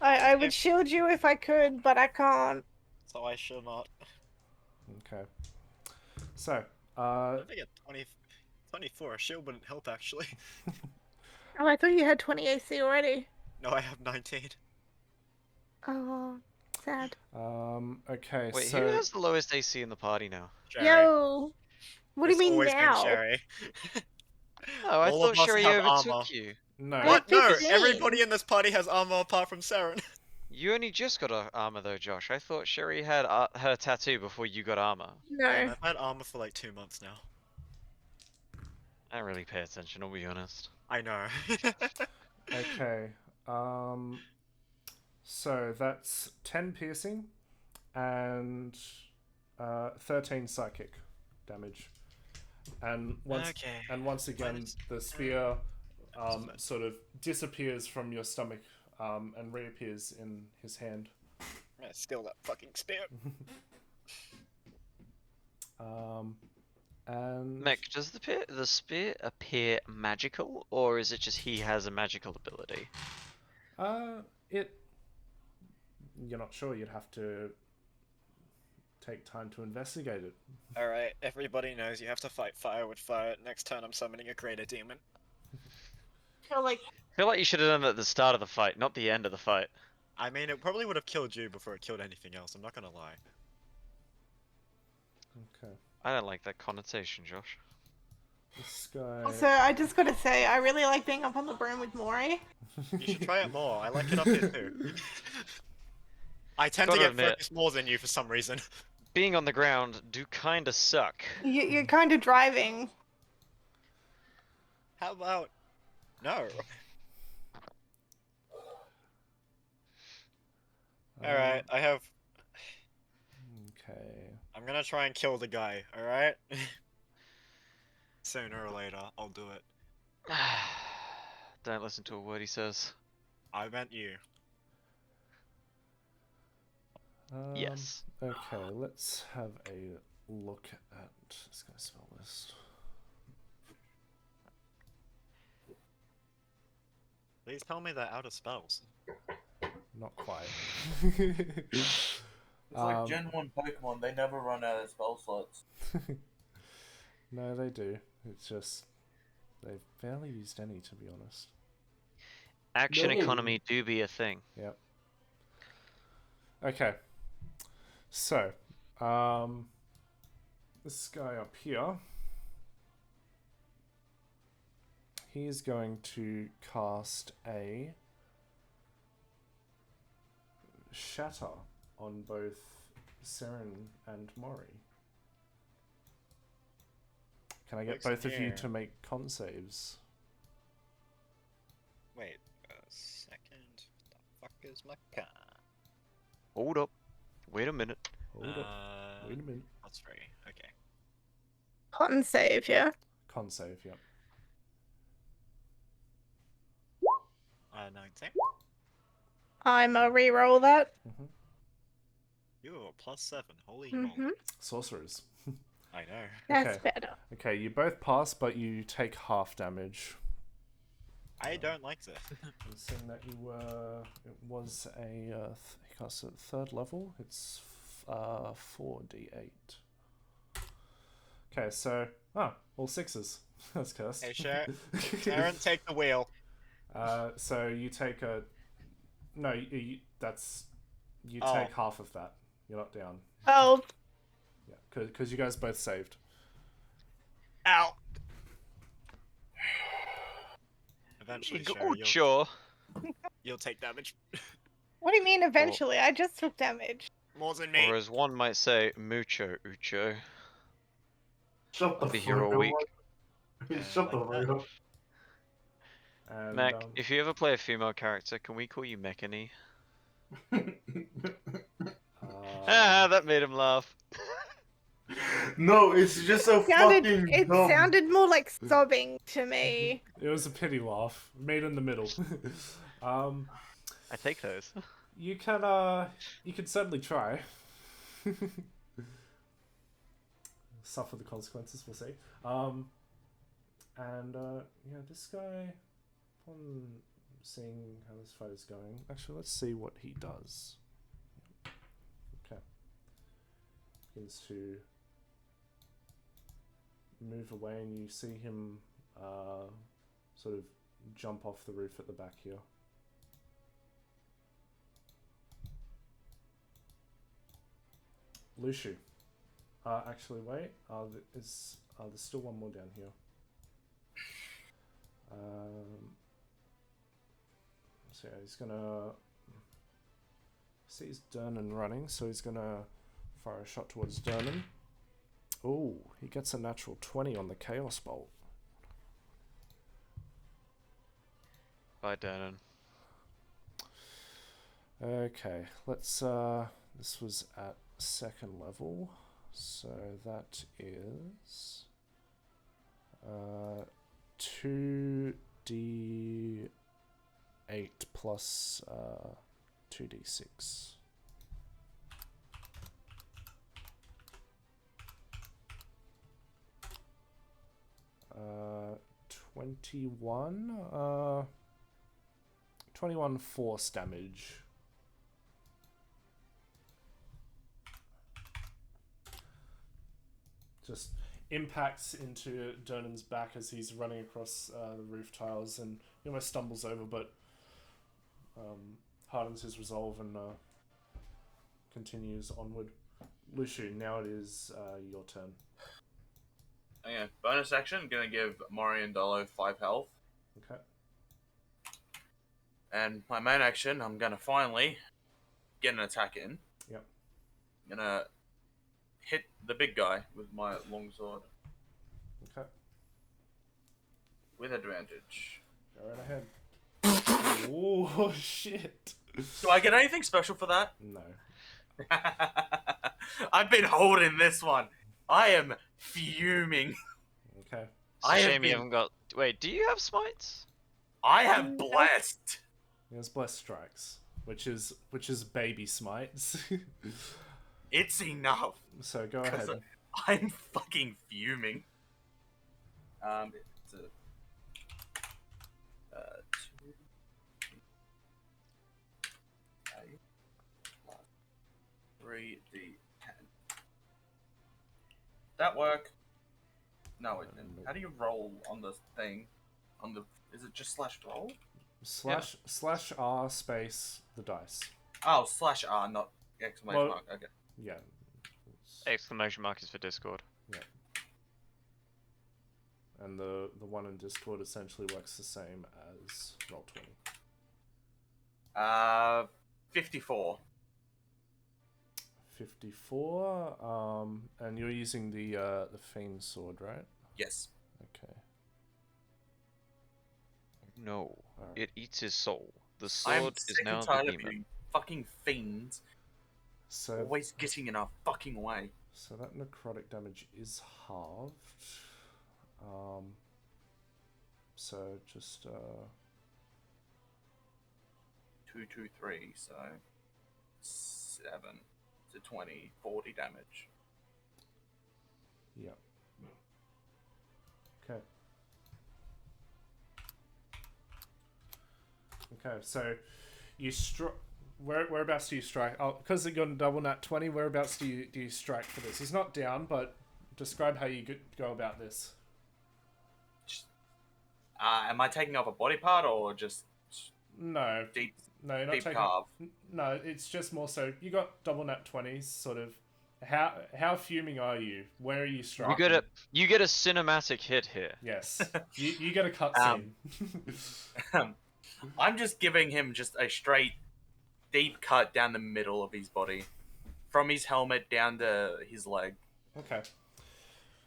I would shield you if I could, but I can't. So I shall not. Okay. So, I think a 24 shield wouldn't help actually. Oh, I thought you had 20 AC already. No, I have 19. Oh, sad. okay, Wait, so who has the lowest AC in the party now? Sherry. Yo! What do you It's mean always been now? Sherry. Oh, I All thought of us Sherry have overtook armor. you. no. I What? No, 15. everybody in this party has armor apart from Saren. You only just got armor though, Josh. I thought Sherry had her tattoo before you got armor. No. And I've had armor for like 2 months now. I don't really pay attention, I'll be honest. I know. Okay. So that's 10 piercing and 13 psychic damage. And once again, the spear sort of disappears from your stomach and reappears in his hand. Yeah, steal that fucking spear. And Mick, does the spear appear magical, or is it just he has a magical ability? You're not sure. You'd have to take time to investigate it. Alright, everybody knows you have to fight fire with fire. Next turn I'm summoning a greater demon. I feel like you should have done it at the start of the fight, not the end of the fight. I mean, it probably would have killed you before it killed anything else, I'm not gonna lie. Okay. I don't like that connotation, Josh. This guy. Also, I just gotta say, I really like being up on the broom with Mori. You should try it more, I like it up here too. I tend to Gotta get admit, focused more than you for some reason. being on the ground do kinda suck. You're kind of driving. How about no? Alright, I have. Okay. I'm gonna try and kill the guy, alright? Sooner or later, I'll do it. Don't listen to a word he says. I meant you. Yes. Okay, let's have a look at this guy's spell list. Please tell me they're out of spells. Not quite. It's like Gen 1 Pokemon, they never run out of spell slots. No, they do. It's just they've barely used any, to be honest. Action No. economy do be a thing. Yep. Okay. So, this guy up here, he is going to cast a shatter on both Seren and Mori. Can I get Looks in both of you here. to make con saves? Wait a second. What the fuck is my car? Hold up. Wait a minute. Hold up. Wait a minute. That's free. Okay. Con save, yeah. Con save, yep. 19. I'm a re-roll that. You're +7. Holy Mm-hmm. moly. Sorcerers. I know. That's Okay. better. Okay, you both pass, but you take half damage. I don't like this. I'm seeing that you were. It was a. He cast at 3rd level. It's 4d8. Okay, so. All 6s. That's cursed. Hey, Sharon, take the wheel. So you take a. No, that's. You Oh. take half of that. You're not down. Oh, Yeah, because you guys both saved. Ow! Eventually, Sharon, Sure. you'll take damage. what do you mean eventually? I just took damage. More than me. Or as one might say, mucho ucho. Shut the I'll be here all fuck week. up. Shut the like fuck up. And, Mac, if you ever play a female character, can we call you Mechany? That made him laugh. No, it's just so fucking It dumb. sounded more like sobbing to me. It was a pity laugh, made in the middle. I take those. You can certainly try. Suffer the consequences, we'll see. Yeah, this guy, upon seeing how this fight is going, actually, let's see what he does. Okay. Begins to move away, and you see him sort of jump off the roof at the back here. Lushu. Actually, wait. There's still one more down here. So yeah, he's gonna sees Dernan running, so he's gonna fire a shot towards Dernan. Oh, he gets a natural 20 on the Chaos Bolt. Bye, Dernan. Okay, let's this was at 2nd level, so that is 2d8 plus 2d6. Uh, 21 force damage. Just impacts into Dernan's back as he's running across the roof tiles, and he almost stumbles over, but hardens his resolve and continues onward. Lushu, now it is your turn. Okay, bonus action, gonna give Moriandolo 5 health. Okay. And my main action, I'm gonna finally get an attack in. Yep. I'm gonna hit the big guy with my longsword. Okay. With advantage. Go right ahead. Oh shit. Do I get anything special for that? No. I've been holding this one. I am fuming. Okay. It's a shame you haven't got. Wait, do you have smites? I have blessed. He has blessed strikes, which is baby smites. It's enough. So go ahead. I'm fucking fuming. It's a 2, 8 plus 3d10. That work? No, it didn't. How do you roll on the thing? Is it just slash roll? Slash R space the dice. Oh, slash R, not exclamation mark. Okay. Yeah. Exclamation mark is for Discord. Yeah. And the one in Discord essentially works the same as Roll20. 54. 54. And you're using the Fiend sword, right? Yes. Okay. No, Alright. it eats his soul. The sword is now the demon. Fucking fiends. So Always getting in our fucking way. So that necrotic damage is halved. So just 2, 2, 3, so 7 to 20, 40 damage. Yeah. Okay. Okay, so you whereabouts do you strike? Oh, because you're on double nat 20, whereabouts do you strike for this? He's not down, but describe how you go about this. Am I taking off a body part or just No. deep? No, you're not deep taking. carve? No, it's just more so you got double nat 20s. Sort of. How fuming are you? Where are you striking? You get a cinematic hit here. Yes. you get a cutscene. I'm just giving him just a straight deep cut down the middle of his body, from his helmet down to his leg. Okay.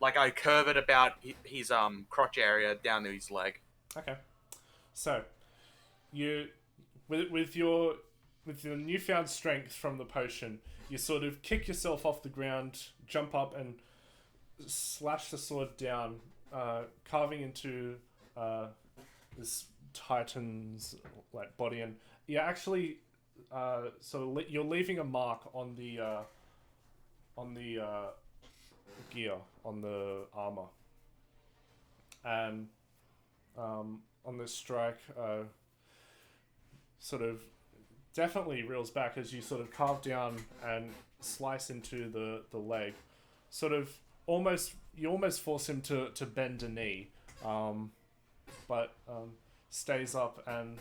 Like I curve it about his crotch area down to his leg. Okay. So, you with your newfound strength from the potion, you sort of kick yourself off the ground, jump up, and slash the sword down, carving into this titan's like body, and you're actually you're leaving a mark on the gear, on the armor, and on this strike, sort of definitely reels back as you sort of carve down and slice into the leg, sort of almost force him to bend a knee, but stays up and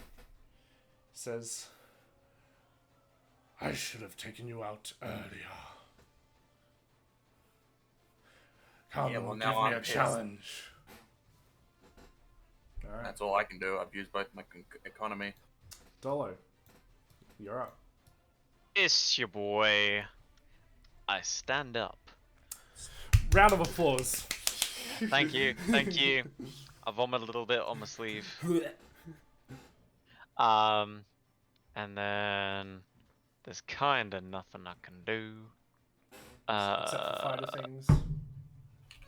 says, "I should have taken you out earlier. Come, Yeah, well, give now me I'm a pissed. challenge." Alright. That's all I can do. I've used both my economy. Dolo, you're up. It's your boy. I stand up. Round of applause. Thank you, thank you. I vomit a little bit on my sleeve. And then there's kinda nothing I can do. Except for fighter things.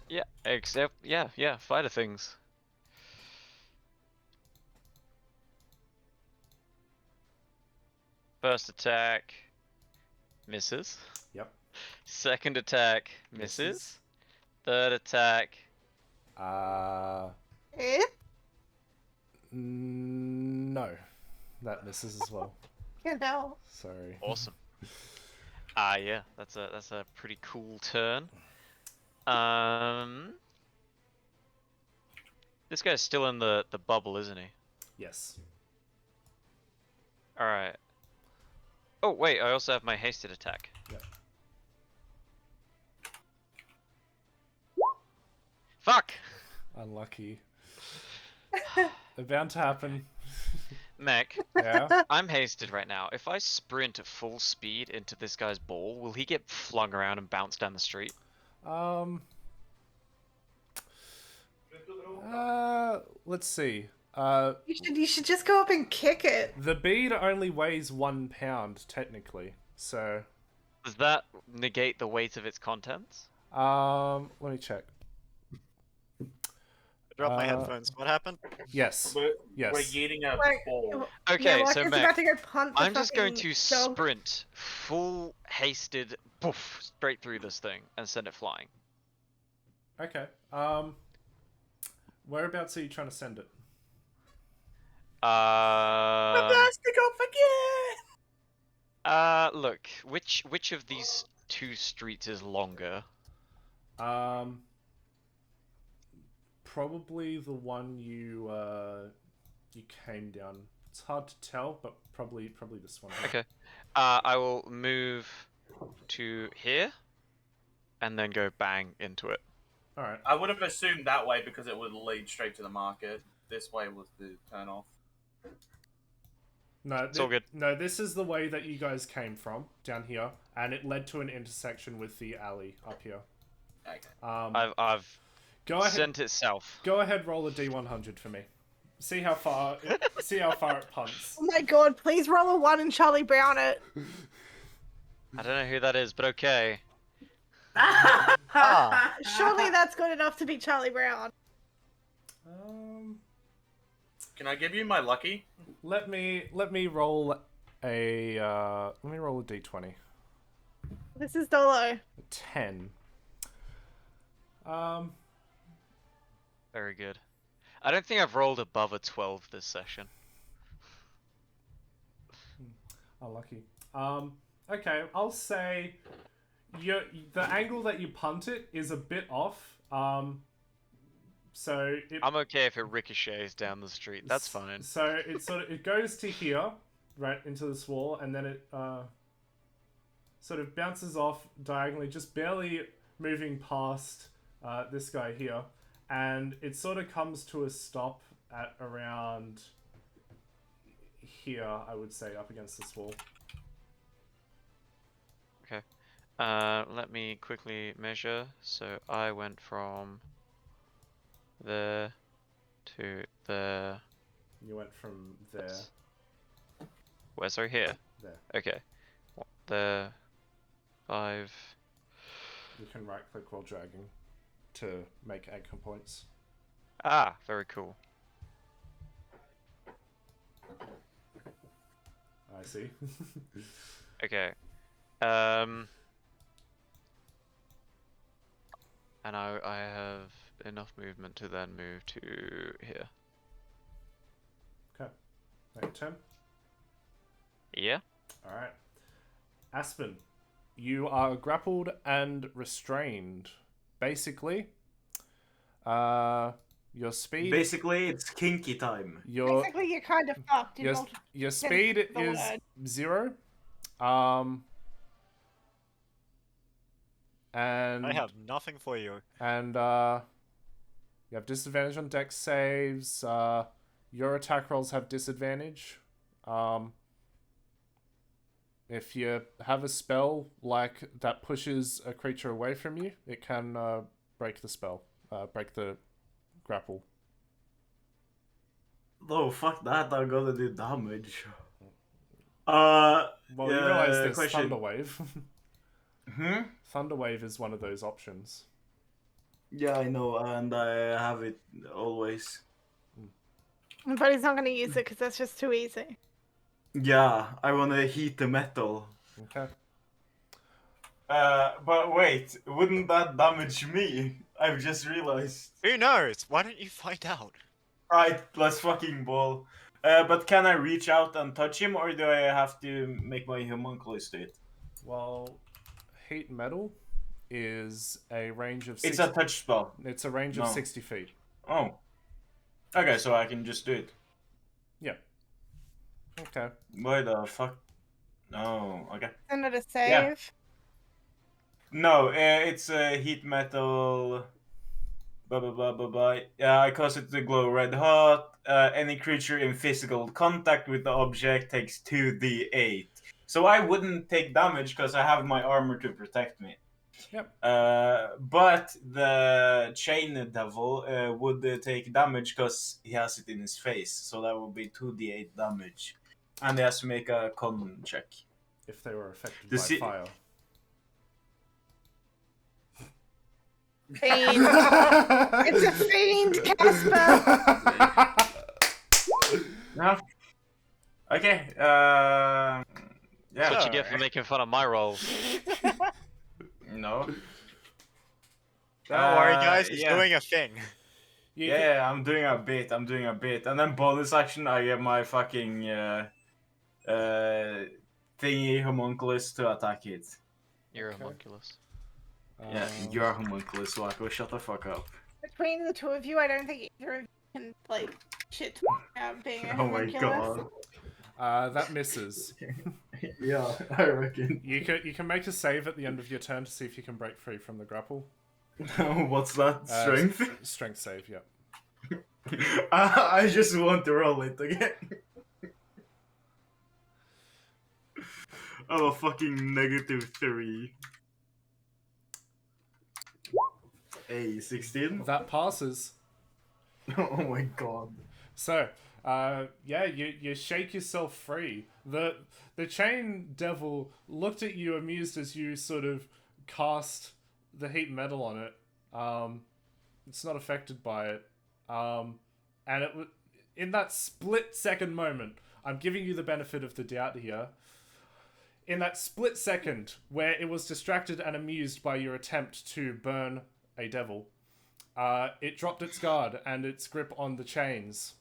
Yeah, fighter things. First attack misses. Yep. Second attack misses. Third attack. No, that misses as well. You know. Sorry. Awesome. Yeah, that's a pretty cool turn. This guy's still in the bubble, isn't he? Yes. All right. Oh wait, I also have my hasted attack. Yep. Fuck. Unlucky. They're bound to happen. Mech, Yeah. I'm hasted right now. If I sprint at full speed into this guy's ball, will he get flung around and bounce down the street? Let's see. You should just go up and kick it. The bead only weighs 1 pound, technically. So, Does that negate the weight of its contents? let me check. Drop my headphones. What happened? Yes. We're Yes. eating a Like, ball. Okay, so Marcus Mech, about to go punt the I'm just going fucking to dog. sprint full hasted, poof, straight through this thing and send it flying. Okay. Whereabouts are you trying to send it? Plastic off again! Look, which of these two streets is longer? Probably the one you came down. It's hard to tell, but probably this one. Okay. I will move to here, and then go bang into it. All right. I would have assumed that way because it would lead straight to the market. This way was the turn off. No, It's all good. No, this is the way that you guys came from, down here, and it led to an intersection with the alley up here. Okay. I've Go ahead. sent it south. Go ahead, roll a D100 for me. See how far. See how far it punts. Oh my god! Please roll a 1 and Charlie Brown it. I don't know who that is, but okay. Surely that's good enough to be Charlie Brown. Can I give you my lucky? Let me roll a D20. This is Dolo. 10. Very good. I don't think I've rolled above a 12 this session. Unlucky. Okay, I'll say the angle that you punt it is a bit off. So I'm okay if it ricochets down the street. That's fine. So it goes to here, right into this wall, and then it sort of bounces off diagonally, just barely moving past this guy here, and it sort of comes to a stop at around here, I would say, up against this wall. Okay. Let me quickly measure. So I went from there to there. You went from there. Where? Sorry, here. There. Okay. There. 5. You can right click while dragging to make anchor points. Ah, very cool. I see. Okay. And I have enough movement to then move to here. Okay. Take 10. Yeah. Alright. Aspen, you are grappled and restrained. Basically, your speed... Basically, it's kinky time. Basically, you're kind of fucked. Your speed is 0. And I have nothing for you. And you have disadvantage on dex saves. Your attack rolls have disadvantage. If you have a spell like that pushes a creature away from you, it can break the spell, break the grapple. Oh, fuck that, I'm gonna do damage. Well, you realize there's question. Thunderwave. Hmm? Thunderwave is one of those options. Yeah, I know, and I have it always. But he's not going to use it because that's just too easy. Yeah, I wanna heat the metal. Okay. But wait, wouldn't that damage me? I've just realized. Who knows? Why don't you find out? Right, let's fucking ball. But can I reach out and touch him, or do I have to make my homunculus do it? Well, heat metal is a range of... It's a touch spell. It's a range of 60 feet. Oh. Okay, so I can just do it. Yeah. Okay. Why the fuck? No, okay. Isn't it a save? Yeah. No, it's a heat metal. Blah blah blah blah blah. Yeah, I cause it to glow red hot. any creature in physical contact with the object takes 2d8. So I wouldn't take damage because I have my armor to protect me. Yep. But the chain devil would take damage because he has it in his face. So that would be 2d8 damage. And he has to make a con check. If they were affected by fire. Fiend. It's a fiend, Casper. No. Okay. Yeah. That's what you get for making fun of my rolls. No. Don't worry, guys. He's doing a thing. Yeah, I'm doing a bit. And then bonus action, I get my fucking thingy homunculus to attack it. You're a homunculus. Yeah, you're a homunculus, Wacko. Shut the fuck up. Between the two of you, I don't think either of you can, like, shit being a Oh my homunculus. god. That misses. Yeah, I reckon. You can make a save at the end of your turn to see if you can break free from the grapple. What's that? Strength? Strength save, yeah. I just want to roll it again. Oh, a fucking -3. Hey, 16? That passes. Oh my god. So, yeah, you shake yourself free. The chain devil looked at you amused as you sort of cast the heat metal on it. It's not affected by it. And it in that split second moment, I'm giving you the benefit of the doubt here. In that split second where it was distracted and amused by your attempt to burn a devil, it dropped its guard and its grip on the chains,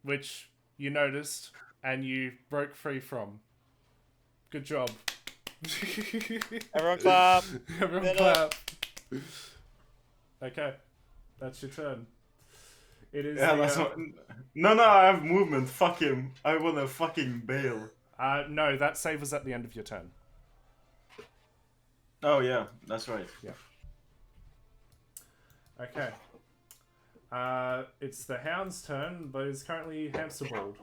which you noticed and you broke free from. Good job. Everyone clap. Everyone clap. Okay, that's your turn. It is. Yeah, that's what... No, I have movement. Fuck him. I wanna fucking bail. No, that save was at the end of your turn. Oh yeah, that's right. Yeah. Okay. It's the hound's turn, but it's currently hamster balled.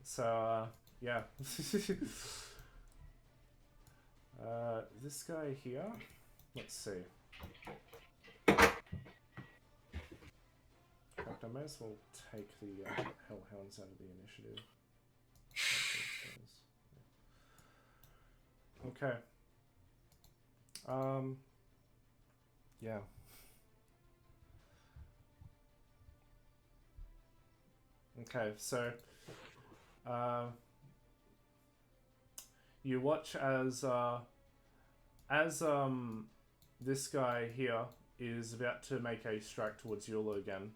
So, yeah. This guy here. Let's see. In fact, I may as well take the hellhounds out of the initiative. Okay. Yeah. Okay, so you watch as this guy here is about to make a strike towards Yula again.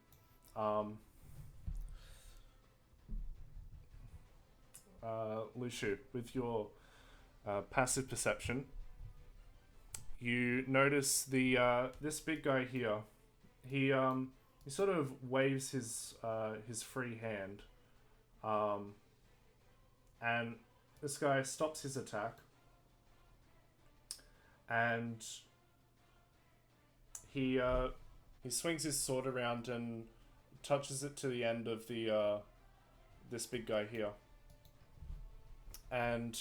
Lushu, with your passive perception, you notice the this big guy here. He sort of waves his free hand, and this guy stops his attack, and he swings his sword around and touches it to the end of the this big guy here, and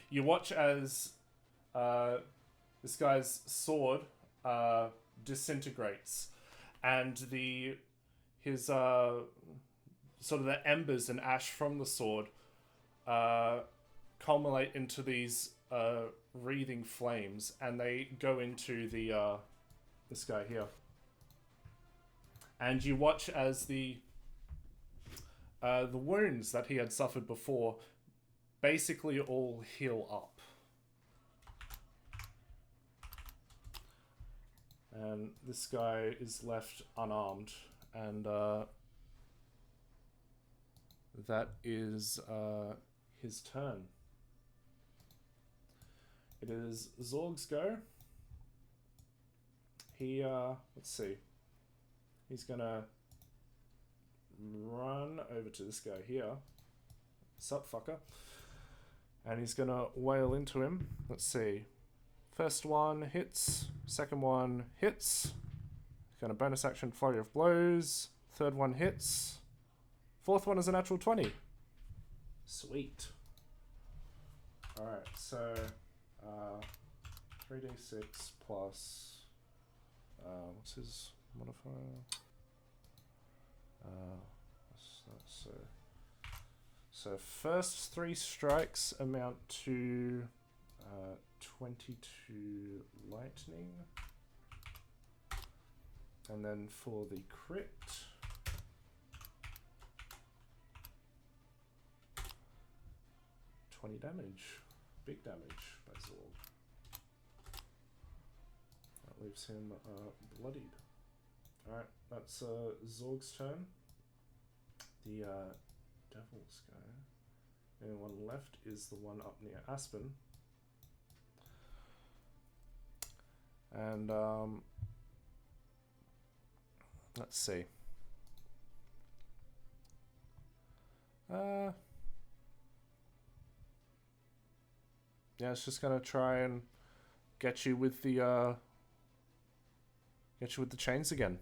you watch as this guy's sword disintegrates, and his sort of the embers and ash from the sword culminate into these wreathing flames, and they go into this guy here. And you watch as the wounds that he had suffered before basically all heal up. And this guy is left unarmed, and that is his turn. It is Zorg's go. He, let's see. He's gonna run over to this guy here. Sup, fucker. And he's gonna wail into him. Let's see. First one hits. Second one hits. Gonna bonus action flurry of blows. Third one hits. Fourth one is a natural 20. Sweet. Alright, so 3d6 plus what's his modifier? So first 3 strikes amount to 22 lightning. And then for the crit, damage. Big damage by Zorg. That leaves him bloodied. Alright, that's Zorg's turn. The Devil's go. The only one left is the one up near Aspen. And let's see. Yeah, it's just gonna try and get you with the chains again.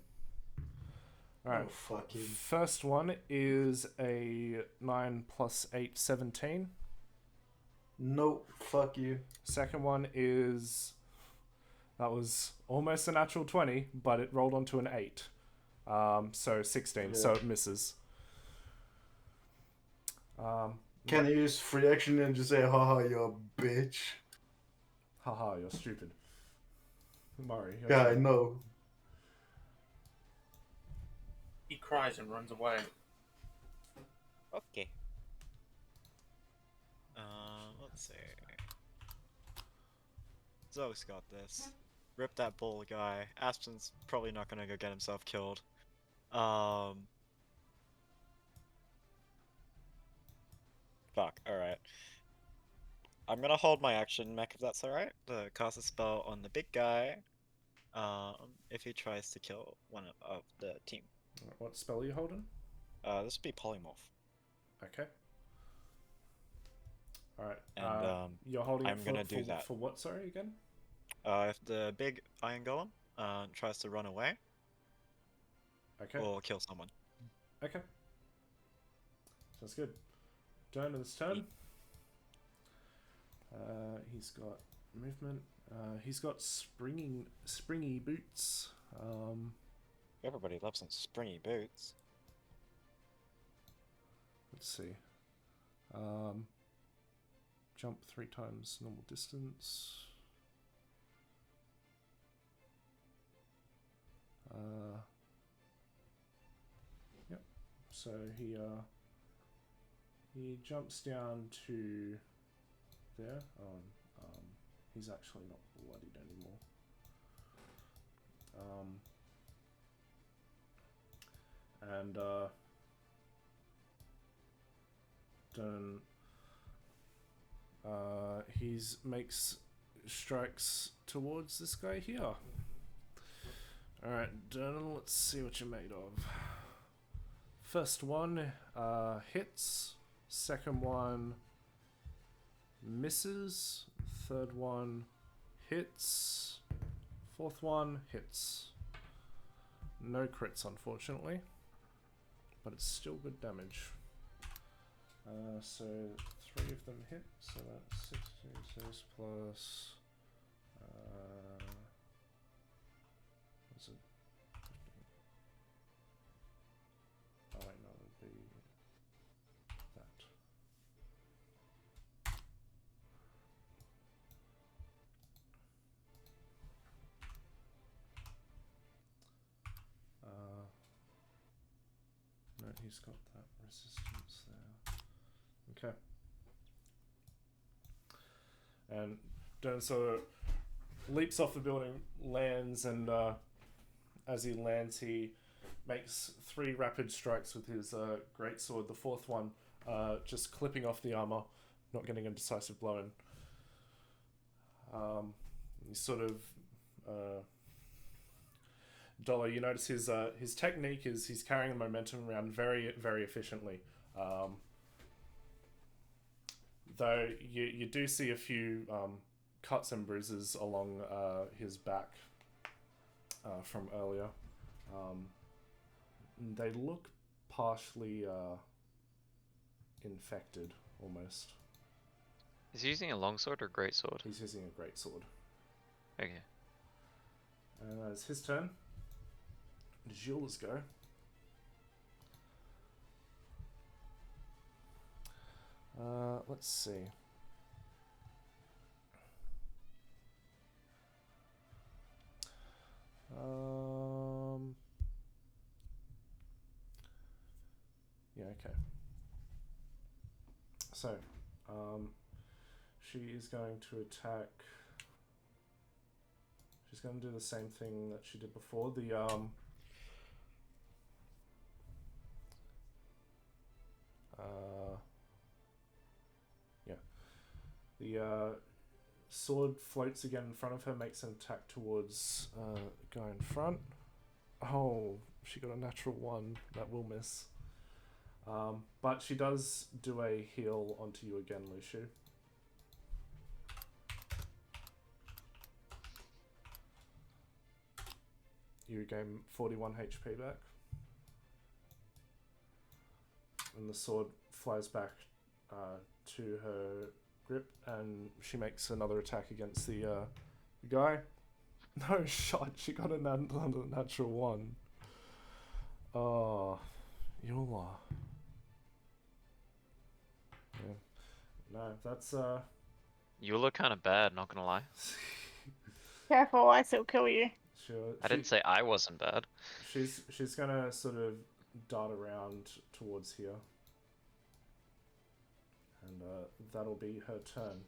All right. Oh, fuck you. First one is a 9 plus 8, 17. Nope. Fuck you. Second one is that was almost a natural 20, but it rolled onto an 8. So 16. Yeah. So it misses. Can you use free action and just say, haha, you're a bitch? Haha, you're stupid. Murray. Yeah, I know. He cries and runs away. Okay. Let's see. Zoe's got this. Rip that bull guy. Aspen's probably not gonna go get himself killed. Fuck, alright. I'm gonna hold my action, Mech, if that's alright, to cast a spell on the big guy, if he tries to kill one of the team. What spell are you holding? This would be Polymorph. Okay. Alright. And, you're holding I'm it gonna do that. For what, sorry, again? If the big Iron Golem, tries to run away, Okay. or kill someone. Okay. Sounds good. Dona's turn. He's got movement. He's got springy boots. Everybody loves some springy boots. Let's see. Jump 3 times normal distance. Yep. So he jumps down to there. He's actually not bloodied anymore. And then he's makes strikes towards this guy here. Alright, Dylan, let's see what you're made of. First one hits. Second one misses. Third one hits. Fourth one hits. No crits, unfortunately. But it's still good damage. So 3 of them hit. So that's 6 plus... what's it? Oh wait, no, it would be that. No, he's got that resistance there. Okay. And Don sort of leaps off the building, lands, and as he lands, he makes 3 rapid strikes with his greatsword. The fourth one just clipping off the armor, not getting a decisive blow in. He's sort of Dollar, you notice his technique is he's carrying the momentum around very, very efficiently. Though you do see a few cuts and bruises along his back from earlier. They look partially infected, almost. Is he using a longsword or a greatsword? He's using a greatsword. Okay. It's his turn. Jules go. Let's see. Yeah, okay. So, she is going to attack. She's going to do the same thing that she did before. The sword floats again in front of her, makes an attack towards the guy in front. Oh, she got a natural 1. That will miss. But she does do a heal onto you again, Lucio. You gain 41 HP back. And the sword flies back to her grip, and she makes another attack against the guy. No shot, she got a natural 1. Oh, Eula. Yeah. No, that's You look kind of bad, not gonna lie. Careful, I still kill you. Sure. I didn't say I wasn't bad. She's gonna sort of dart around towards here. And that'll be her turn.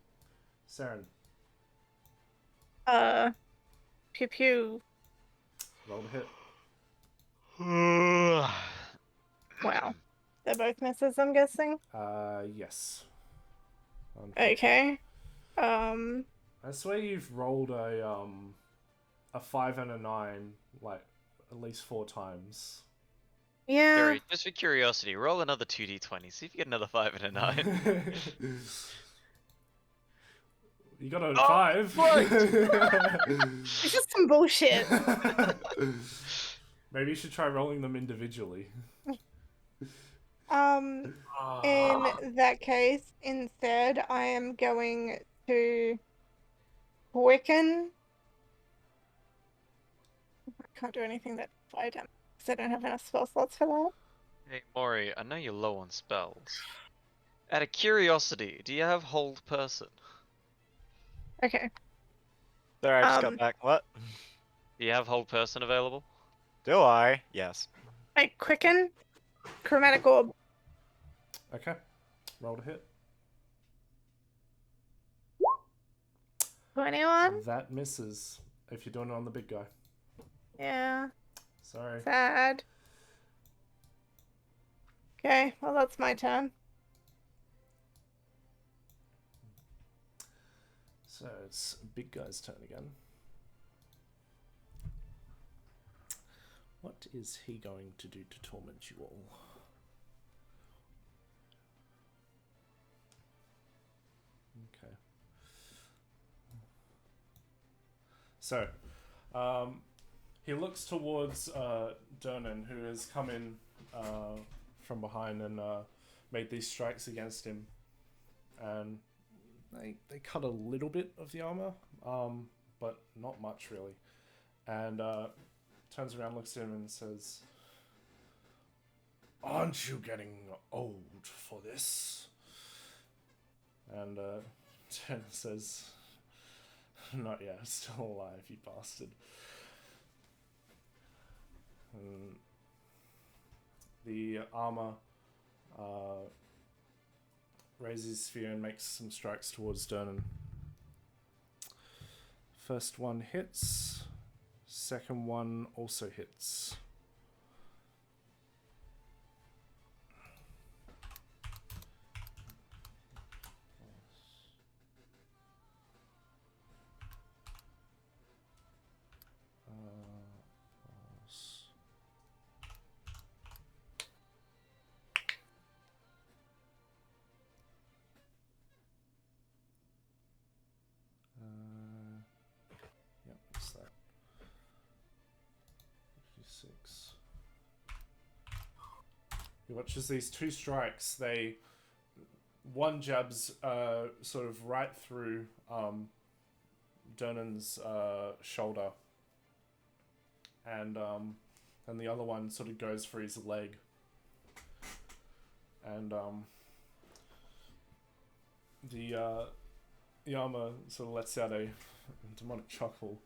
Saren. Pew pew. Roll to hit. Wow. They're both misses, I'm guessing? Yes. Okay. I swear you've rolled a 5 and a 9, like, at least 4 times. Yeah. Gary, just for curiosity, roll another 2d20. See if you get another 5 and a 9. You got a 5. It's just some bullshit. Maybe you should try rolling them individually. In that case, instead, I am going to quicken. I can't do anything that fire damage because I don't have enough spell slots for that. Hey, Mori, I know you're low on spells. Out of curiosity, do you have Hold Person? Okay. Sorry, I just got back. What? Do you have Hold Person available? Do I? Yes. I quicken. Chromatic orb. Okay. Roll to hit. 21? That misses. If you're doing it on the big guy. Yeah. Sorry. Sad. Okay, well that's my turn. So it's big guy's turn again. What is he going to do to torment you all? Okay. So, he looks towards Dernan, who has come in from behind and made these strikes against him. And they cut a little bit of the armor, but not much really. And turns around, looks at him and says, "Aren't you getting old for this?" And Dernan says, "Not yet, still alive, you bastard." And the armor raises his spear and makes some strikes towards Dernan. First one hits. Second one also hits. Yep, it's that. 6. He watches these 2 strikes. One jabs sort of right through Dernan's shoulder, and the other one sort of goes for his leg, and the armor sort of lets out a demonic chuckle.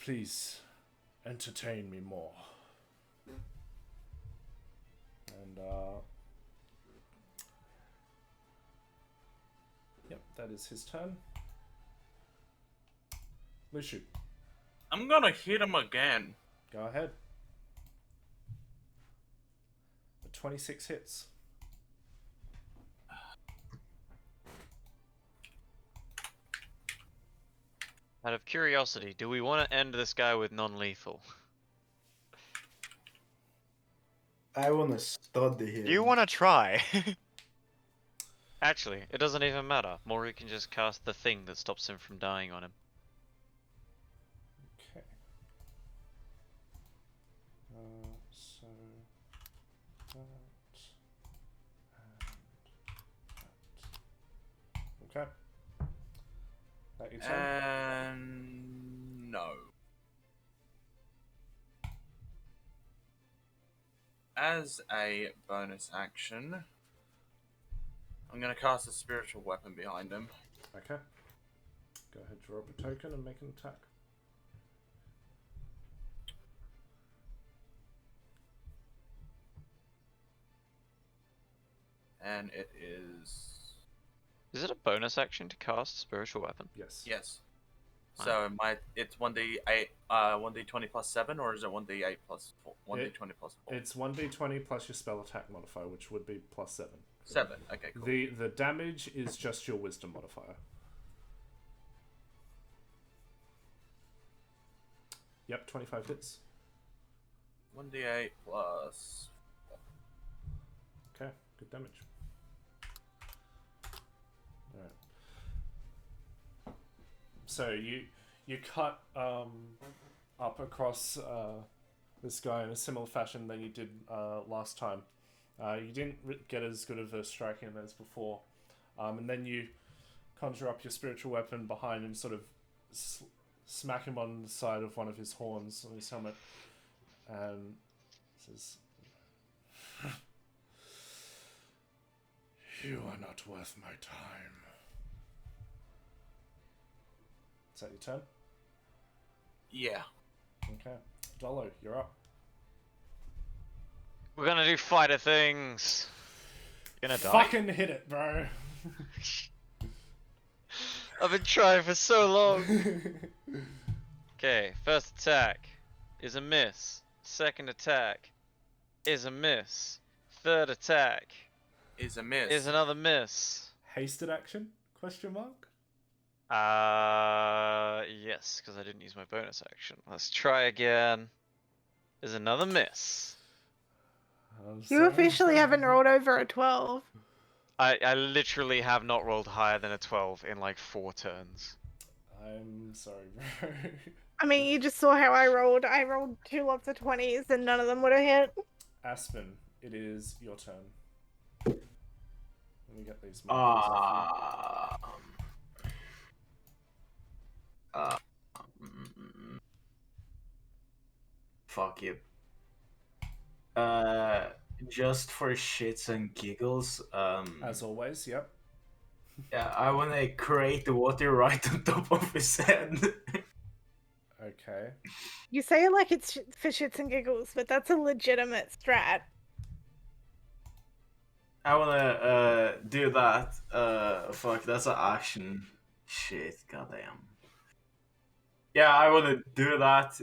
Please entertain me more. And yep, that is his turn. Lushu, I'm gonna hit him again. go ahead. A 26 hits. Out of curiosity, do we want to end this guy with non-lethal? I want to study him. You want to try? Actually, it doesn't even matter. Mori can just cast the thing that stops him from dying on him. Okay. So that and that. Okay. That your turn? No. As a bonus action, I'm gonna cast a spiritual weapon behind him. Okay. Go ahead, draw up a token and make an attack. And it is... Is it a bonus action to cast spiritual weapon? Yes. Yes. So it's 1d8, 1d20 plus 7, or is it 1d8 plus 4? 1d20 plus 4. It's 1d20 plus your spell attack modifier, which would be plus 7. 7. Okay, cool. The damage is just your wisdom modifier. Yep, 25 hits. 1d8 plus... Okay, good damage. Alright. So you cut up across this guy in a similar fashion than you did last time. You didn't get as good of a strike in as before. And then you conjure up your spiritual weapon behind him, sort of smack him on the side of one of his horns on his helmet, and says, "You are not worth my time." Is that your turn? Yeah. Okay. Dolo, you're up. We're gonna do fighter things. Gonna die? Fucking hit it, bro. I've been trying for so long. Okay, first attack is a miss. Second attack is a miss. Third attack Is a miss. is another miss. Hasted action? Question mark? Yes, because I didn't use my bonus action. Let's try again. Is another miss. I'm You sorry. officially haven't rolled over a 12. I literally have not rolled higher than a 12 in like 4 turns. I'm sorry, bro. I mean, you just saw how I rolled. I rolled 2 lots of 20s and none of them would have hit. Aspen, it is your turn. Let me get these markers off Fuck you. Just for shits and giggles, you. As always, yep. yeah, I wanna create the water right on top of his head. Okay. You say it like it's for shits and giggles, but that's a legitimate strat. I wanna do that. Fuck, that's an action. Shit, goddamn. Yeah, I wanna do that.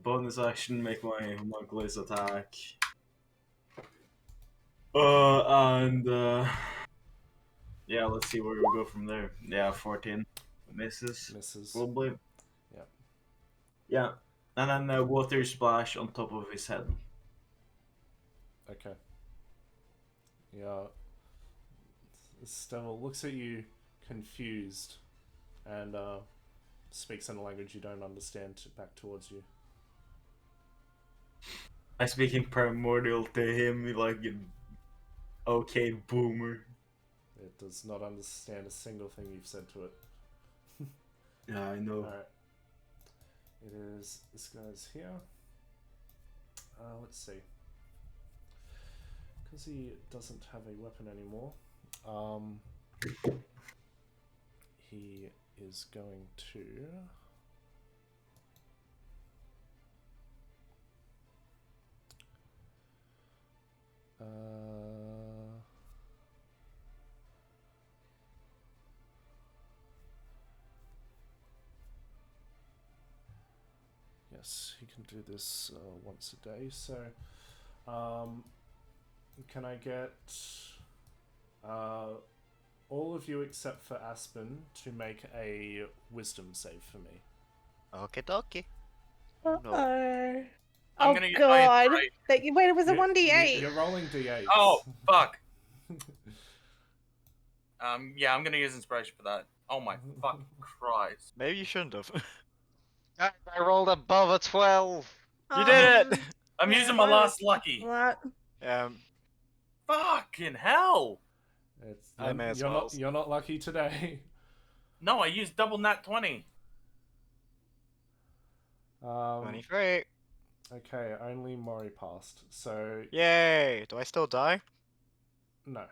Bonus action, make my homunculus attack. Yeah, let's see where we go from there. Yeah, 14 misses. Misses. Probably. Yep. Yeah, and then water splash on top of his head. Okay. Yeah. Stevil looks at you confused and speaks in a language you don't understand back towards you. I speak in primordial to him like an okay boomer. It does not understand a single thing you've said to it. Yeah, I know. Alright. It is... This guy's here. Let's see. Because he doesn't have a weapon anymore, he is going to... yes, he can do this once a day, so can I get all of you except for Aspen to make a wisdom save for me? Okay, dokie. Uh-oh. I'm Oh gonna use my god. inspiration. Wait, it was a 1d8. You're rolling d8s. Oh, fuck. Yeah, I'm gonna use inspiration for that. Oh my fucking Christ. Maybe you shouldn't have. I rolled above a 12. You did it! I'm yeah, using my mine was last lucky. What? Fucking hell. I may as you're well. not. You're not lucky today. No, I used double nat 20. 23. Okay, only Mori passed. So Yay! Do I still die? no.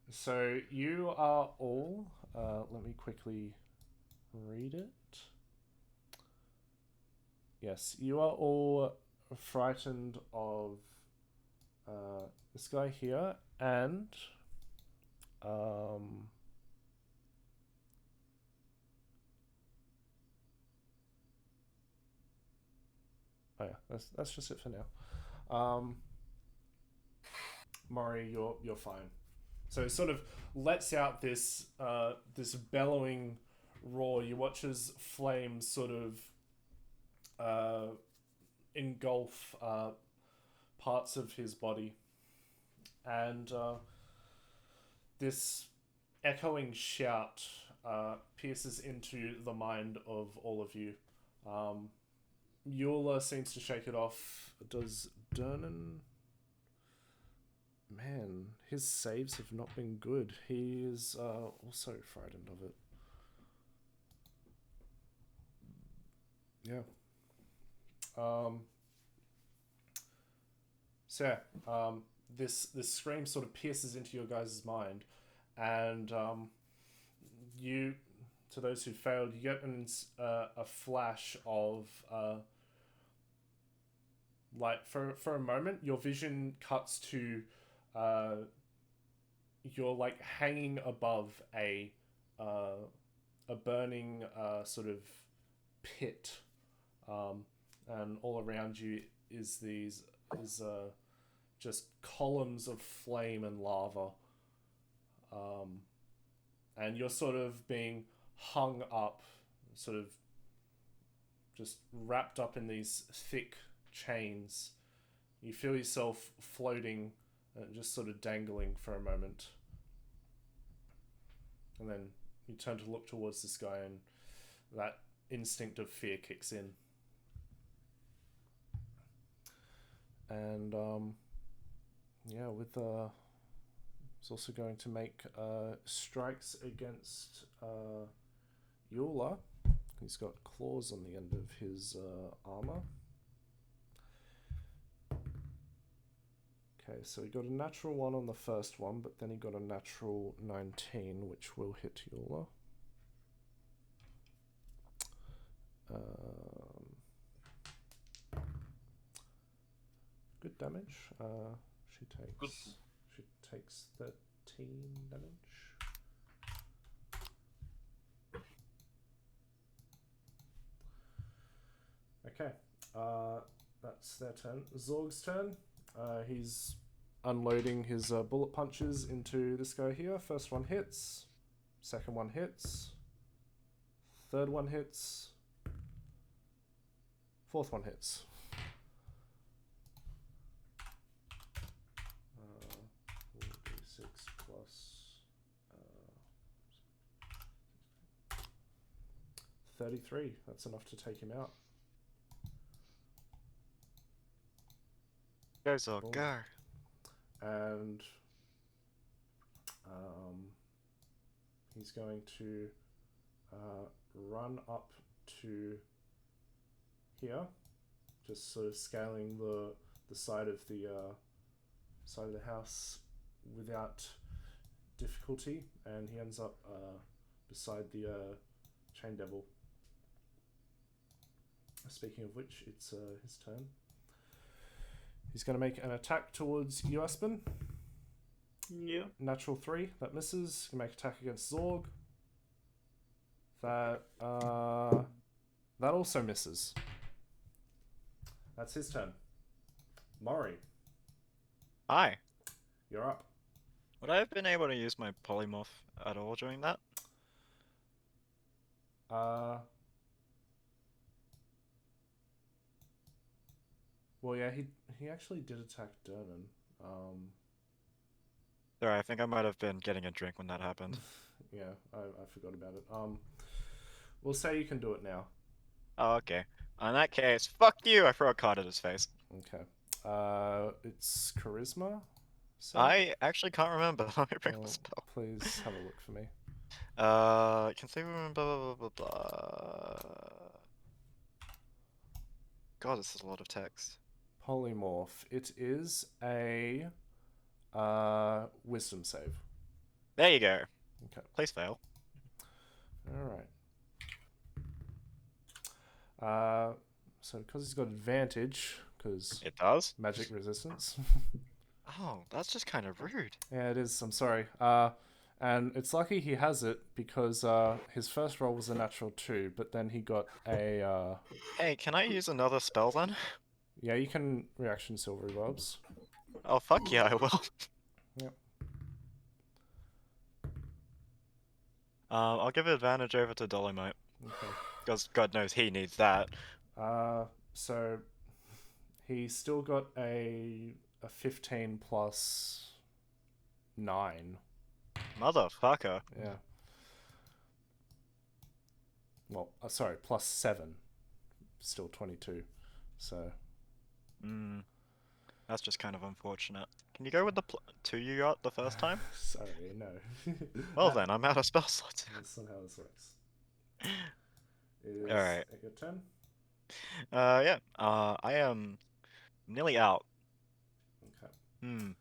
So you are all. Let me quickly read it. Yes, you are all frightened of this guy here, and oh yeah, that's just it for now. Mori, you're fine. So it sort of lets out this this bellowing roar. You watch as flames sort of engulf parts of his body, and this echoing shout pierces into the mind of all of you. Eula seems to shake it off. Does Dernan? Man, his saves have not been good. He is also frightened of it. Yeah. So yeah, this scream sort of pierces into your guys' mind, and you, to those who failed, you get a flash of like for a moment, your vision cuts to you're like hanging above a burning sort of pit, and all around you is just columns of flame and lava, and you're sort of being hung up, sort of just wrapped up in these thick chains. You feel yourself floating and just sort of dangling for a moment, and then you turn to look towards this guy, and that instinct of fear kicks in. And yeah, with it's also going to make strikes against Eula. He's got claws on the end of his armor. Okay, so he got a natural 1 on the first one, but then he got a natural 19, which will hit Eula. Good damage. She takes 13 damage. Okay, that's their turn. Zorg's turn. He's unloading his bullet punches into this guy here. First one hits. Second one hits. Third one hits. Fourth one hits. 4d6 plus 33. That's enough to take him out. Go, Zog, Boom. go. And he's going to run up to here, just sort of scaling the side of the house without difficulty, and he ends up beside the chain devil. Speaking of which, it's his turn. He's going to make an attack towards you, Aspen. Yeah. Natural 3, that misses. He can make attack against Zorg. That also misses. That's his turn. Mori, Hi. you're up. Would I have been able to use my polymorph at all during that? Well, yeah, he actually did attack Dernan. Sorry, I think I might have been getting a drink when that happened. Yeah, I forgot about it. We'll say you can do it now. Oh, okay. In that case, fuck you! I throw a card at his face. Okay. It's charisma. So? I actually can't remember. Let me bring up the spell. Please have a look for me. Can say blah blah blah blah. God, this is a lot of text. Polymorph. It is a wisdom save. There you go. Okay. Please fail. Alright. So because he's got advantage, because it does? Magic resistance. Oh, that's just kind of rude. Yeah, it is. I'm sorry. And it's lucky he has it because his first roll was a natural 2, but then he got a... Hey, can I use another spell then? Yeah, you can reaction silvery bobs. Oh, fuck yeah, I will. Yep. I'll give advantage over to Dolomite. Okay. Because God knows he needs that. So he still got a 15 plus 9. Motherfucker. Yeah. Well, sorry, plus 7. Still 22. So. That's just kind of unfortunate. Can you go with the 2 you got the first time? Sorry, no. Well then, I'm out of spell slots. That's not how this works. Alright. Your turn? Yeah. I am nearly out. Okay.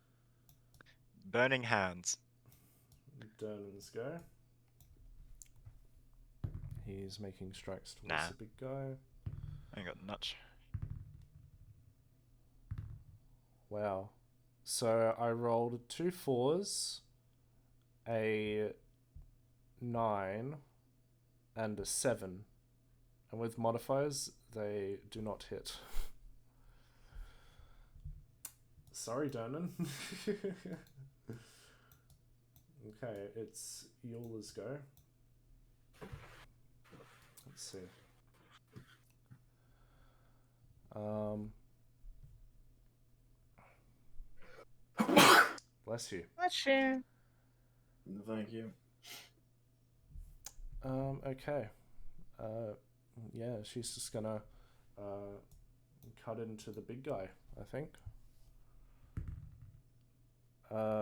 Burning hands. Dernan's go. He's making strikes towards the big guy. I got nuts. Wow. So I rolled 2 4s, a 9, and a 7. And with modifiers, they do not hit. Sorry, Dernan. Okay, it's Eula's go. Let's see. Bless you. Bless you. Thank you. Okay. Yeah, she's just gonna cut into the big guy, I think.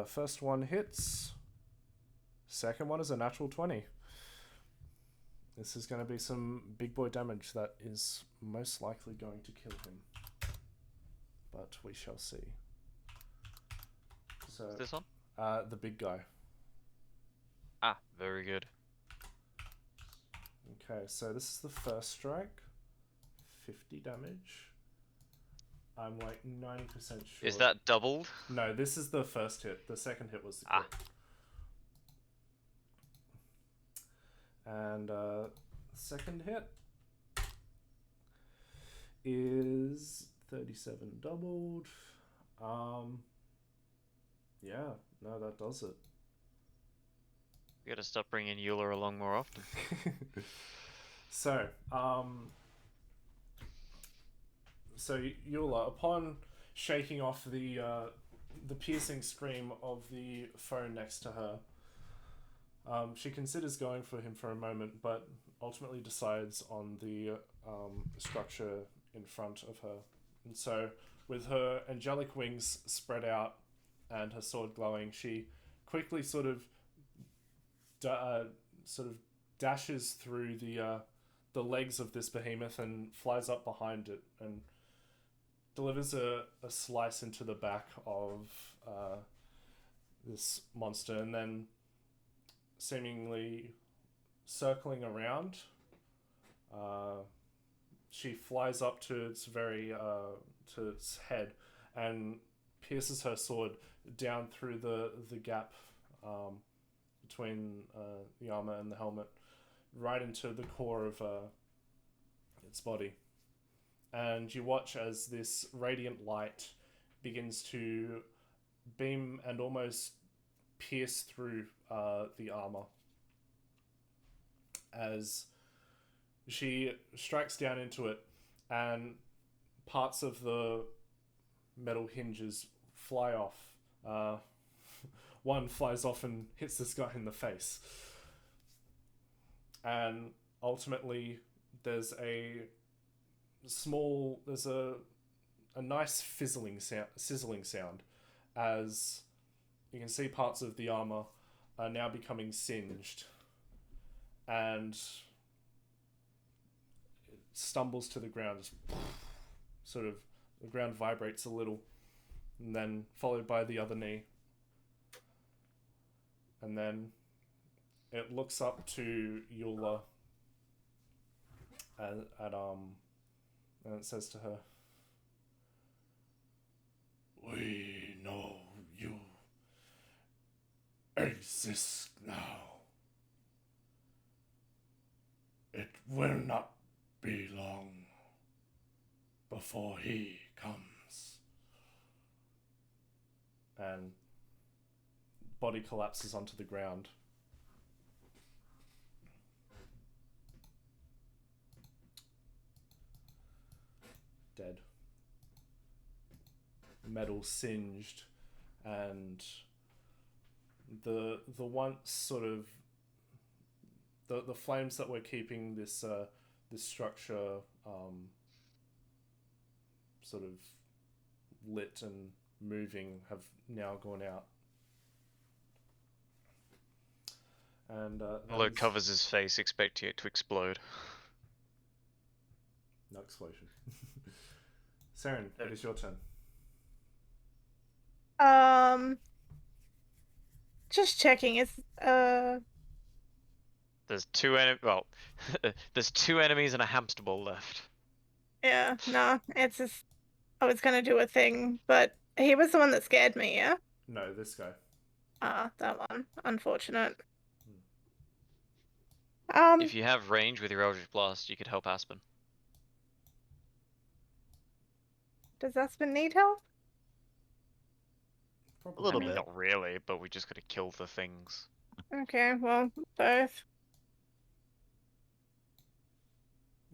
First one hits. Second one is a natural 20. This is going to be some big boy damage that is most likely going to kill him. But we shall see. So, this one? The big guy. Ah, very good. Okay, so this is the first strike. 50 damage. I'm like 90% sure. Is that doubled? No, this is the first hit. The second hit was the crit. And second hit is 37 doubled. Yeah, no, that does it. We gotta stop bringing Eula along more often. So Eula, upon shaking off the piercing scream of the foe next to her, She considers going for him for a moment, but ultimately decides on the structure in front of her. And so, with her angelic wings spread out and her sword glowing, she quickly sort of dashes through the legs of this behemoth and flies up behind it and delivers a slice into the back of this monster, and then seemingly circling around, she flies up to its to its head and pierces her sword down through the gap between the armor and the helmet, right into the core of its body. And you watch as this radiant light begins to beam and almost pierce through the armor as she strikes down into it, and parts of the metal hinges fly off. One flies off and hits this guy in the face. And ultimately, there's a nice sizzling sound as you can see parts of the armor are now becoming singed, and it stumbles to the ground. Just sort of the ground vibrates a little, and then followed by the other knee, and then it looks up to Eula and it says to her, "We know you exist now. It will not be long before he comes." And body collapses onto the ground. Dead. Metal singed, and the once sort of the flames that were keeping this this structure sort of lit and moving have now gone out. And although it covers his face, expecting it to explode. No explosion. Saren, it is your turn. Just checking. There's there's two enemies and a hamster ball left. Yeah, no, it's just I was gonna do a thing, but he was the one that scared me, yeah? No, this guy. Ah, that one. Unfortunate. If you have range with your Eldritch Blast, you could help Aspen. Does Aspen need help? A little bit. Not really, but we just gotta kill the things. Okay, well, both.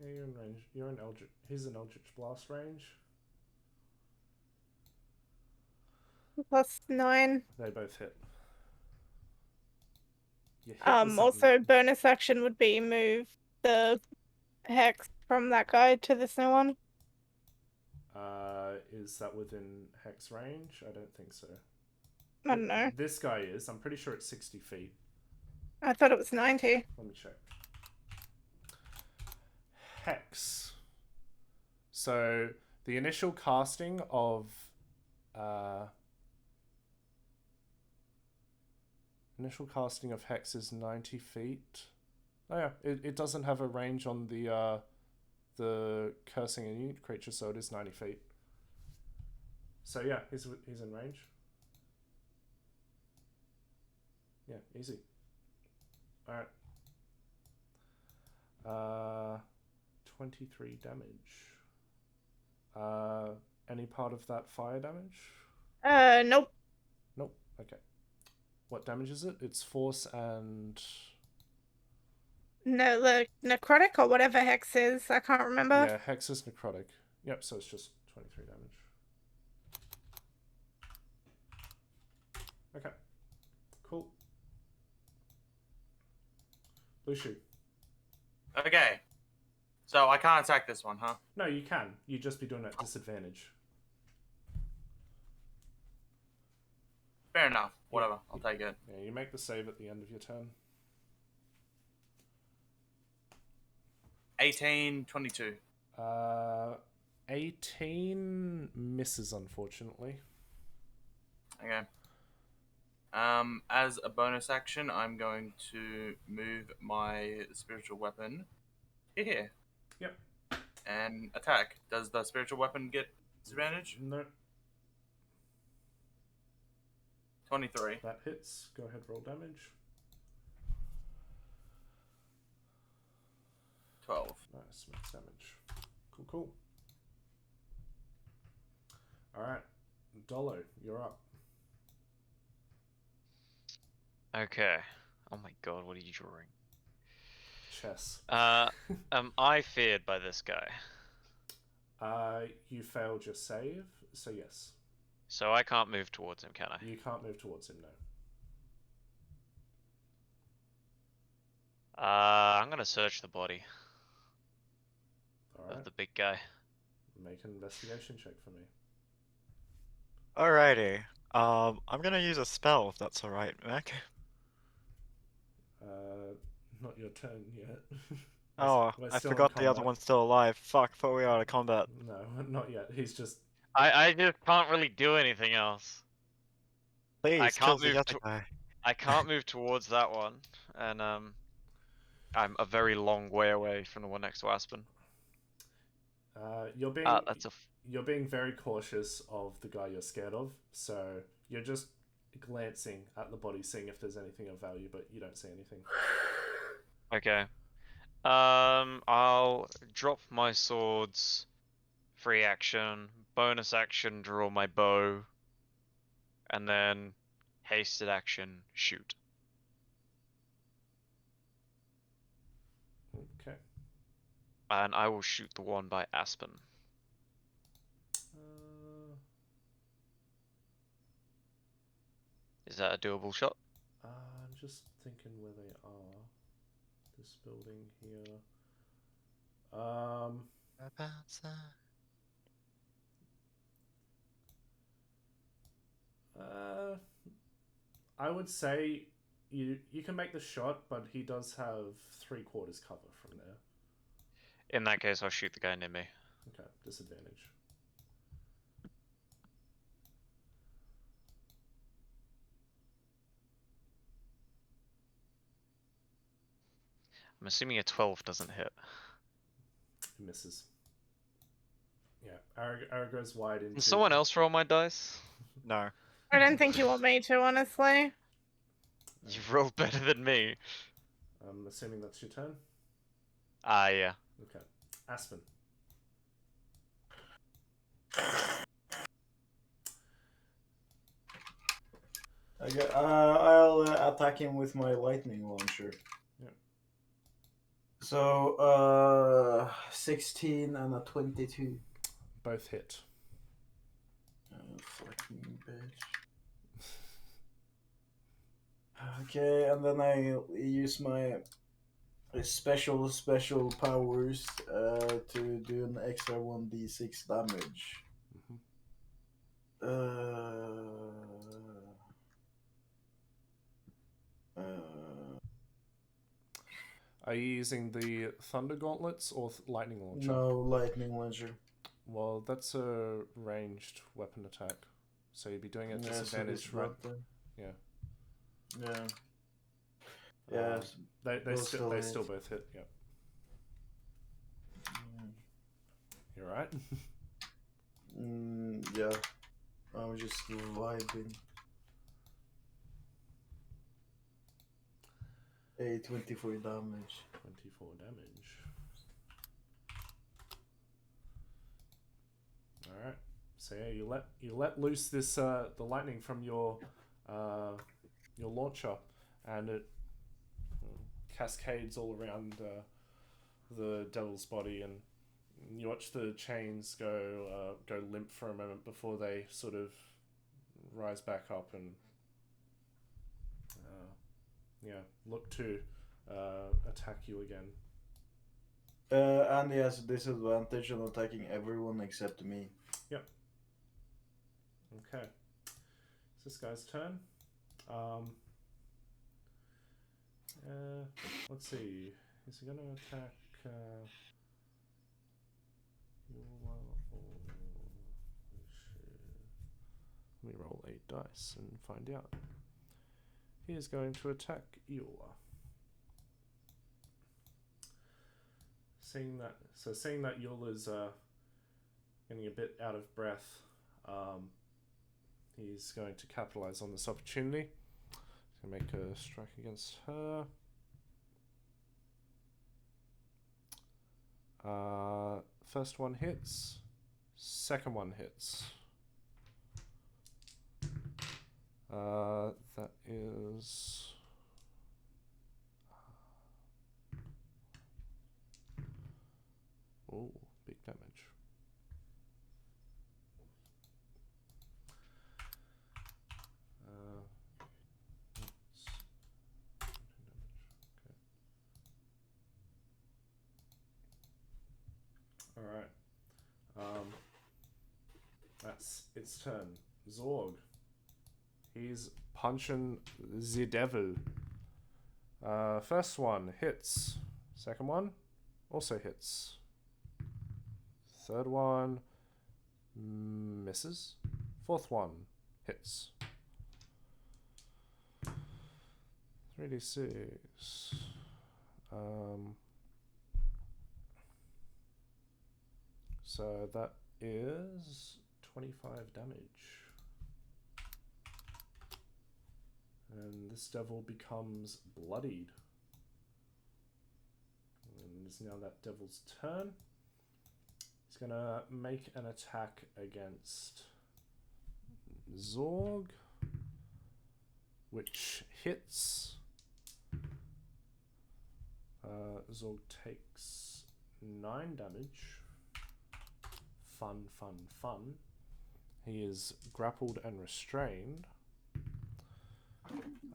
Yeah, you're in range. You're in Eldritch. He's in Eldritch Blast range. +9. They both hit. Also bonus action would be move the hex from that guy to this new one. Is that within hex range? I don't think so. I don't know. This guy is. I'm pretty sure it's 60 feet. I thought it was 90. Let me check. Hex. So the initial casting of hex is 90 feet. Oh yeah, it doesn't have a range on the cursing a unit creature, so it is 90 feet. So yeah, he's in range. Yeah, easy. All right. 23 damage. Any part of that fire damage? Nope. Nope. Okay. What damage is it? It's force and... No, the necrotic or whatever hex is. I can't remember. Yeah, hex is necrotic. Yep, so it's just 23 damage. Okay. Cool. Lushu. Okay. So I can't attack this one, huh? No, you can. You'd just be doing it at disadvantage. Fair enough. Whatever. I'll take it. Yeah, you make the save at the end of your turn. 18, 22. 18 misses, unfortunately. Okay. As a bonus action, I'm going to move my spiritual weapon here. Yep. And attack. Does the spiritual weapon get disadvantage? No. 23. That hits. Go ahead, roll damage. 12. Nice, makes damage. Cool. Alright. Dolo, you're up. Okay. Oh my god, what are you drawing? Chess. Am I feared by this guy? You failed your save, so yes. So I can't move towards him, can I? You can't move towards him, no. I'm gonna search the body Alright. of the big guy. Make an investigation check for me. Alrighty. I'm gonna use a spell if that's alright, Mac. Not your turn yet. Oh, I forgot the other one's still alive. Fuck, thought we were out of combat. No, not yet. He's just... I just can't really do anything else. Please, I kill can't the move. other guy. I can't move towards that one, and I'm a very long way away from the one next to Aspen. You're being you're being very cautious of the guy you're scared of, so you're just glancing at the body, seeing if there's anything of value, but you don't see anything. Okay. I'll drop my swords, free action, bonus action, draw my bow, and then hasted action, shoot. Okay. And I will shoot the one by Aspen. Is that a doable shot? I'm just thinking where they are. This building here. I would say you can make the shot, but he does have 3/4 cover from there. In that case, I'll shoot the guy near me. Okay, disadvantage. I'm assuming a 12 doesn't hit. He misses. Yeah, arrow goes wide into... Can someone else roll my dice? No. I don't think you want me to, honestly. You've rolled better than me. I'm assuming that's your turn? Yeah. Okay. Aspen. Okay, I'll attack him with my lightning launcher. Yeah. So, 16 and a 22. Both hit. Fucking bitch. Okay, and then I use my special powers to do an extra 1d6 damage. Are you using the Thunder Gauntlets or Lightning Launcher? No, Lightning Launcher. Well, that's a ranged weapon attack. So you'd be doing it at disadvantage, so right? Yeah. Yeah. They still both hit, yeah. You alright? Yeah. I'm just vibing. 24 damage. 24 damage. Alright. So yeah, you let loose this the lightning from your launcher, and it cascades all around the devil's body, and you watch the chains go limp for a moment before they sort of rise back up and look to attack you again. And he has a disadvantage on attacking everyone except me. Yep. Okay. It's this guy's turn. Let's see. Is he going to attack Eula or... Let me roll 8 dice and find out. He is going to attack Eula. Seeing that Eula's getting a bit out of breath, he's going to capitalize on this opportunity. He's going to make a strike against her. First one hits. Second one hits. That is... Oh, big damage. Alright. That's its turn. Zorg. He's punching the devil. First one hits. Second one also hits. Third one misses. Fourth one hits. 3d6. So that is 25 damage. And this devil becomes bloodied. And it's now that devil's turn. He's gonna make an attack against Zorg, which hits. Zorg takes 9 damage. Fun, fun, fun. He is grappled and restrained.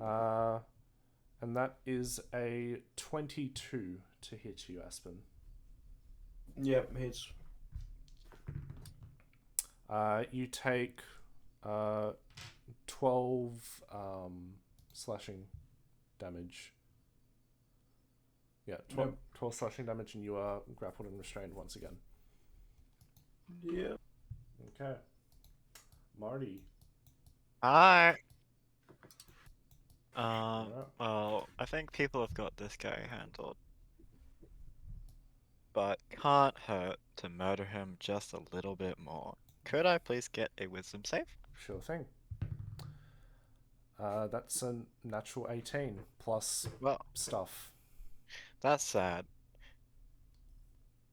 And that is a 22 to hit you, Aspen. Yep, hits. You take 12 slashing damage. Yeah, 12 slashing damage, and you are grappled and restrained once again. Yeah. Okay. Marty. Hi. Well, I think people have got this guy handled. But can't hurt to murder him just a little bit more. Could I please get a wisdom save? Sure thing. That's a natural 18 plus stuff. That's sad.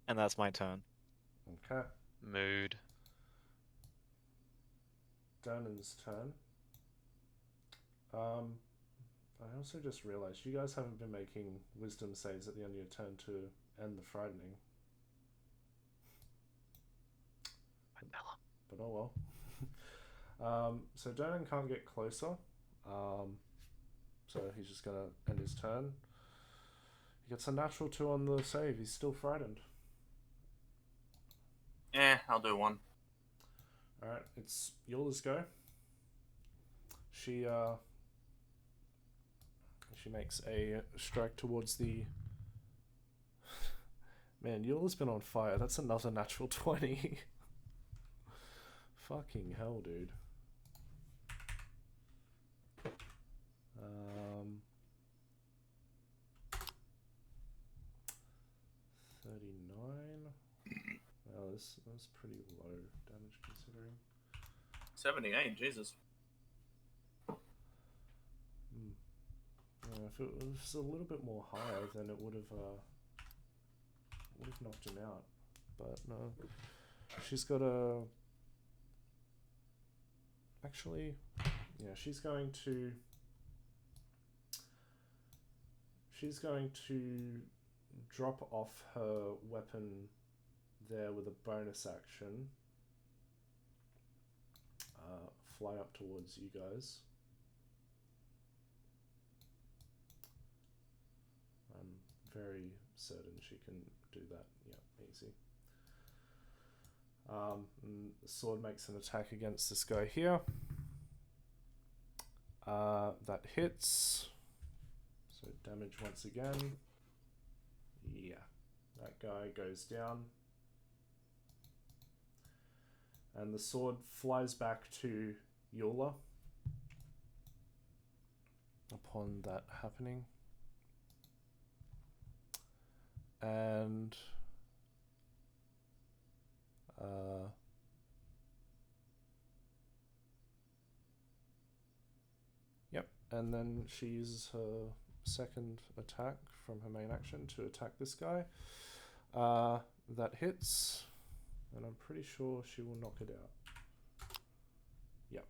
And that's my turn. Okay. Mood. Dernan's turn. I also just realized you guys haven't been making wisdom saves at the end of your turn to end the frightening. But oh well. So Dernan can't get closer. So he's just gonna end his turn. He gets a natural 2 on the save. He's still frightened. I'll do one. Alright, it's Eula's go. She makes a strike towards the... Man, Eula's been on fire. That's another natural 20. Fucking hell, dude. 39. Well, that's pretty low damage considering. 78, Jesus. If it was a little bit more higher, then it would have knocked him out. But no, she's got a. Actually, yeah, she's going to drop off her weapon there with a bonus action. Fly up towards you guys. very certain she can do that. Yeah, easy. And the sword makes an attack against this guy here. That hits. So damage once again. Yeah, that guy goes down. And the sword flies back to Yola upon that happening. And yep, and then she uses her second attack from her main action to attack this guy. That hits, and I'm pretty sure she will knock it out. Yep.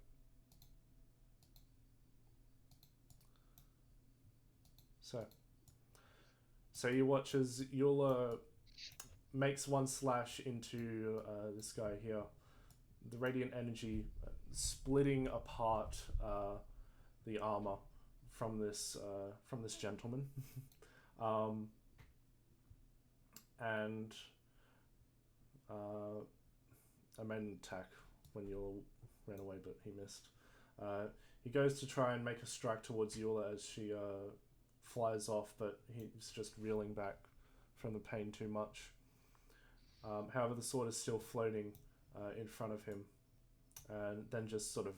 So you watch as Yola makes one slash into this guy here. The radiant energy splitting apart the armor from this gentleman, and I made an attack when Yola ran away, but he missed. He goes to try and make a strike towards Yola as she flies off, but he's just reeling back from the pain too much. However, the sword is still floating in front of him, and then just sort of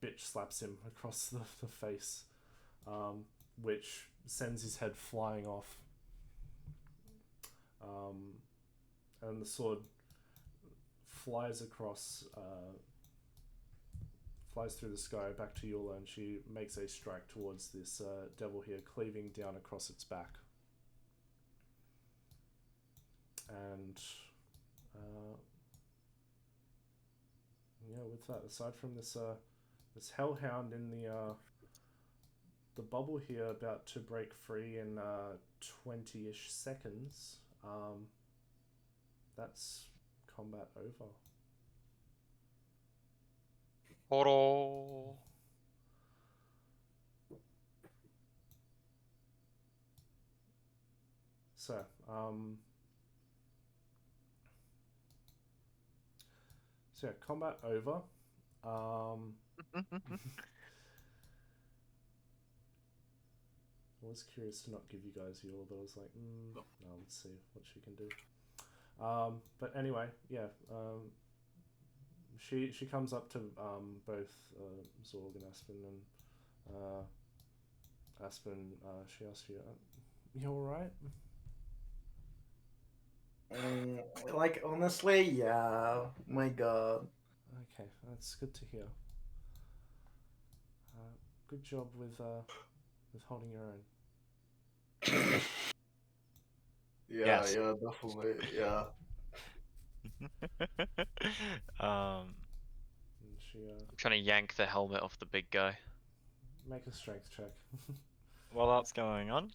bitch slaps him across the face, which sends his head flying off. And the sword flies across, flies through the sky back to Yola, and she makes a strike towards this devil here, cleaving down across its back. And yeah, with that, aside from this this hellhound in the bubble here about to break free in 20-ish seconds, that's combat over. Oro. So, yeah, combat over. I was curious to not give you guys Yola, but I was like, no, let's see what she can do. But anyway, yeah, she comes up to both Zorg and Aspen, and Aspen, she asks you, you alright? Like, honestly, yeah. My god. Okay, that's good to hear. Good job with holding your own. Yeah, Yes. yeah, definitely, yeah. And she I'm trying to yank the helmet off the big guy. make a strength check. While that's going on,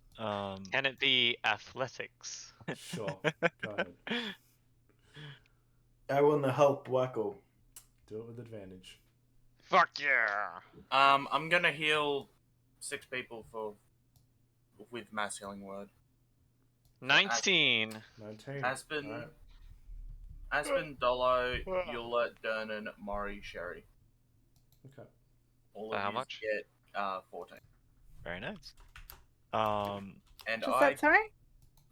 Can it be athletics? Sure, go ahead. I wanna help Wacko. Do it with advantage. Fuck yeah! I'm gonna heal 6 people with mass healing word. 19. 19. Aspen, Alright. Aspen, Dolo, Eula, Dernan, Mori, Sherry. Okay. All of How you much? get 14. very nice. And What's that, sorry?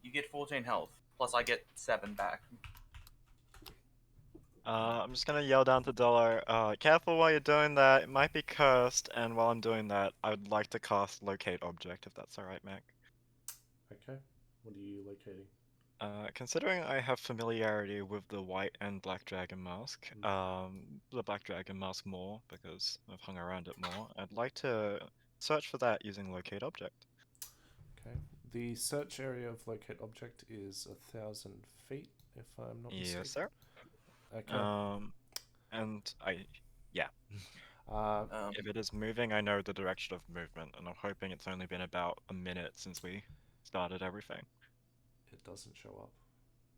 you get 14 health. Plus I get 7 back. I'm just gonna yell down to Dollar, careful while you're doing that, it might be cursed, and while I'm doing that, I would like to cast Locate Object, if that's alright, Mac. Okay. What are you locating? Considering I have familiarity with the white and black dragon mask, the black dragon mask more, because I've hung around it more, I'd like to search for that using Locate Object. Okay. The search area of locate object is 1,000 feet, if I'm not mistaken. Yes, sir. Okay. And yeah. If it is moving, I know the direction of movement, and I'm hoping it's only been about a minute since we started everything. It doesn't show up.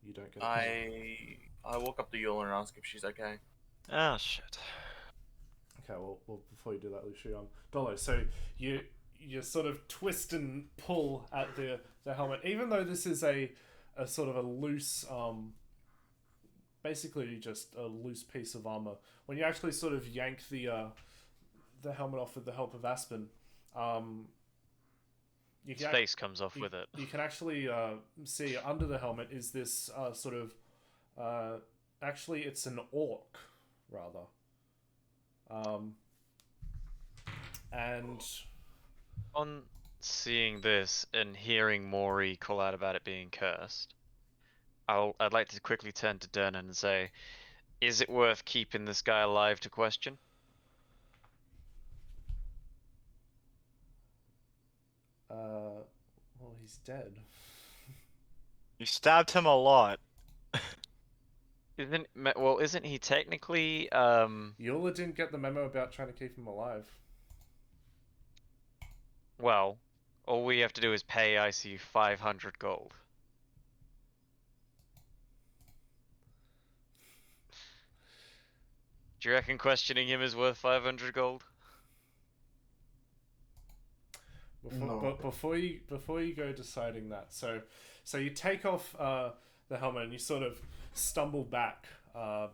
You don't get. I walk up to Eula and ask if she's okay. Ah, shit. Okay. Well, before you do that, Lucio, Dolo. So you you sort of twist and pull at the helmet, even though this is a sort of a loose, basically just a loose piece of armor. When you actually sort of yank the helmet off with the help of Aspen, His face comes off with it. You can actually see under the helmet is this sort of actually it's an orc rather, and on seeing this and hearing Maury call out about it being cursed, I'd like to quickly turn to Dernan and say, is it worth keeping this guy alive to question? Well, he's dead. You stabbed him a lot. Isn't he technically Yola didn't get the memo about trying to keep him alive. Well, all we have to do is pay ICU 500 gold. Do you reckon questioning him is worth 500 gold? Before you go deciding that, so you take off the helmet and you sort of stumble back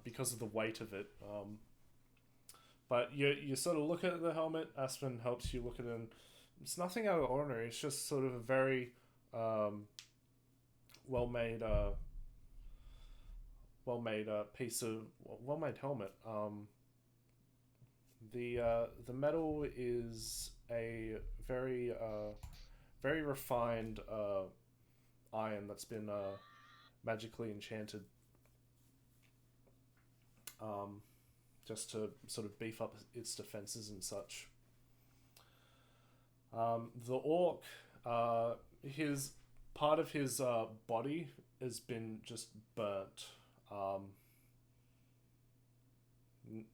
because of the weight of it. But you sort of look at the helmet. Aspen helps you look at it. And it's nothing out of the ordinary. It's just sort of a very well-made helmet. The metal is a very very refined iron that's been magically enchanted, just to sort of beef up its defenses and such. The orc, his part of his body has been just burnt.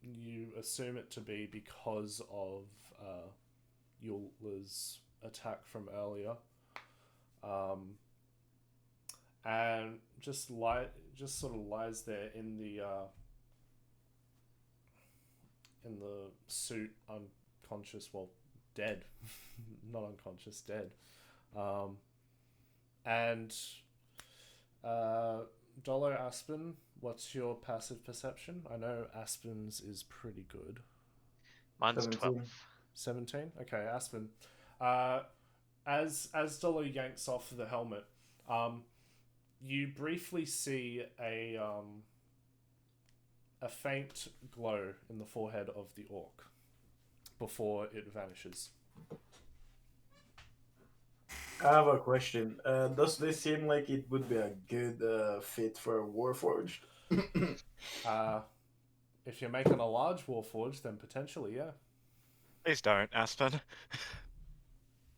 You assume it to be because of Yula's attack from earlier, and just sort of lies there in the suit, unconscious, well, dead, not unconscious, dead, and Dollar Aspen, what's your passive perception? I know Aspen's is pretty good. Mine's 12. 17? Okay, Aspen. As Dollar yanks off the helmet, you briefly see a faint glow in the forehead of the orc before it vanishes. I have a question. Does this seem like it would be a good fit for a Warforged? If you're making a large Warforged, then potentially, yeah. Please don't, Aspen.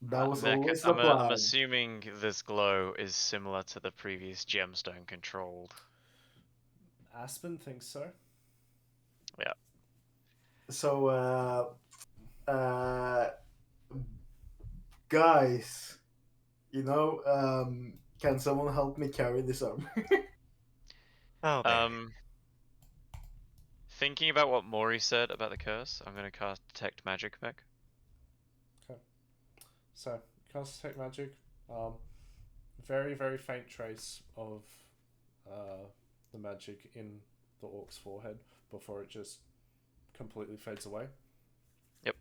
That was always the plan. I'm assuming this glow is similar to the previous gemstone controlled. Aspen thinks so. Yeah. So, guys, you know, can someone help me carry this armor? Thinking about what Maury said about the curse, I'm going to cast Detect Magic back. Okay. So, cast Detect Magic. Very, very faint trace of the magic in the orc's forehead before it just completely fades away. Yep.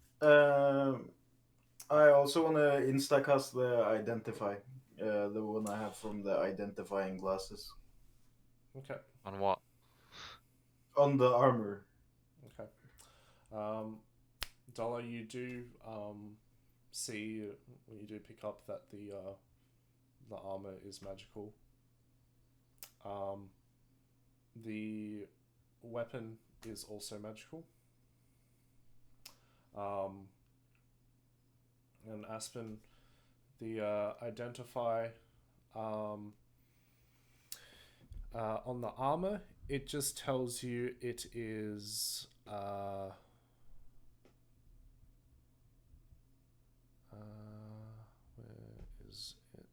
I also want to insta-cast the Identify. The one I have from the identifying glasses. Okay. On what? On the armor. Okay. Dollar, you do see when you do pick up that the armor is magical. The weapon is also magical. And Aspen, the Identify on the armor, it just tells you it is where is it?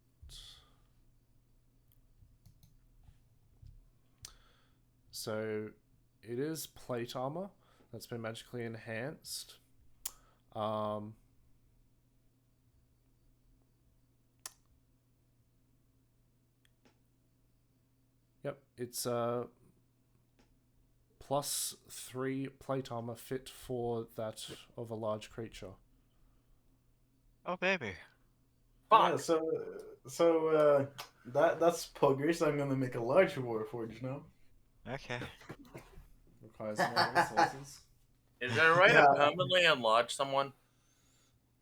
So it is plate armor that's been magically enhanced. Yep, it's +3 plate armor fit for that of a large creature. Oh baby. Fuck. Yeah, so that's poggers. I'm gonna make a large warforge now. Okay. Requires more resources. Is there a way Yeah. to permanently enlarge someone?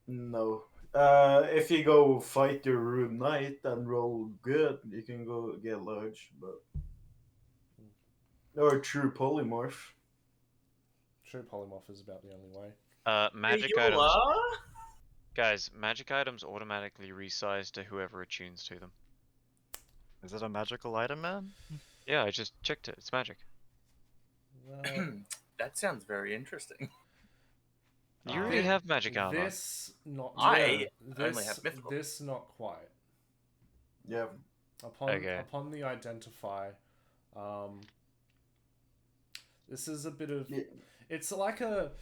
No. If you go fight your rune knight and roll good, you can go get large, but or true polymorph. True polymorph is about the only way. Magic Hey, items. Yola? Guys, magic items automatically resize to whoever attunes to them. Is it a magical item, man? Yeah, I just checked it. It's magic. That sounds very interesting. You already have magic armor. This not I this, only have mythical. This not quite. Yeah. Upon the identify, this is a bit of. It's like a.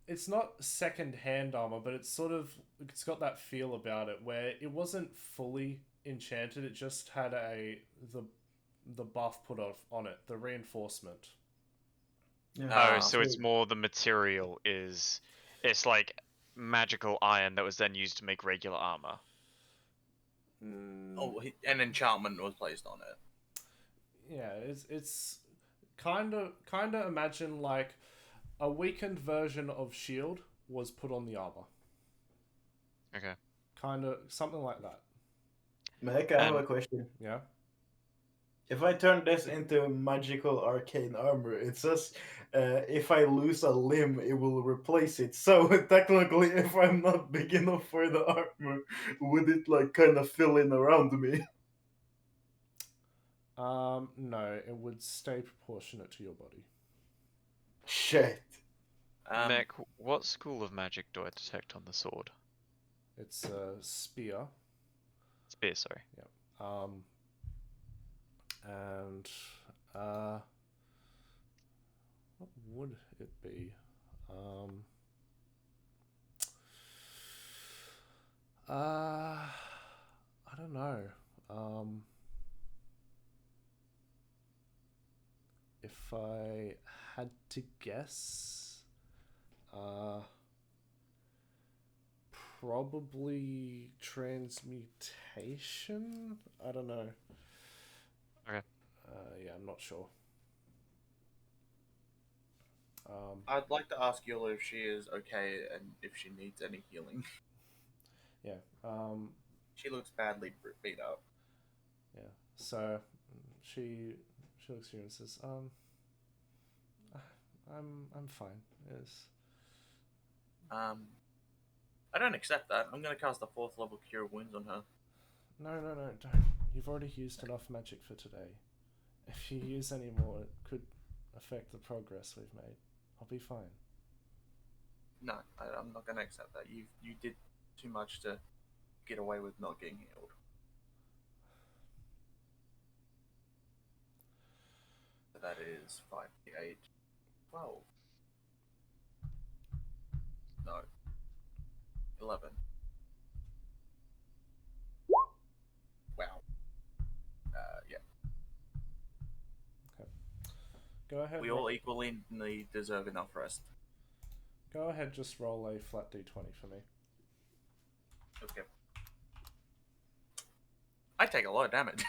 It's not second-hand armor, but it's got that feel about it where it wasn't fully enchanted. It just had the buff put on it, the reinforcement. Yeah. Oh, so it's more the material is. It's like magical iron that was then used to make regular armor. Oh, an enchantment was placed on it. Yeah, it's kind of imagine like a weakened version of shield was put on the armor. Okay. Kind of something like that. Mac, I have a question. Yeah. If I turn this into magical arcane armor, it says if I lose a limb, it will replace it. So technically, if I'm not big enough for the armor, would it like kind of fill in around me? No, it would stay proportionate to your body. Shit. Mech, what school of magic do I detect on the sword? It's a spear. Spear, sorry. Yep. And what would it be? I don't know. If I had to guess, probably transmutation? I don't know. Okay. Yeah, I'm not sure. I'd like to ask Yola if she is okay and if she needs any healing. Yeah. She looks badly beat up. Yeah. So she looks at you and says, I'm fine. Yes. I don't accept that. I'm gonna cast a 4th level Cure Wounds on her. No, don't. You've already used enough magic for today. If you use any more, it could affect the progress we've made. I'll be fine. No, I'm not gonna accept that. You did too much to get away with not getting healed. So that is 5, 8, 12. No. 11. Wow. Yeah. Okay. Go ahead. We all equally deserve enough rest. Go ahead, just roll a flat d20 for me. Okay. I take a lot of damage.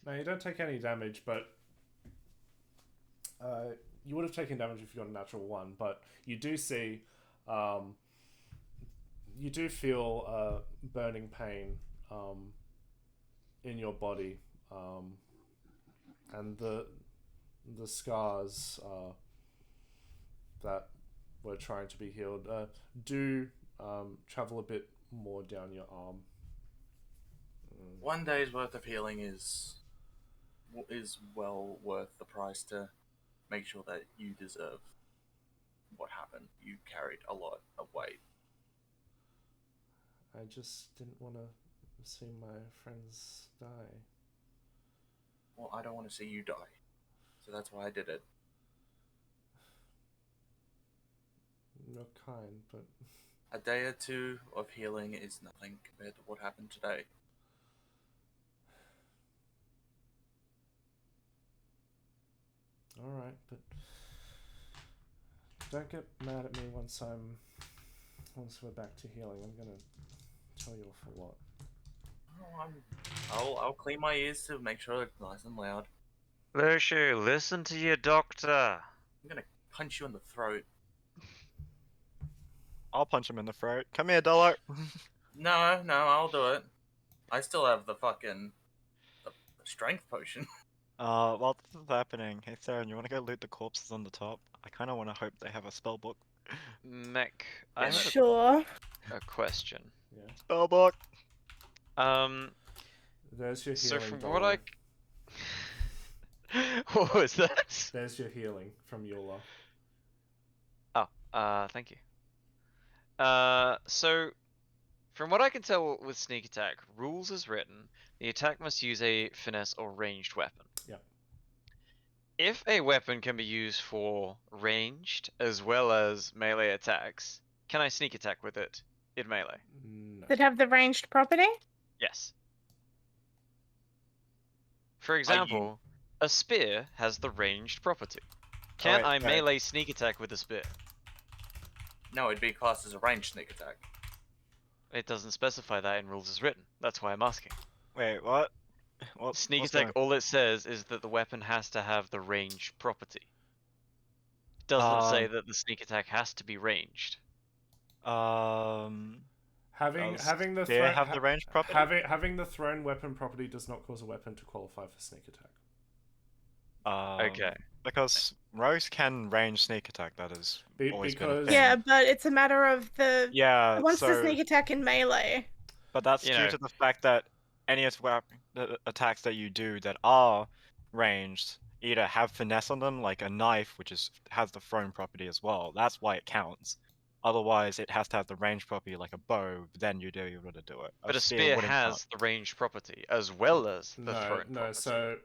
No, you don't take any damage, but you would have taken damage if you got a natural 1, but you do see, you do feel burning pain in your body, and the scars that were trying to be healed do travel a bit more down your arm. 1 day's worth of healing is well worth the price to make sure that you deserve what happened. You carried a lot of weight. I just didn't want to see my friends die. Well, I don't want to see you die. So that's why I did it. You're kind, but A day or 2 of healing is nothing compared to what happened today. right? But don't get mad at me once we're back to healing. I'm gonna tell you off a lot. I'll clean my ears to make sure it's nice and loud. Lucio, listen to your doctor. I'm gonna punch you in the throat. I'll punch him in the throat. Come here, Dolo. No, I'll do it. I still have the fucking the strength potion. While this is happening, hey Theron, you want to go loot the corpses on the top? I kind of want to hope they have a spell book. Mech, I have Sure. a question. Yeah. Spell book. There's your healing. So from Dolo. what what was that? There's your healing from Yola. Oh, thank you. So from what I can tell with sneak attack, rules as written, the attack must use a finesse or ranged weapon. Yep. If a weapon can be used for ranged as well as melee attacks, can I sneak attack with it in melee? No. That have the ranged property? Yes. For example, a spear has the ranged property. Can I melee sneak attack with a spear? No, it'd be classed as a ranged sneak attack. It doesn't specify that in rules as written. That's why I'm asking. Wait, what? Sneak attack, all it says is that the weapon has to have the ranged property. It doesn't say that the sneak attack has to be ranged. Having the have the range property? having the thrown weapon property does not cause a weapon to qualify for sneak attack. Okay. Because Rose can range sneak attack. That is always been a thing. Yeah, but it's a matter of the Yeah. wants to sneak attack in melee. But that's due to the fact that any attacks that you do that are ranged either have finesse on them, like a knife, which has the thrown property as well. That's why it counts. Otherwise, it has to have the range property, like a bow. Then you'd be able to do it. But a spear has the range property as well as the thrown property.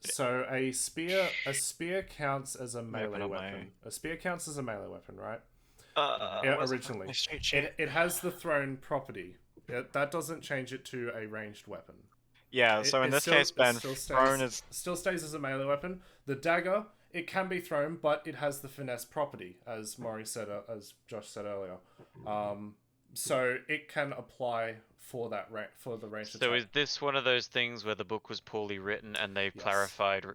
So a spear counts as a melee weapon. A spear counts as a melee weapon, right? Originally, it has the thrown property. That doesn't change it to a ranged weapon. Yeah. So in this case, Ben, thrown still stays as a melee weapon. The dagger, it can be thrown, but it has the finesse property, as Maury said, as Josh said earlier. So it can apply for that for the range attack. So is this one of those things where the book was poorly written and they've clarified?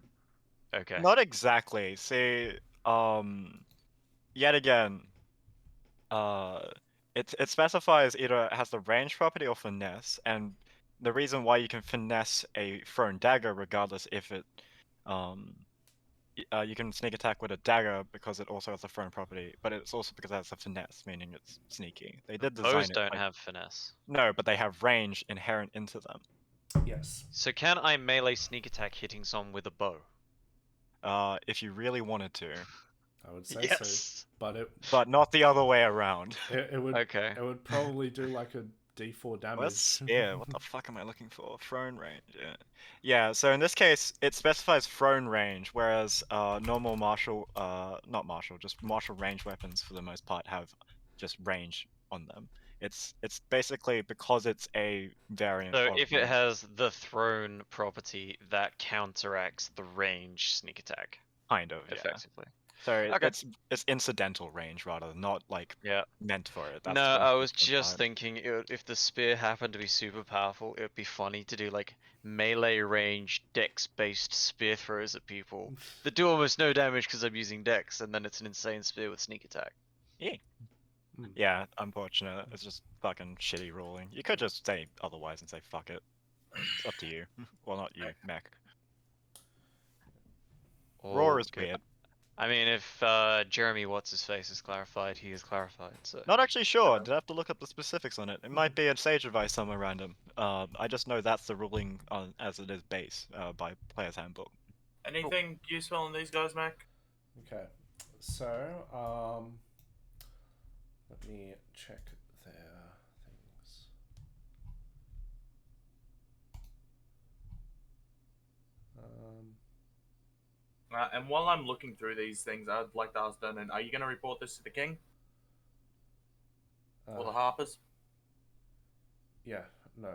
Okay. Not exactly. See, yet again, it specifies either it has the range property or finesse, and the reason why you can finesse a thrown dagger, regardless if it, you can sneak attack with a dagger because it also has a thrown property, but it's also because it has a finesse, meaning it's sneaky. They did design Bows it. don't have finesse. No, but they have range inherent into them. Yes. So can I melee sneak attack hitting someone with a bow? If you really wanted to. I would say so, but not the other way around. It would probably do like a D4 damage. What the fuck am I looking for? Thrown range. Yeah. So in this case, it specifies thrown range, whereas normal martial, just martial range weapons for the most part have just range on them. It's basically because it's a variant. So if it has the thrown property, that counteracts the range sneak attack. Kind of, effectively. So it's incidental range rather, not like meant for it. No, I was just thinking if the spear happened to be super powerful, it would be funny to do like melee range dex-based spear throws at people that do almost no damage because I'm using dex, and then it's an insane spear with sneak attack. Yeah. Yeah, unfortunate. It's just fucking shitty rolling. You could just say otherwise and say fuck it. It's up to you. Well, not you, Mech. Roar is weird. I mean, if Jeremy What's-His-Face is clarified, he is clarified, so... Not actually sure. I'd have to look up the specifics on it. It might be a sage advice somewhere random. I just know that's the ruling as it is base by Player's Handbook. Anything useful on these guys, Mac? Okay. So, let me check their things. And while I'm looking through these things, I'd like to ask Vernon, are you going to report this to the king? Or the Harpers? Yeah, no.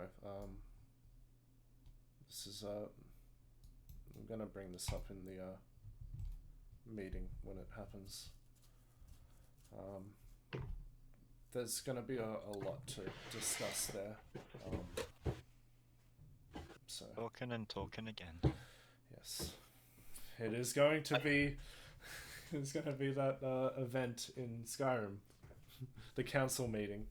This is, I'm going to bring this up in the meeting when it happens. There's going to be a lot to discuss there. So Talking and talking again. yes, it is going to be. It's going to be that event in Skyrim, the council meeting.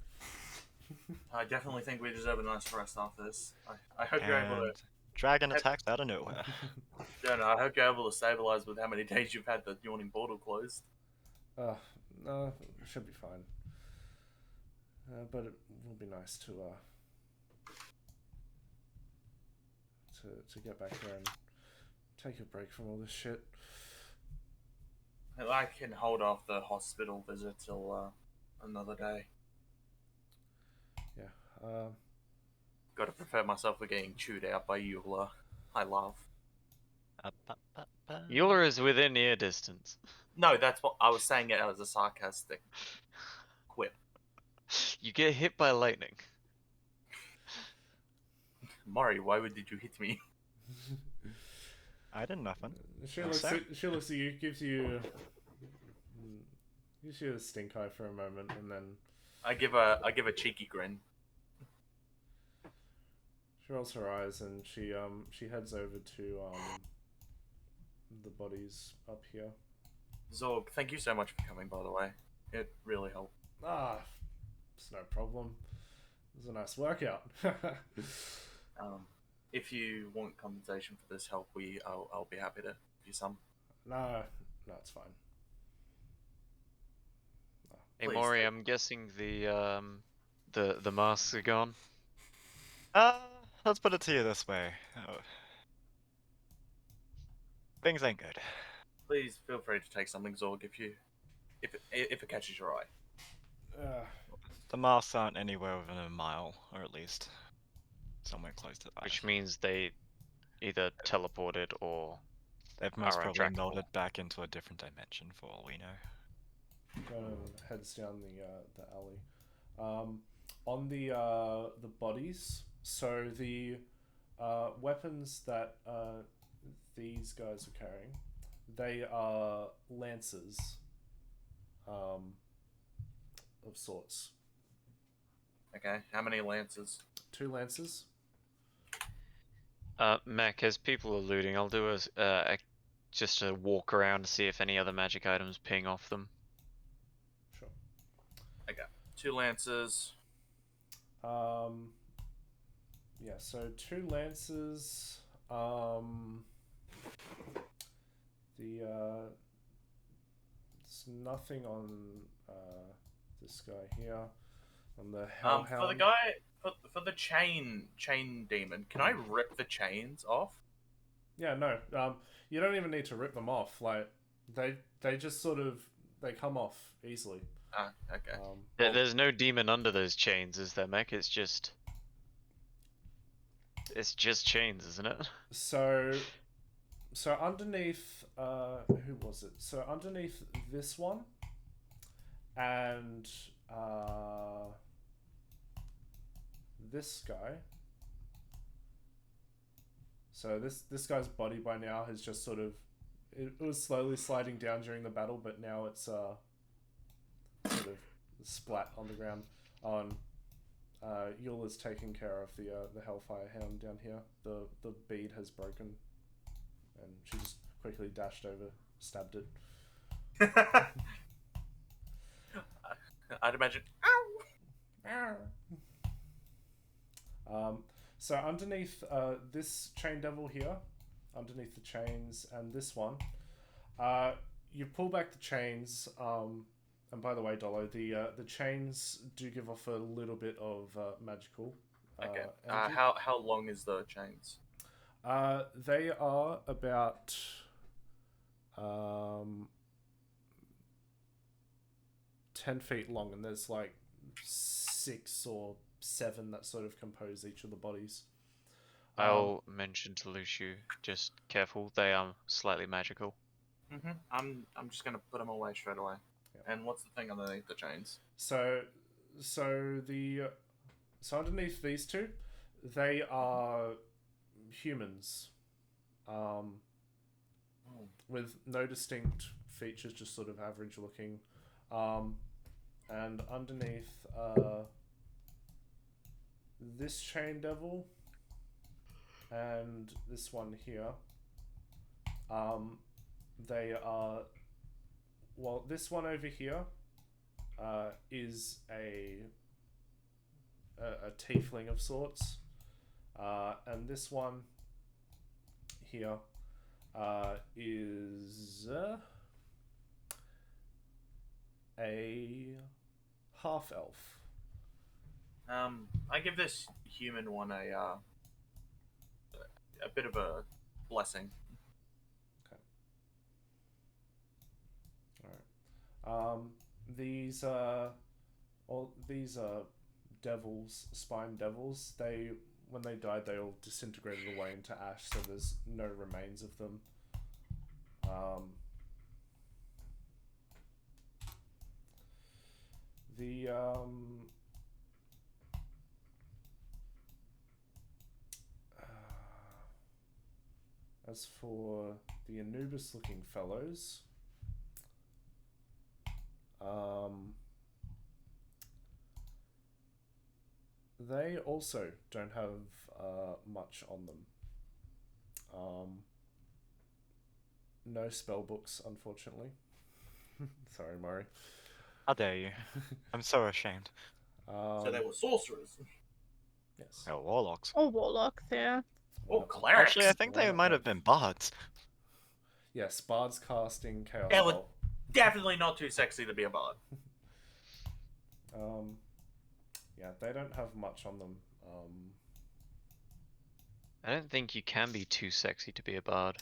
I definitely think we deserve a nice rest after this. I hope you're able to. Dragon attacks out of nowhere. No, I hope you're able to stabilize with how many days you've had the yawning portal closed. No, it should be fine. But it will be nice to get back there and take a break from all this shit. I can hold off the hospital visit till another day. Yeah. Got to prepare myself for getting chewed out by Eula. I love. Eula is within ear distance. No, that's what I was saying it as a sarcastic quip. You get hit by lightning. Mari, why did you hit me? I did nothing. She looks at you, gives you a stink eye for a moment, and then I give a cheeky grin. She rolls her eyes and she heads over to the bodies up here. Zorg, thank you so much for coming, by the way. It really helped. It's no problem. It was a nice workout. If you want compensation for this help, I'll be happy to give you some. No, it's fine. No. Hey Mori, I'm guessing the masks are gone. Let's put it to you this way. Things ain't good. Please feel free to take something, Zorg, if it catches your eye. The masks aren't anywhere within a mile, or at least somewhere close to that. Which means they either teleported or they've most probably melted back into a different dimension, for all we know. Heads down the alley. On the bodies, so the weapons that these guys are carrying, they are lances of sorts. Okay, how many lances? 2 lances. Mac, as people are looting, I'll do just a walk around to see if any other magic items ping off them. Sure. Okay, 2 lances. Yeah, so 2 lances. There's nothing on this guy here. On the hellhound. For the guy for the chain demon, can I rip the chains off? Yeah, no. You don't even need to rip them off. Like they just sort of come off easily. Okay. There's no demon under those chains, is there, Mac? It's just chains, isn't it? So underneath, who was it? So underneath this one, and this guy. So this guy's body by now has just sort of, it was slowly sliding down during the battle, but now it's sort of splat on the ground. Eula's taking care of the Hellfire Hound down here. The bead has broken, and she just quickly dashed over, stabbed it. I'd imagine. So underneath this chain devil here, underneath the chains, and this one, you pull back the chains. And by the way, Dolo, the chains do give off a little bit of magical. Okay. How long is the chains? They are about 10 feet long, and there's like 6 or 7 that sort of compose each of the bodies. I'll mention to Luciu, just careful, they are slightly magical. I'm just gonna put them away straight away. Yep. And what's the thing underneath the chains? So underneath these 2, they are humans. with no distinct features, just sort of average looking. And underneath this chain devil and this one here, they are, well, this one over here is a tiefling of sorts, and this one here is a half elf. I give this human one a bit of a blessing. Okay. All right. These devils, spine devils, they, when they died, they all disintegrated away into ash, so there's no remains of them. As for the Anubis-looking fellows, they also don't have much on them. No spell books, unfortunately. Sorry, Murray. How dare you? I'm so ashamed. So they were sorcerers. Yes. Oh, warlocks. Or warlocks, yeah. Oh, clerics. Actually, I think they might have been bards. Yes, bards casting chaos They were bolt. definitely not too sexy to be a bard. Yeah, they don't have much on them. I don't think you can be too sexy to be a bard.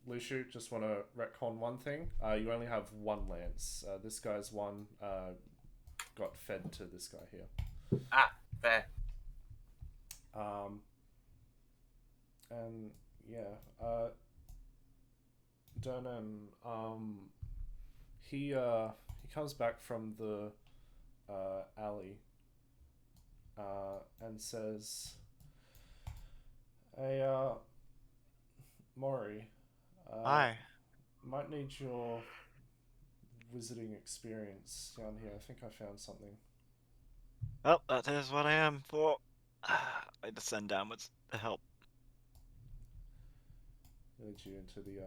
Lushu, just want to retcon one thing. You only have one lance. This guy's one got fed to this guy here. Ah, fair. And yeah, Durnan, he comes back from the alley and says, "Hey, Maury, Hi. might need your wizarding experience down here. I think I found something." Well, that is what I am for. I descend downwards to help. Leads you into the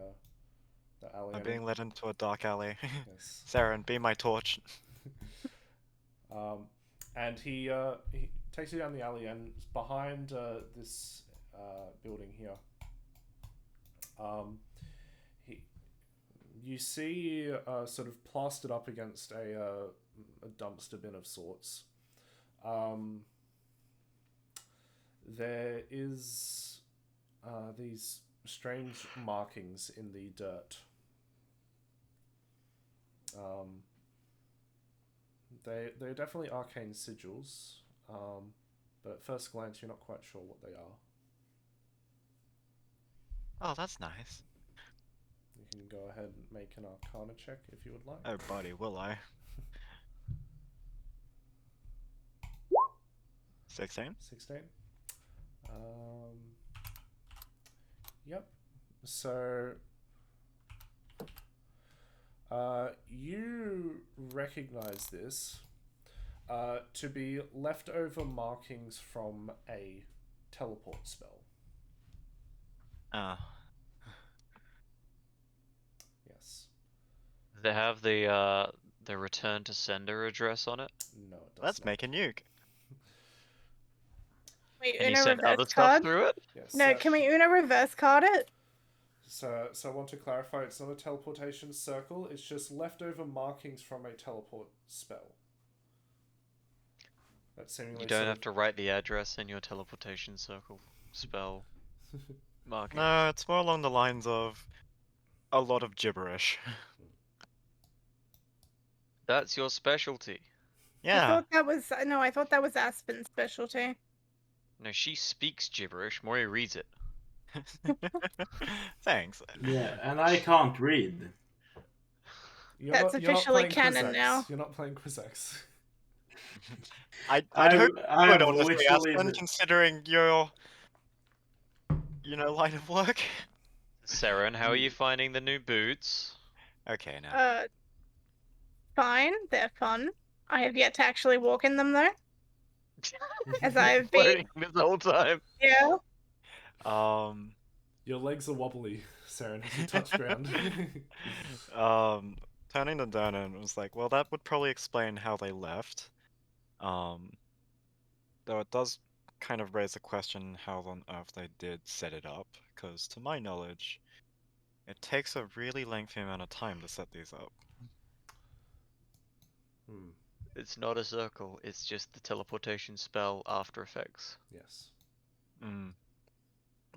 alley. I'm being led into a dark alley. Yes. Saren, be my torch. And he takes you down the alley, and behind this building here, you see sort of plastered up against a dumpster bin of sorts. There is these strange markings in the dirt. They're definitely arcane sigils, but at first glance you're not quite sure what they are. Oh, that's nice. You can go ahead and make an Arcana check if you would like. Oh, buddy, will I? 16? 16. Yep. So you recognize this to be leftover markings from a teleport spell. Ah. Yes. They have the return to sender address on it. No, it does Let's not. make a nuke. Wait, Can you Una send reverse other card? stuff through it? Yes. No, can we Una reverse card it? So I want to clarify, it's not a teleportation circle, it's just leftover markings from a teleport spell. That seemingly You don't have to write the address in your teleportation circle spell marking. No, it's more along the lines of a lot of gibberish. That's your specialty. I Yeah. thought that was I thought that was Aspen's specialty. No, she speaks gibberish. Mori reads it. Thanks. Yeah, and I can't read. That's officially playing canon Quizzix. now. You're not playing Quizzix. I'd hope you I would, have honestly, literally Aspen, considering your, line of work. The Saren, how are you finding the new boots? Okay, now. Fine. They're fun. I have yet to actually walk in them though, as I've Floating been. this whole time. Yeah. Your legs are wobbly, Saren, as you touch ground. Turning to Donan was like, well, that would probably explain how they left. Though it does kind of raise the question how on earth they did set it up, because to my knowledge, it takes a really lengthy amount of time to set these up. It's not a circle, it's just the teleportation spell After Effects. Yes.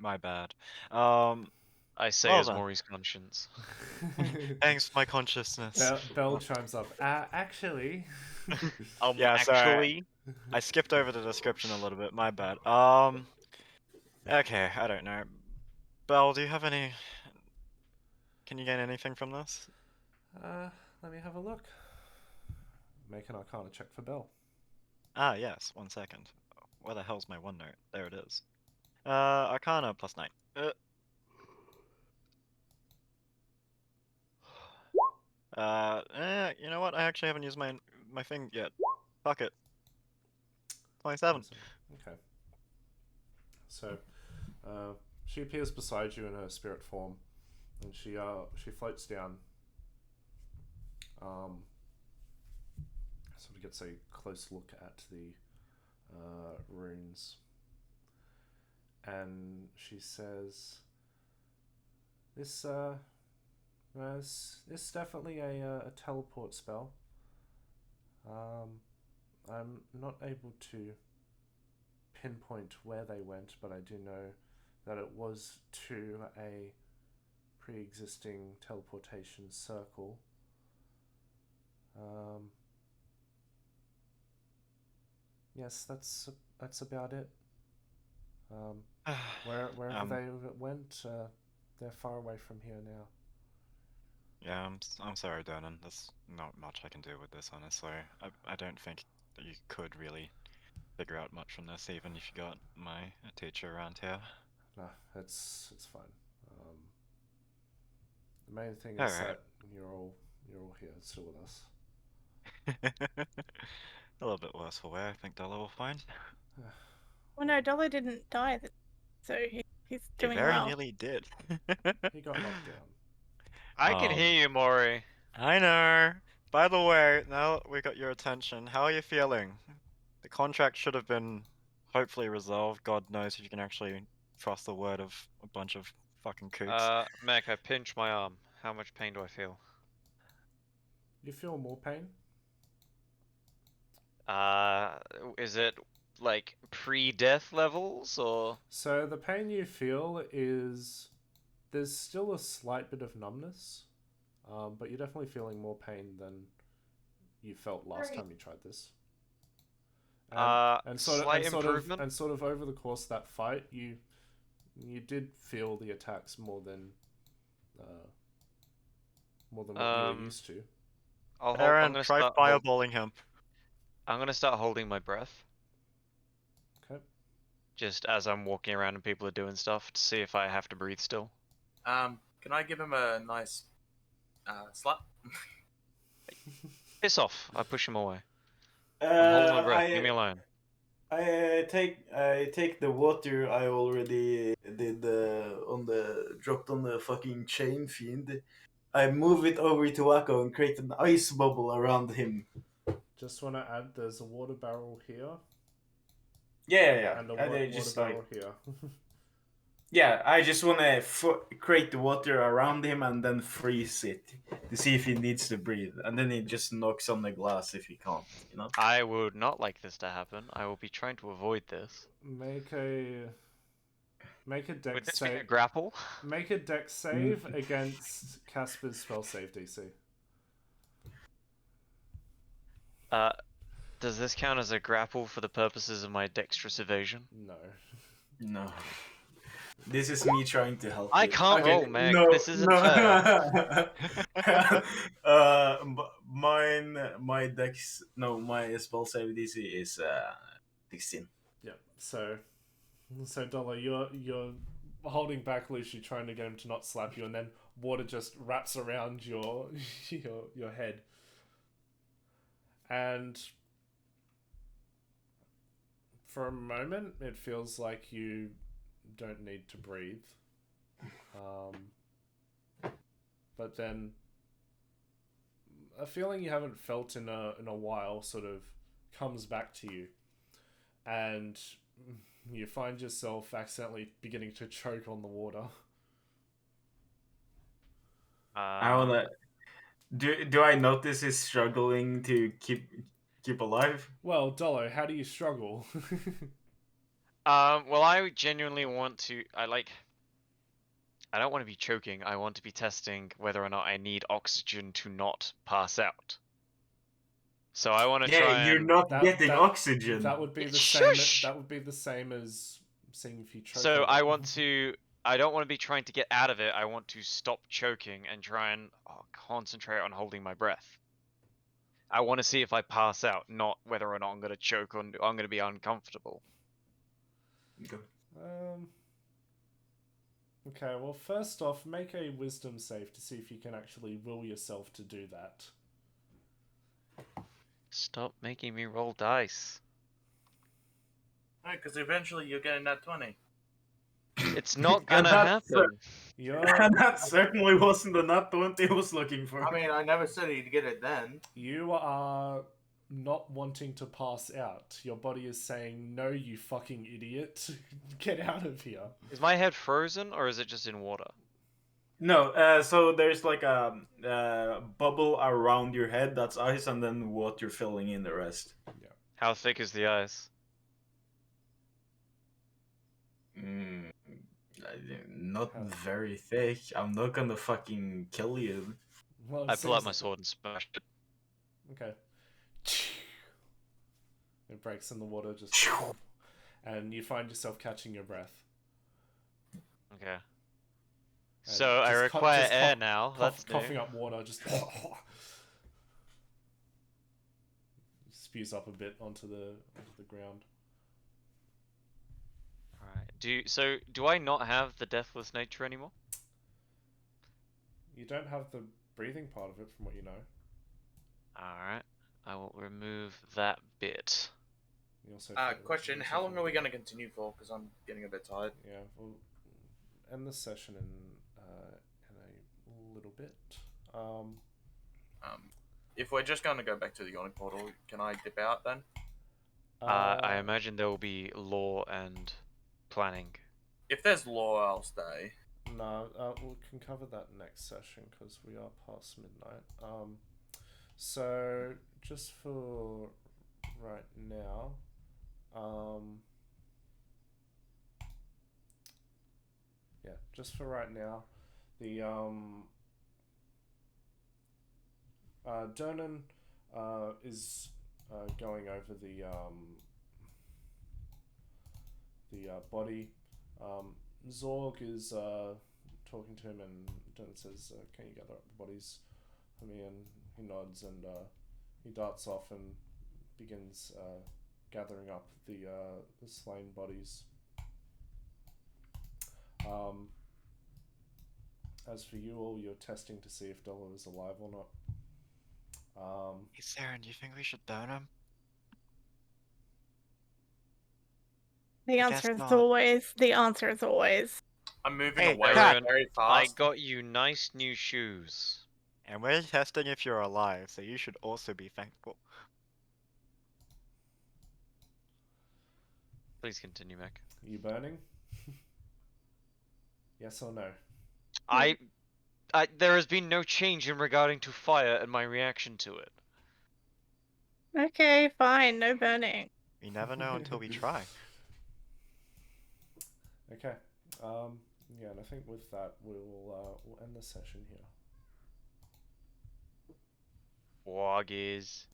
My bad. I say well as done. Maury's conscience. Thanks, my consciousness. Bell chimes up. Actually. Yeah, actually. So I skipped over the description a little bit. My bad. Okay, I don't know. Belle, do you have any? Can you gain anything from this? Let me have a look. Make an Arcana check for Bell. Ah, yes. 1 second. Where the hell's my OneNote? There it is. Arcana +9. You know what? I actually haven't used my thing yet. Fuck it. 27. Okay. So, she appears beside you in her spirit form, and she floats down. Sort of gets a close look at the runes, and she says, "This is definitely a teleport spell. I'm not able to pinpoint where they went, but I do know that it was to a pre-existing teleportation circle. Yes, that's about it. Wherever they went, they're far away from here now." Yeah, I'm sorry, Donan. There's not much I can do with this, honestly. I don't think that you could really figure out much from this, even if you got my teacher around here. No, it's fine. The main thing All is right. that you're all here still with us. A little bit worse for wear, I think Dollar will find. Well, no, Dollar didn't die, so he's doing He very well. nearly did. He got knocked down. I can hear you, Maury. I know. By the way, now that we got your attention, how are you feeling? The contract should have been hopefully resolved. God knows if you can actually trust the word of a bunch of fucking kooks. Mac, I pinched my arm. How much pain do I feel? You feel more pain? Is it like pre-death levels or? So the pain you feel is there's still a slight bit of numbness, but you're definitely feeling more pain than you felt last time you tried this. And slight improvement. And sort of over the course of that fight, you did feel the attacks more than what you were used to. Aaron, try fireballing him. I'm gonna start holding my breath. Okay. Just as I'm walking around and people are doing stuff to see if I have to breathe still. Can I give him a nice slap? Piss off! I push him away. I'm holding my breath. Leave me alone. I take the water I already did dropped on the fucking chain fiend. I move it over to Akko and create an ice bubble around him. Just want to add, there's a water barrel here. Yeah. And a water barrel here. Yeah, I just want to create the water around him and then freeze it to see if he needs to breathe. And then he just knocks on the glass if he can't, you know? I would not like this to happen. I will be trying to avoid this. Make a dex Would this save. be a grapple? Make a dex save against Casper's spell save DC. Does this count as a grapple for the purposes of my dexterous evasion? No. This is me trying to help. I can't roll, Meg. This isn't fair. My dex, my spell save DC is 16. Yeah. So Dollar, you're holding back Lucy, trying to get him to not slap you, and then water just wraps around your your head. And for a moment, it feels like you don't need to breathe. But then a feeling you haven't felt in a while sort of comes back to you, and you find yourself accidentally beginning to choke on the water. I wanna. Do I notice he's struggling to keep alive? Well, Dolo, how do you struggle? Well, I genuinely want to. I don't want to be choking. I want to be testing whether or not I need oxygen to not pass out. So I want to try Yeah, you're and. not getting oxygen. That would be the Shush! same. That would be the same as seeing if you choke. So on I it. want to. I don't want to be trying to get out of it. I want to stop choking and try and concentrate on holding my breath. I want to see if I pass out, not whether or not I'm going to choke or I'm going to be uncomfortable. Okay, well, first off, make a wisdom save to see if you can actually will yourself to do that. Stop making me roll dice. Right, because eventually you're getting that 20. It's not gonna happen. And that certainly wasn't the nut 20 I was looking for. I mean, I never said he'd get it then. You are not wanting to pass out. Your body is saying, no, you fucking idiot. Get out of here. Is my head frozen or is it just in water? No, so there's like a bubble around your head that's ice, and then water filling in the rest. Yeah. How thick is the ice? Not very thick. I'm not gonna fucking kill you. Well, I pull out my sword and smash it. Okay. It breaks in the water, just... and you find yourself catching your breath. Okay. So I require air now. That's coughing up water, just... spews up a bit onto the ground. Alright. Do I not have the deathless nature anymore? You don't have the breathing part of it, from what you know. Alright. I will remove that bit. You also question, how long are we going to continue for? Because I'm getting a bit tired. Yeah, we'll end the session in a little bit. If we're just going to go back to the yawning portal, can I dip out then? I imagine there will be lore and planning. If there's lore, I'll stay. No, we can cover that next session because we are past midnight. So just for right now, yeah, just for right now, the Donan is going over the body. Zorg is talking to him, and Donan says, "Can you gather up the bodies for me?" And he nods, and he darts off and begins gathering up the slain bodies. As for you all, you're testing to see if Dolo is alive or not. Hey, Saren, do you think we should burn him? The answer is always. I'm moving Hey, away Aaron, very I fast. got you nice new shoes. And we're testing if you're alive, so you should also be thankful. Please continue, Mac. Are you burning? Yes or no? There has been no change in regarding to fire and my reaction to it. Okay, fine, no burning. We never know until we try. Okay. Yeah, and I think with that we'll end the session here. Woggies.